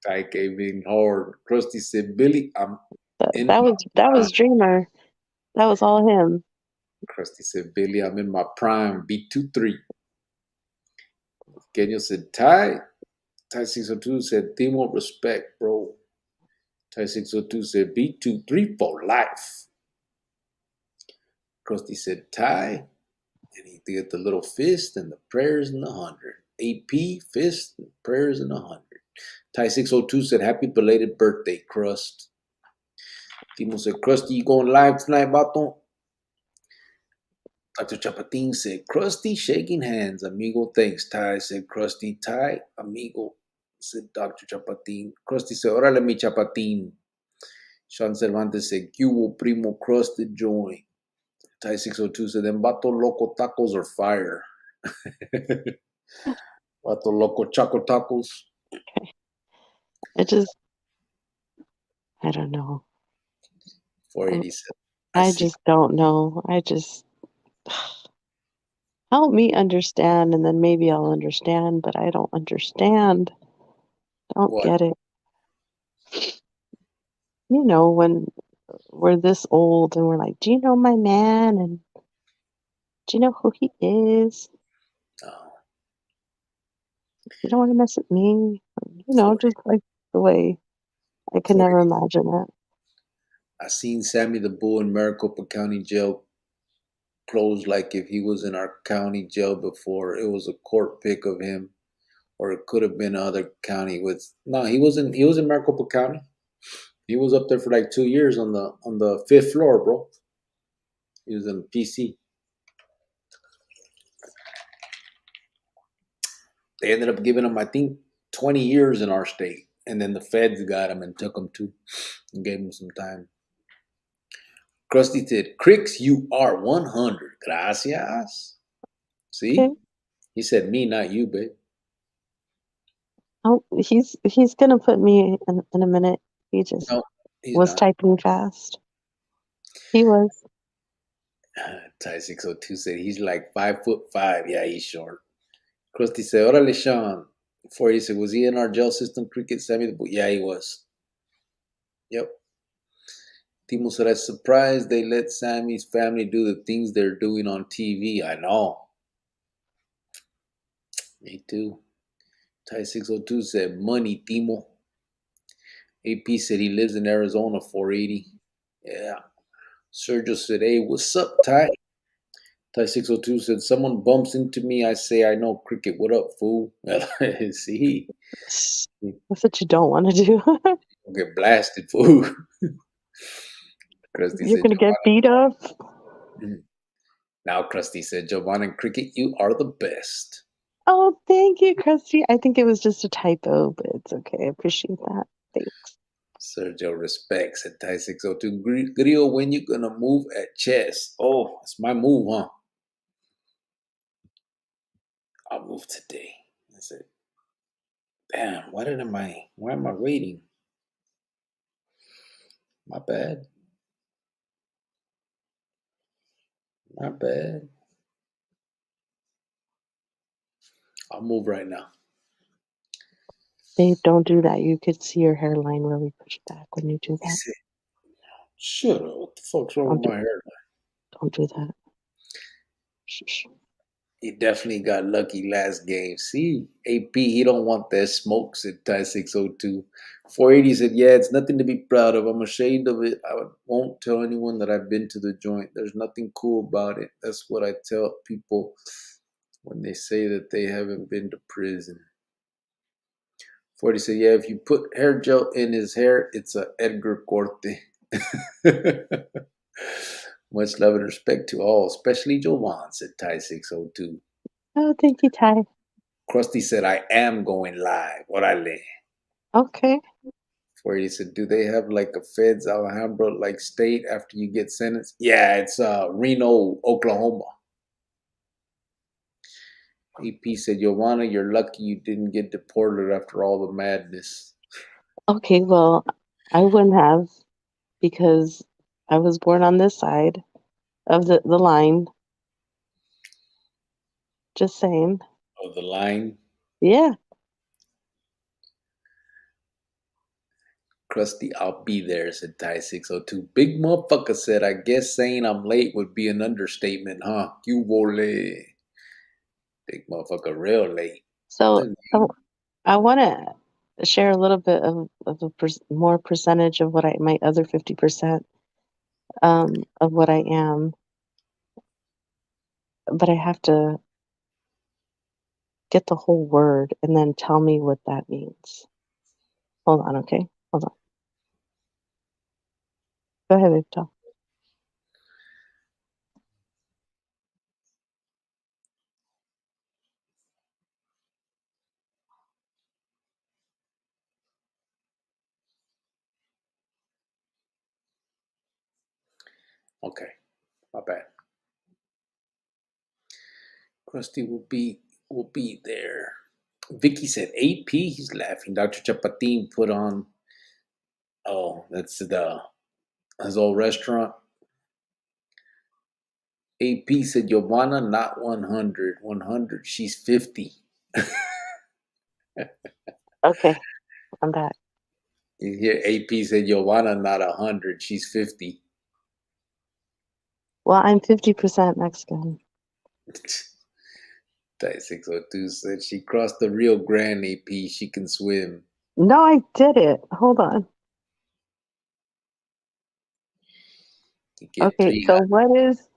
Ty came in hard. Krusty said, Billy, I'm in That my was Dreamer. That was all him. Krusty said, Billy, I'm in my prime. B23. Kenyo said, Ty 602 said, Timo, respect, bro. Ty 602 said, B23 for life. Krusty said, Ty. And he did the little fist and the prayers in the 100. AP, fist, and prayers in the 100. Ty 602 said, happy belated birthday, Crust. Timo said, Krusty, you going live tonight, Baton? Dr. Chapatin said, Krusty, shaking hands, amigo. Thanks, Ty. Said Krusty, Ty, amigo. Said Dr. Chapatin. Krusty said, órale, mi Chapatin. Sean Cervantes said, Cubo primo crusted joint. Ty 602 said, them Vato Loco tacos are fire. Vato Loco Choco tacos. I don't know. 480 said, I just don't know. Help me understand, and then maybe I'll understand, but I don't understand. Don't what? get it. You know, when we're this old and we're like, do you know my man? And do you know who he is? Oh, You don't want to mess with me. You know, just like the way I could never imagine it. I seen Sammy the Bull in Maricopa County Jail closed like if he was in our county jail before. It was a court pick of him. Or it could have been another county with no, he was in Maricopa County. He was up there for like 2 years on the fifth floor, bro. He was in PC. They ended up giving him, I think, 20 years in our state. And then the feds got him and took him to and gave him some time. Krusty said, Cricks, you are 100. Gracias. Okay. See? He said me, not you, babe. Oh, he's gonna put me in a minute. He just No, he's was not. typing fast. He was. Ty 602 said he's like 5'5". Yeah, he's short. Krusty said, Orale, Sean. Before he said, was he in our jail system, Cricket Sammy? Yeah, he was. Yep. Timo said, I'm surprised they let Sammy's family do the things they're doing on TV. I know. Me too. Ty 602 said, money, Timo. AP said he lives in Arizona, 480. Yeah. Sergio said, hey, what's up, Ty? Ty 602 said, someone bumps into me, I say, I know, Cricket, what up, fool? See? That's what you don't want to do. You'll get blasted, fool. Krusty You're said, gonna get beat up. now Krusty said, Giovanna and Cricket, you are the best. Oh, thank you, Krusty. I think it was just a typo, but it's okay. I appreciate that. Thanks. Sergio respects at Ty 602. Grio, when you gonna move at chess? Oh, it's my move, huh? I'll move today. I said, damn, why am I waiting? My bad. My bad. I'll move right now. Babe, don't do that. You could see your hairline really push back when you do He that. said, shut up. What the fuck's wrong with my hair? Don't do that. Shh. He definitely got lucky last game. See, AP, he don't want that smoke, said Ty 602. 480 said, yeah, it's nothing to be proud of. I'm ashamed of it. Won't tell anyone that I've been to the joint. There's nothing cool about it. That's what I tell people when they say that they haven't been to prison. 40 said, yeah, if you put hair gel in his hair, it's a Edgar Corte. Much love and respect to all, especially Jovan, said Ty 602. Oh, thank you, Ty. Krusty said, I am going live. Orale. Okay. 40 said, do they have like a feds Alhambra like state after you get sentenced? Yeah, it's Reno, Oklahoma. AP said, Giovanna, you're lucky you didn't get deported after all the madness. Okay, well, I wouldn't have because I was born on this side of the line. Just saying. Oh, the line? Yeah. Krusty, I'll be there, said Ty 602. Big motherfucker said, I guess saying I'm late would be an understatement, huh? You vole. Big motherfucker, real late. So I want to share a little bit of more percentage of what my other 50% of what I am, but I have to get the whole word and then tell me what that means. Hold on, okay? Hold on. Go ahead, Victor. Okay, my bad. Krusty will be there. Vicky said AP. He's laughing. Dr. Chapatin put on. Oh, that's his old restaurant. AP said Giovanna not 100. 100. She's 50. Okay, I'm back. You hear AP said Giovanna not 100. She's 50. Well, I'm 50% Mexican. Type 602 said she crossed the Rio Grande. AP. She can swim. No, I did it. Hold on. You get Okay, 3. so what is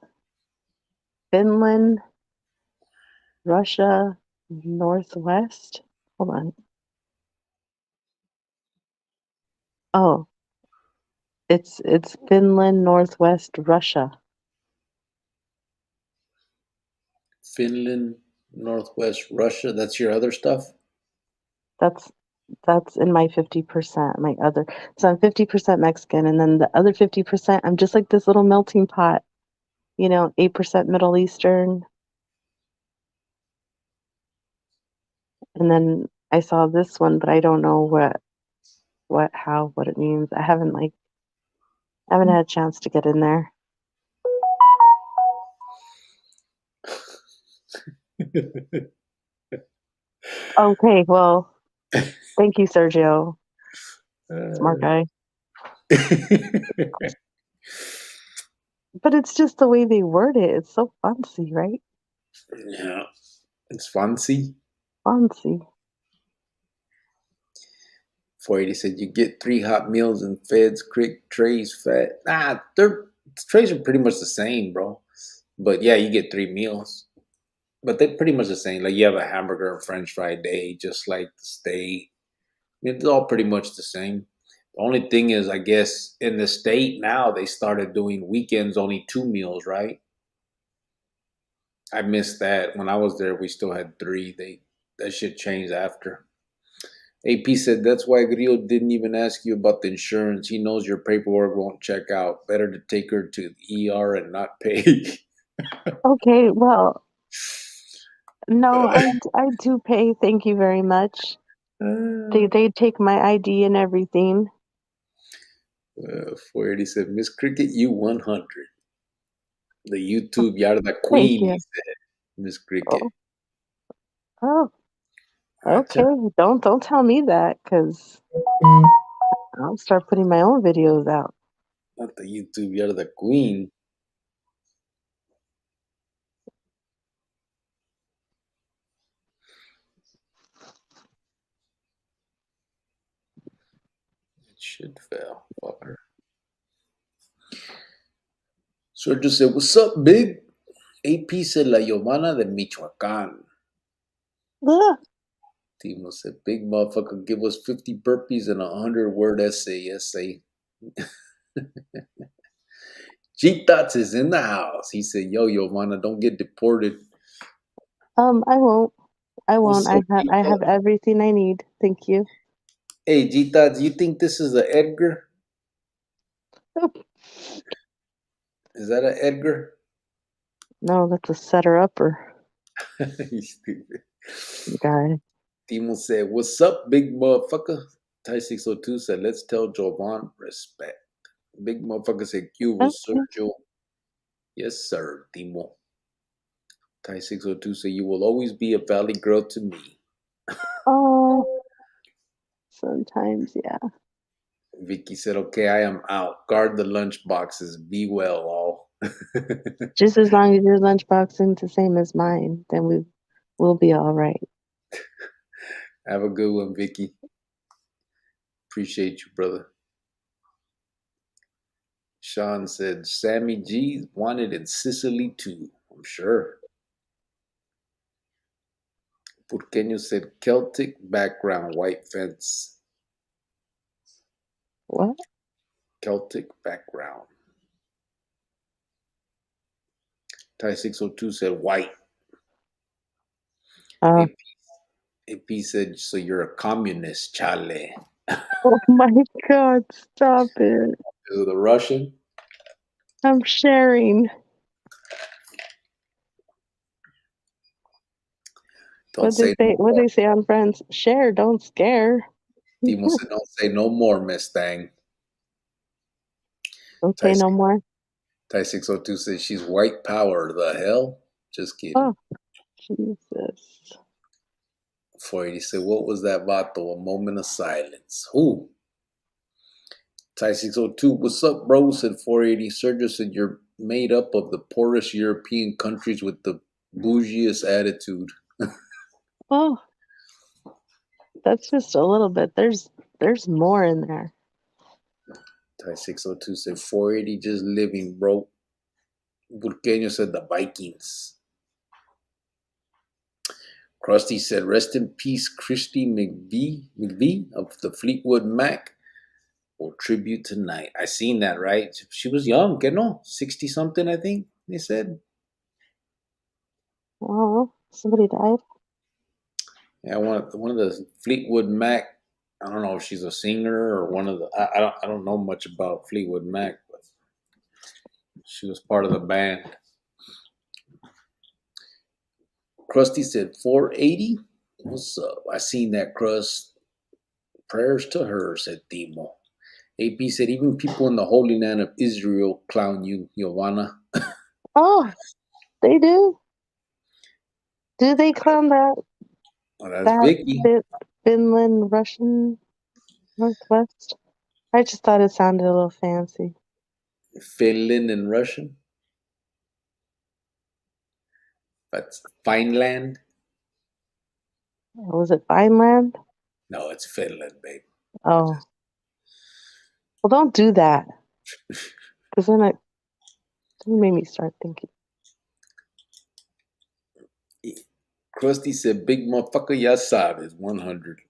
Finland, Russia, Northwest? Hold on. Oh, it's Finland, Northwest, Russia. Finland, Northwest Russia. That's your other stuff? That's that's in my 50%, my other. So I'm 50% Mexican, and then the other 50%, I'm just like this little melting pot, 8% Middle Eastern. And then I saw this one, but I don't know what it means. I haven't had a chance to get in there. Okay, well, thank you, Sergio. Smart guy. But it's just the way they word it. It's so fancy, right? Yeah, it's fancy. Fancy. 480 said you get 3 hot meals and feds, crick, trays, fat. Nah, trays are pretty much the same, bro. But yeah, you get 3 meals. But they're pretty much the same. Like you have a hamburger and French fry day, just like the steak. It's all pretty much the same. The only thing is, I guess in the state now they started doing weekends only 2 meals, right? I missed that. When I was there, we still had 3. That shit changed after. AP said that's why Grillo didn't even ask you about the insurance. He knows your paperwork won't check out. Better to take her to the ER and not pay. Okay, well, no, I do pay. Thank you very much. They take my ID and everything. 480 said, Miss Cricket, you 100. The YouTube Yada the Thank Queen, he you. said. Miss Cricket. Oh, oh, okay. Acha. Don't tell me that, because I'll start putting my own videos out. Not the YouTube Yada the Queen. It should fail. Fucker. Sergio said, what's up, big? AP said, La Giovanna de Michoacán. Ugh. Timo said, big motherfucker, give us 50 burpees and a 100-word essay. G-Tots is in the house. He said, yo, Giovanna, don't get deported. I won't. I What's won't. up, I have G-Tots? everything I need. Thank you. Hey, G-Tots, you think this is a Edgar? Is that an Edgar? No, that's a setter-upper You stupid. guy. Timo said, what's up, big motherfucker? Ty602 said, let's tell Jovan respect. Big motherfucker said, Cuba, Okay. Sergio. Yes, sir, Timo. Ty602 said, you will always be a valley girl to me. Oh, sometimes, yeah. Vicky said, okay, I am out. Guard the lunch boxes. Be well, all. Just as long as your lunchbox isn't the same as mine, then we'll be all right. Have a good one, Vicky. Appreciate you, brother. Sean said, Sammy G wanted in Sicily too. I'm sure. Purqueño said, Celtic background, white fence. What? Celtic background. Ty602 said, white. Uh, AP said, so you're a communist, chale. oh my God, stop it. Is it the Russian? I'm sharing. Don't say no What more. they say on Friends? Share, don't scare. Timo said, don't say no more, Mustang. Don't say Ty no more. Ty602 says she's white power. The hell? Just kidding. Oh, Jesus. 480 said, what was that vato? A moment of silence. Who? Ty602, what's up, bro? Said 480. Sergio said, you're made up of the poorest European countries with the bougiest attitude. Oh, that's just a little bit. There's more in there. Ty602 said, 480 just living, bro. Burqueño said, the Vikings. Krusty said, rest in peace, Christy McVie of the Fleetwood Mac. Or tribute tonight. I seen that, right? She was young, que no? 60 something, I think they said. Oh, Somebody died? Yeah, one of the Fleetwood Mac. I don't know if she's a singer or one of the. I don't know much about Fleetwood Mac, but she was part of the band. Krusty said 480. What's up? I seen that, Crust. Prayers to her, said Timo. AP said even people in the Holy Land of Israel clown you, Giovanna. Oh, they do. Do they clown that Oh, that's that Vicky. Finland Russian Northwest? I just thought it sounded a little fancy. Finland and Russian. That's Fineland. Was it Vineland? No, it's Finland, babe. Oh, well, don't do that, because then it made me start thinking. Krusty said, "Big motherfucker, Yassab is 100."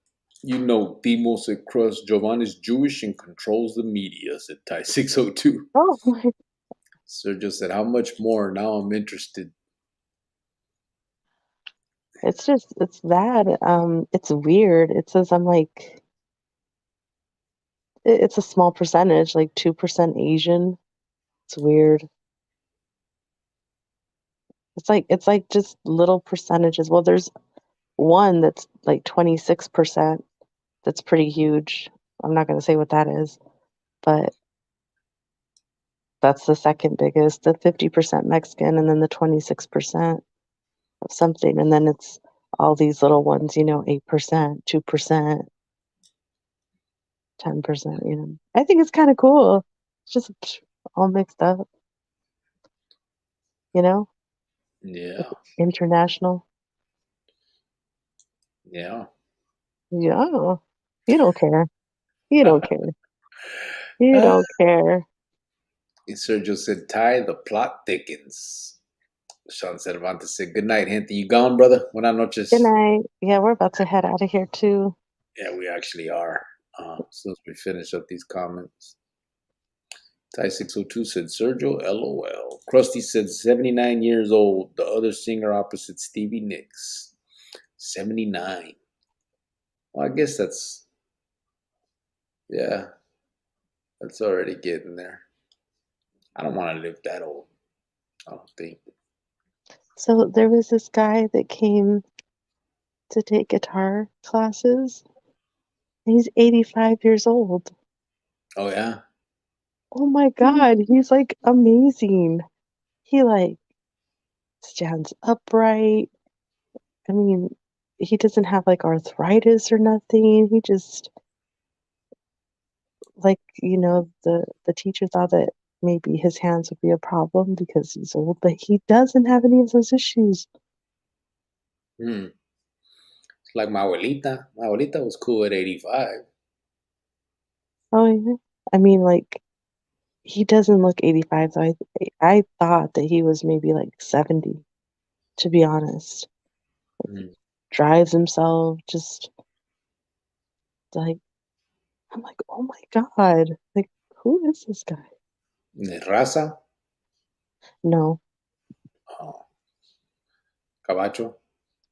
You know, Timo said, "Crust, Giovanni's Jewish and controls the media," said Ty 602. Oh my! Sergio said, "How much more? Now I'm interested." It's that. It's weird. It says I'm like, it's a small percentage, like 2% Asian. It's weird. It's like just little percentages. Well, there's one that's like 26%. That's pretty huge. I'm not gonna say what that is, but that's the second biggest. The 50% Mexican, and then the 26% of something, and then it's all these little ones. 8%, 2%, 10%. I think it's kind of cool. It's just all mixed up. Yeah, International. yeah. Yeah. You don't care. You don't care. You don't care. Sergio said, "Ty, the plot thickens." Sean Cervantes said, "Good night, gente. You gone, brother? Buenas noches." Good night. Yeah, we're about to head out of here too. Yeah, we actually are. As soon as we finish up these comments. Ty 602 said, "Sergio, LOL." Krusty said, 79 years old. The other singer opposite Stevie Nicks. 79. Well, I guess that's already getting there. I don't want to live that old. I don't think. So there was this guy that came to take guitar classes. He's 85 years old. Oh, yeah? Oh my God, he's like amazing. He like stands upright. I mean, he doesn't have like arthritis or nothing. He just like, the teacher thought that maybe his hands would be a problem because he's old, but he doesn't have any of those issues. Hmm. It's like my abuelita. My abuelita was cool at 85. Oh, yeah. I mean, like, he doesn't look 85, so I thought that he was maybe like 70, to be honest. Hmm. Drives himself, just like, I'm like, oh my God, like, who is this guy? Raza? No, Oh, Cabacho?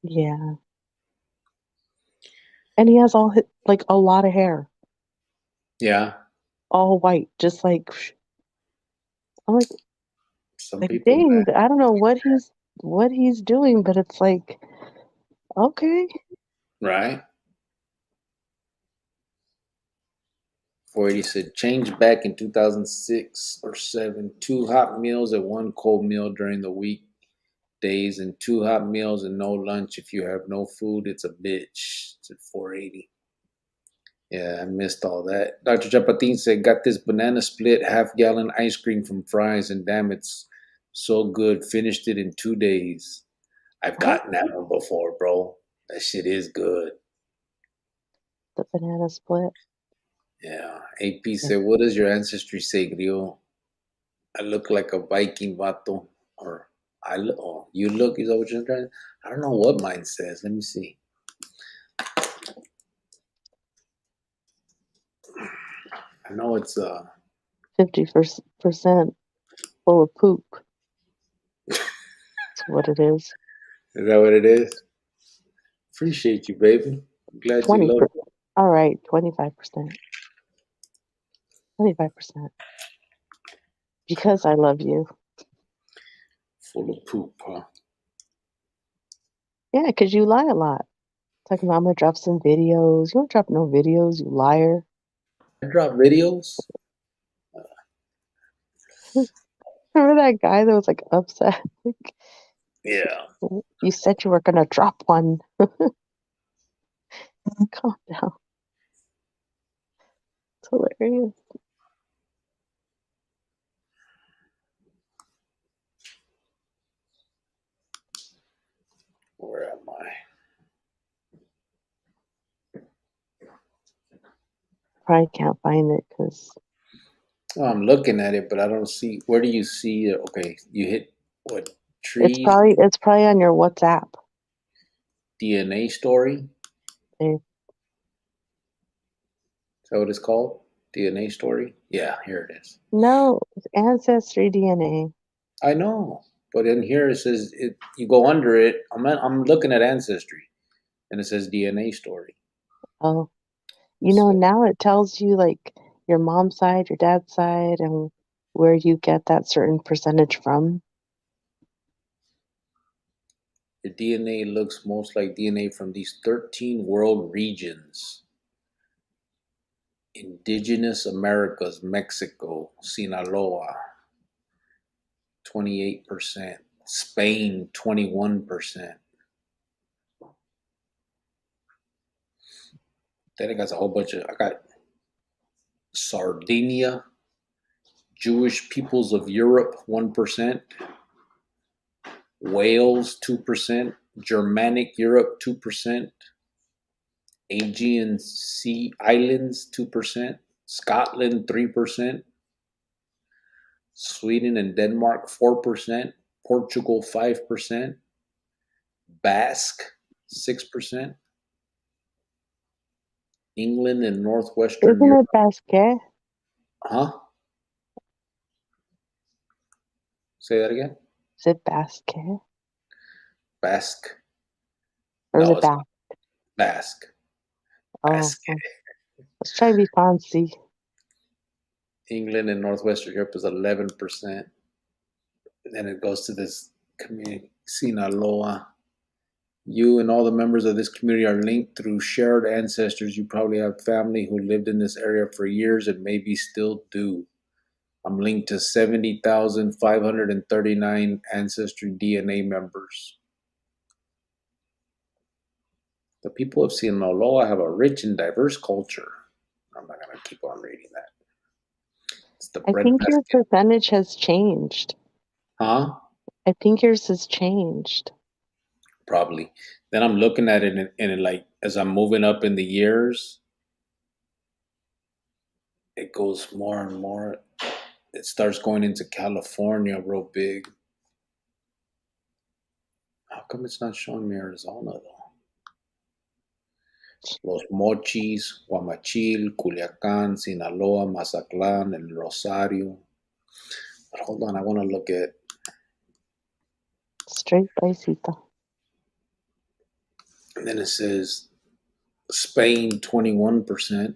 yeah. And he has like a lot of hair, Yeah. all white, just like, I'm Some like, people, dang, man. I don't know what he's doing, but it's like, okay. Right? 480 said, "Change back in 2006 or 7. 2 hot meals and 1 cold meal during the week days, and 2 hot meals and no lunch. If you have no food, it's a bitch." It's at 480. Yeah, I missed all that. Dr. Chapatin said, "Got this banana split, half-gallon ice cream from Fry's, and damn, it's so good. Finished it in 2 days." I've What? gotten that one before, bro. That shit is good. The banana split. Yeah. AP said, "What does your ancestry say, Grio? I look like a Viking vato." Or, you look, is that what you're trying? I don't know what mine says. Let me see. I know it's 50% full of poop. That's what it is. Is that what it is? Appreciate you, baby. I'm glad you 20. love All right, 25%. 25%. Because I love you. full of poop, huh? Yeah, because you lie a lot. Talking about I'm gonna drop some videos. You don't drop no videos, you liar. I drop videos. Remember that guy that was like upset? Like, Yeah. you said you were gonna drop one. Calm down. It's hilarious. Where am I? Probably can't find it because Oh, I'm looking at it, but I don't see. Where do you see it? Okay, you hit what? it's Trees? probably on your WhatsApp. DNA story? Eh, Is that what it's called? DNA story? Yeah, here it is. No, it's Ancestry DNA. I know, but in here it says it. You go under it. I'm looking at ancestry, and it says DNA story. Oh, So now it tells you like your mom's side, your dad's side, and where you get that certain percentage from. your DNA looks most like DNA from these 13 world regions: Indigenous Americas, Mexico, Sinaloa, 28%, Spain, 21%. Then I got a whole bunch of. I got Sardinia, Jewish peoples of Europe, 1%. Wales, 2%. Germanic Europe, 2%. Aegean Sea Islands, 2%. Scotland, 3%. Sweden and Denmark, 4%. Portugal, 5%. Basque, 6%. England and Northwestern Isn't Europe. it Basque? Huh? Say that again? Is it Basque? Basque. Or is No, it it's Basque? not Basque. Oh, Basque. let's try to be fancy. England and Northwestern Europe is 11%. Then it goes to this community, Sinaloa. You and all the members of this community are linked through shared ancestors. You probably have family who lived in this area for years and maybe still do. I'm linked to 70,539 Ancestry DNA members. The people of Sinaloa have a rich and diverse culture. I'm not going to keep on reading that. It's the I think your breadbasket. percentage has changed. Huh? I think yours has changed. Probably. Then I'm looking at it and it like as I'm moving up in the years, it goes more and more. It starts going into California real big. How come it's not showing me Arizona though? Los Mochis, Guamachil, Culiacan, Sinaloa, Mazatlán, El Rosario. But hold on, I want to look at. Straight paisita. And then it says Spain 21%.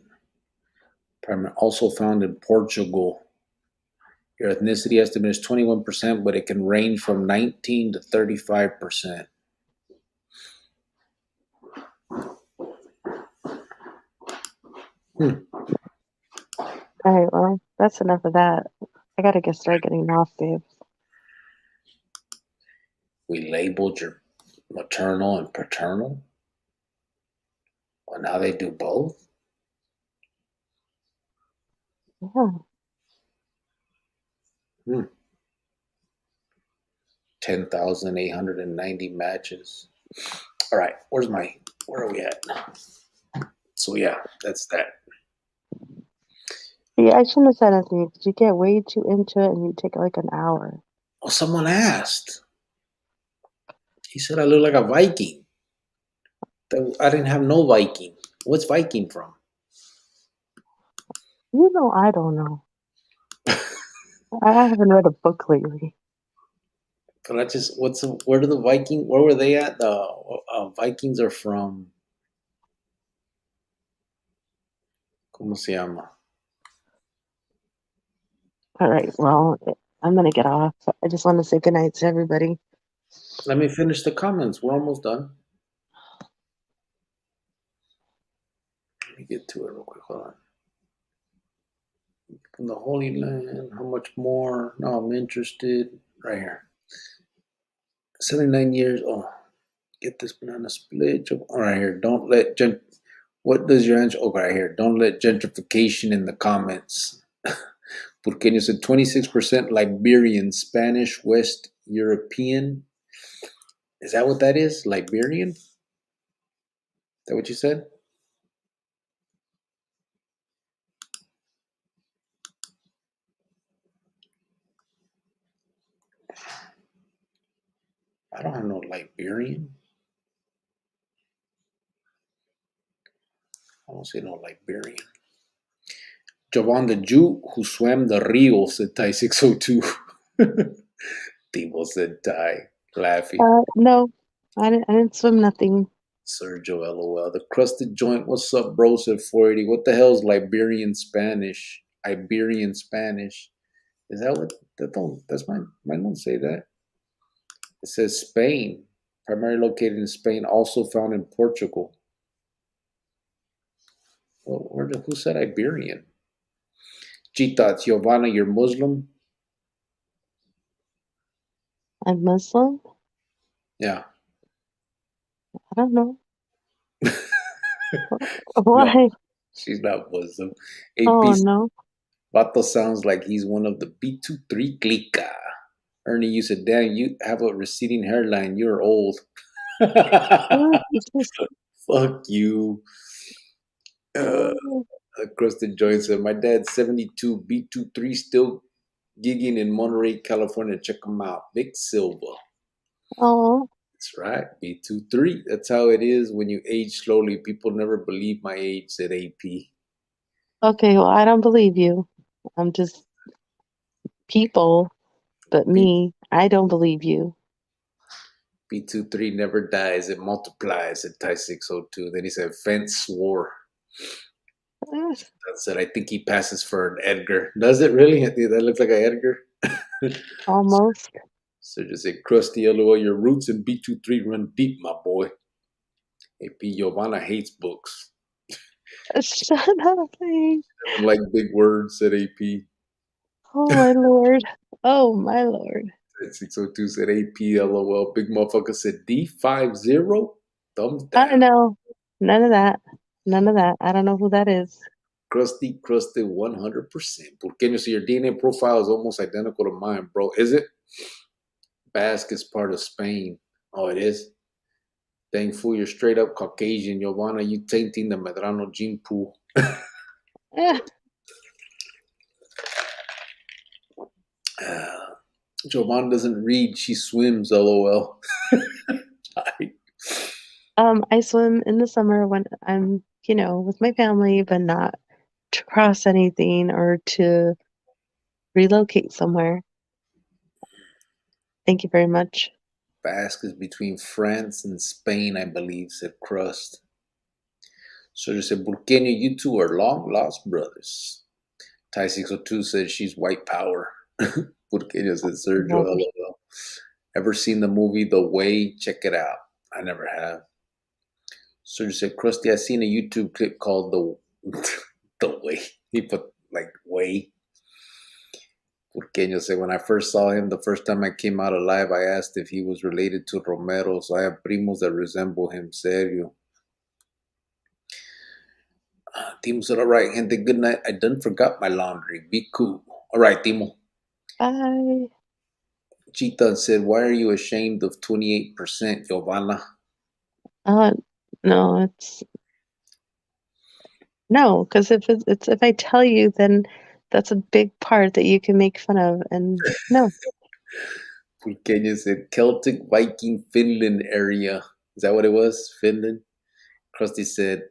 Also found in Portugal. Your ethnicity estimate is 21%, but it can range from 19 to 35%. Hmm. All right, well, that's enough of that. I gotta start getting off, babe. We labeled your maternal and paternal. Well, now they do both. Yeah. 10,890 matches. All right, where are we at? So yeah, that's that. See, I shouldn't have said anything because you get way too into it and you take like an hour. Well, someone asked. He said I look like a Viking. I didn't have no Viking. What's Viking from? I don't know. I haven't read a book lately. But I just, where do the Viking, where were they at? The Vikings are from, ¿cómo se llama? All right. Well, I'm gonna get off. I just want to say goodnight to everybody. Let me finish the comments. We're almost done. Let me get to it real quick. Hold on. From the Holy Land, how much more? No, I'm interested. Right here. 79 years. Oh, get this banana split. All right, here. Don't let what does your answer? Oh, right here. Don't let gentrification in the comments. Porqueño said 26% Liberian, Spanish, West European. Is that what that is? Liberian? Is that what you said? I don't have no Liberian. I don't see no Liberian. Jovan the Jew who swam the Rio, said Thai 602. Timo said Thai, laughing. No, I didn't swim nothing. Sergio LOL. The crusted joint, what's up, bro? Said 480. What the hell is Liberian Spanish? Iberian Spanish. Is that what that's mine don't say that. It says Spain. Primarily located in Spain, also found in Portugal. Well, who said Iberian? Chita, Giovanna, you're Muslim? I'm Muslim. Yeah. I don't know. No, Why? she's not Muslim. AP Oh no. Vato sounds like he's one of the B23 clica. Ernie, you said, damn, you have a receding hairline. You're old. Fuck you. Kristen Joyce said, my dad's 72, B23, still gigging in Monterey, California. Check him out. Vic Silva. Oh. That's right. B23. That's how it is when you age slowly. People never believe my age, said AP. Okay, well, I don't believe you. I'm just people, but me, I don't believe you. B23 never dies. It multiplies at Thai 602. Then he said, Fence swore. That said, I think he passes for an Edgar. Does it really? That looks like an Edgar. Almost. So just say, Krusty, LOL, your roots in B23 run deep, my boy. AP Giovanna hates books. Shut up, please. Doesn't like big words, said AP. Oh my lord. Oh my lord. 602 said AP, LOL. Big motherfucker said D50. Thumbs I don't down. know. None of that. None of that. I don't know who that is. Crusty 100%. Porqueño, so your DNA profile is almost identical to mine, bro. Is it? Basque is part of Spain. Oh, it is? Dang fool, you're straight up Caucasian. Giovanna, you tainting the Medrano gene pool. Eh. Giovanna doesn't read, she swims, LOL. I swim in the summer when I'm, with my family, but not to cross anything or to relocate somewhere. Thank you very much. Basque is between France and Spain, I believe, said Crust. So just said, Burqueño, you two are long lost brothers. Thai 602 says she's white power. Burqueño said, Sergio, LOL. Ever seen the movie The Way? Check it out. I never have. Sergio said, Krusty, I seen a YouTube clip called The Way. He put like Way. Burqueño said, when I first saw him, the first time I came out alive, I asked if he was related to Romero, so I have primos that resemble him. Serio. Timo said, all right, gente, good night. I done forgot my laundry. Be cool. All right, Timo. Bye. Chita said, why are you ashamed of 28%, Giovanna? No, no, because if I tell you, then that's a big part that you can make fun of, and no. Burqueño said, Celtic Viking Finland area. Is that what it was? Finland? Krusty said,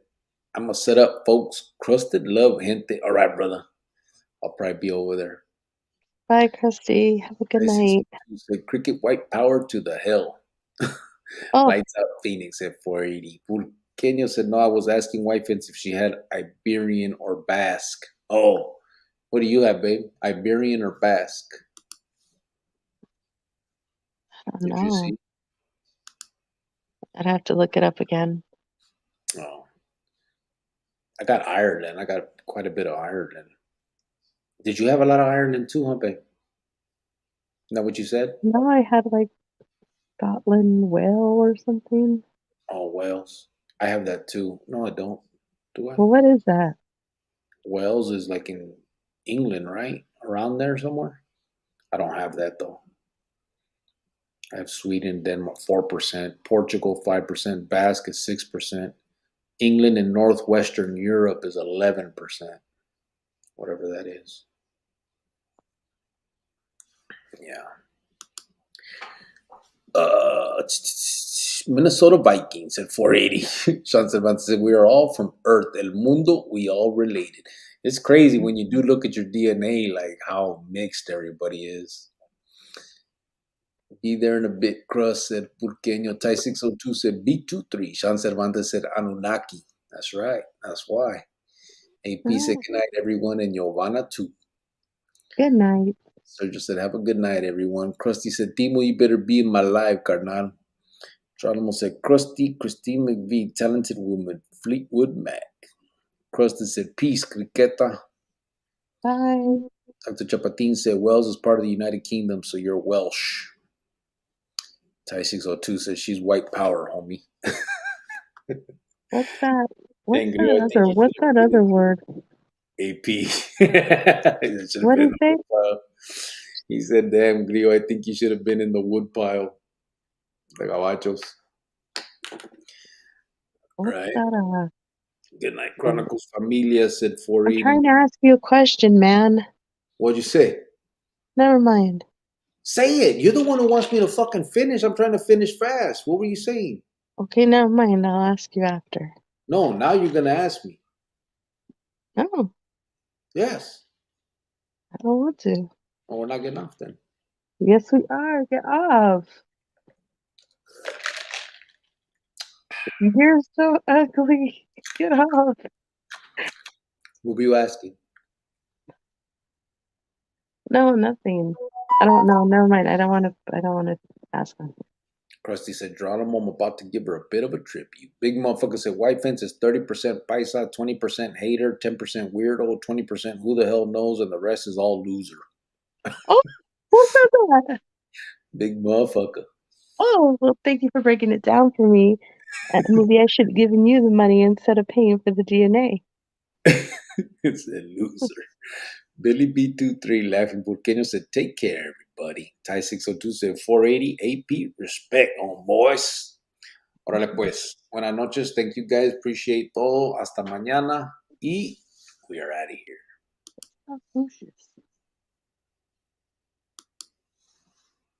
I'm going to set up, folks. Crusted love, gente. All right, brother. I'll probably be over there. Bye, Christy. Have a good night. Said, cricket white power to the hell. Oh, Lights out Phoenix at 480. Pulqueño said, no, I was asking White Fence if she had Iberian or Basque. Oh, what do you have, babe? Iberian or Basque? I don't Did you know. see? I'd have to look it up again. Oh, I got Ireland. I got quite a bit of Ireland. Did you have a lot of Ireland too, huh, babe? Is that what you said? No, I had like Scotland, Wales, or something. Oh, Wales. I have that too. No, I don't. Do I? Well, what is that? Wales is like in England, right? Around there somewhere? I don't have that though. I have Sweden, Denmark 4%, Portugal 5%, Basque is 6%, England and Northwestern Europe is 11%, whatever that is. Yeah. Minnesota Vikings at 480. Sean Cervantes said, we are all from Earth. El mundo, we all related. It's crazy when you do look at your DNA, like how mixed everybody is. Be there in a bit. Crust said Purqueño. Ty 602 said B23. Sean Cervantes said Anunnaki. That's right. That's why. AP said good night, everyone. And Giovanna too. Good night. Sergio said, have a good night, everyone. Krusty said, Timo, you better be in my live, carnal. Geronimo said, Krusty, Christine McVie, talented woman, Fleetwood Mac. Krusty said, peace, criqueta. Bye. Dr. Chapatin said, Wales is part of the United Kingdom, so you're Welsh. Ty 602 says, she's white power, homie. What's that? What's Angry, I think What's that other word? AP. What did he say? He said, damn, Grio, I think you should have been in the wood pile. The gabachos. What's Right. that? Good night. Chronicles Familia said I'm 480. trying to ask you a question, man. What'd you say? Never mind. Say it. You're the one who wants me to fucking finish. I'm trying to finish fast. What were you saying? Okay, never mind. I'll ask you after. No, now you're going to ask me. No, Yes. I don't want to. Well, we're not getting off then. Yes, we are. Get off. You're so ugly. Get off. What were you asking? No, nothing. I don't know. Never mind. I don't want to ask them. Krusty said, Geronimo, I'm about to give her a bit of a trip. You big motherfucker said, White Fence is 30% paisa, 20% hater, 10% weirdo, 20% who the hell knows, and the rest is all loser. Oh, who said that? Big motherfucker. Oh, well, thank you for breaking it down for me. Maybe I should have given you the money instead of paying for the DNA. It's a loser. Billy B23 laughing. Purqueño said, take care, everybody. Ty 602 said, 480 AP, respect on boys. Órale pues. Buenas noches. Thank you guys. Appreciate todo. Hasta mañana. Y we are out of here. Oh,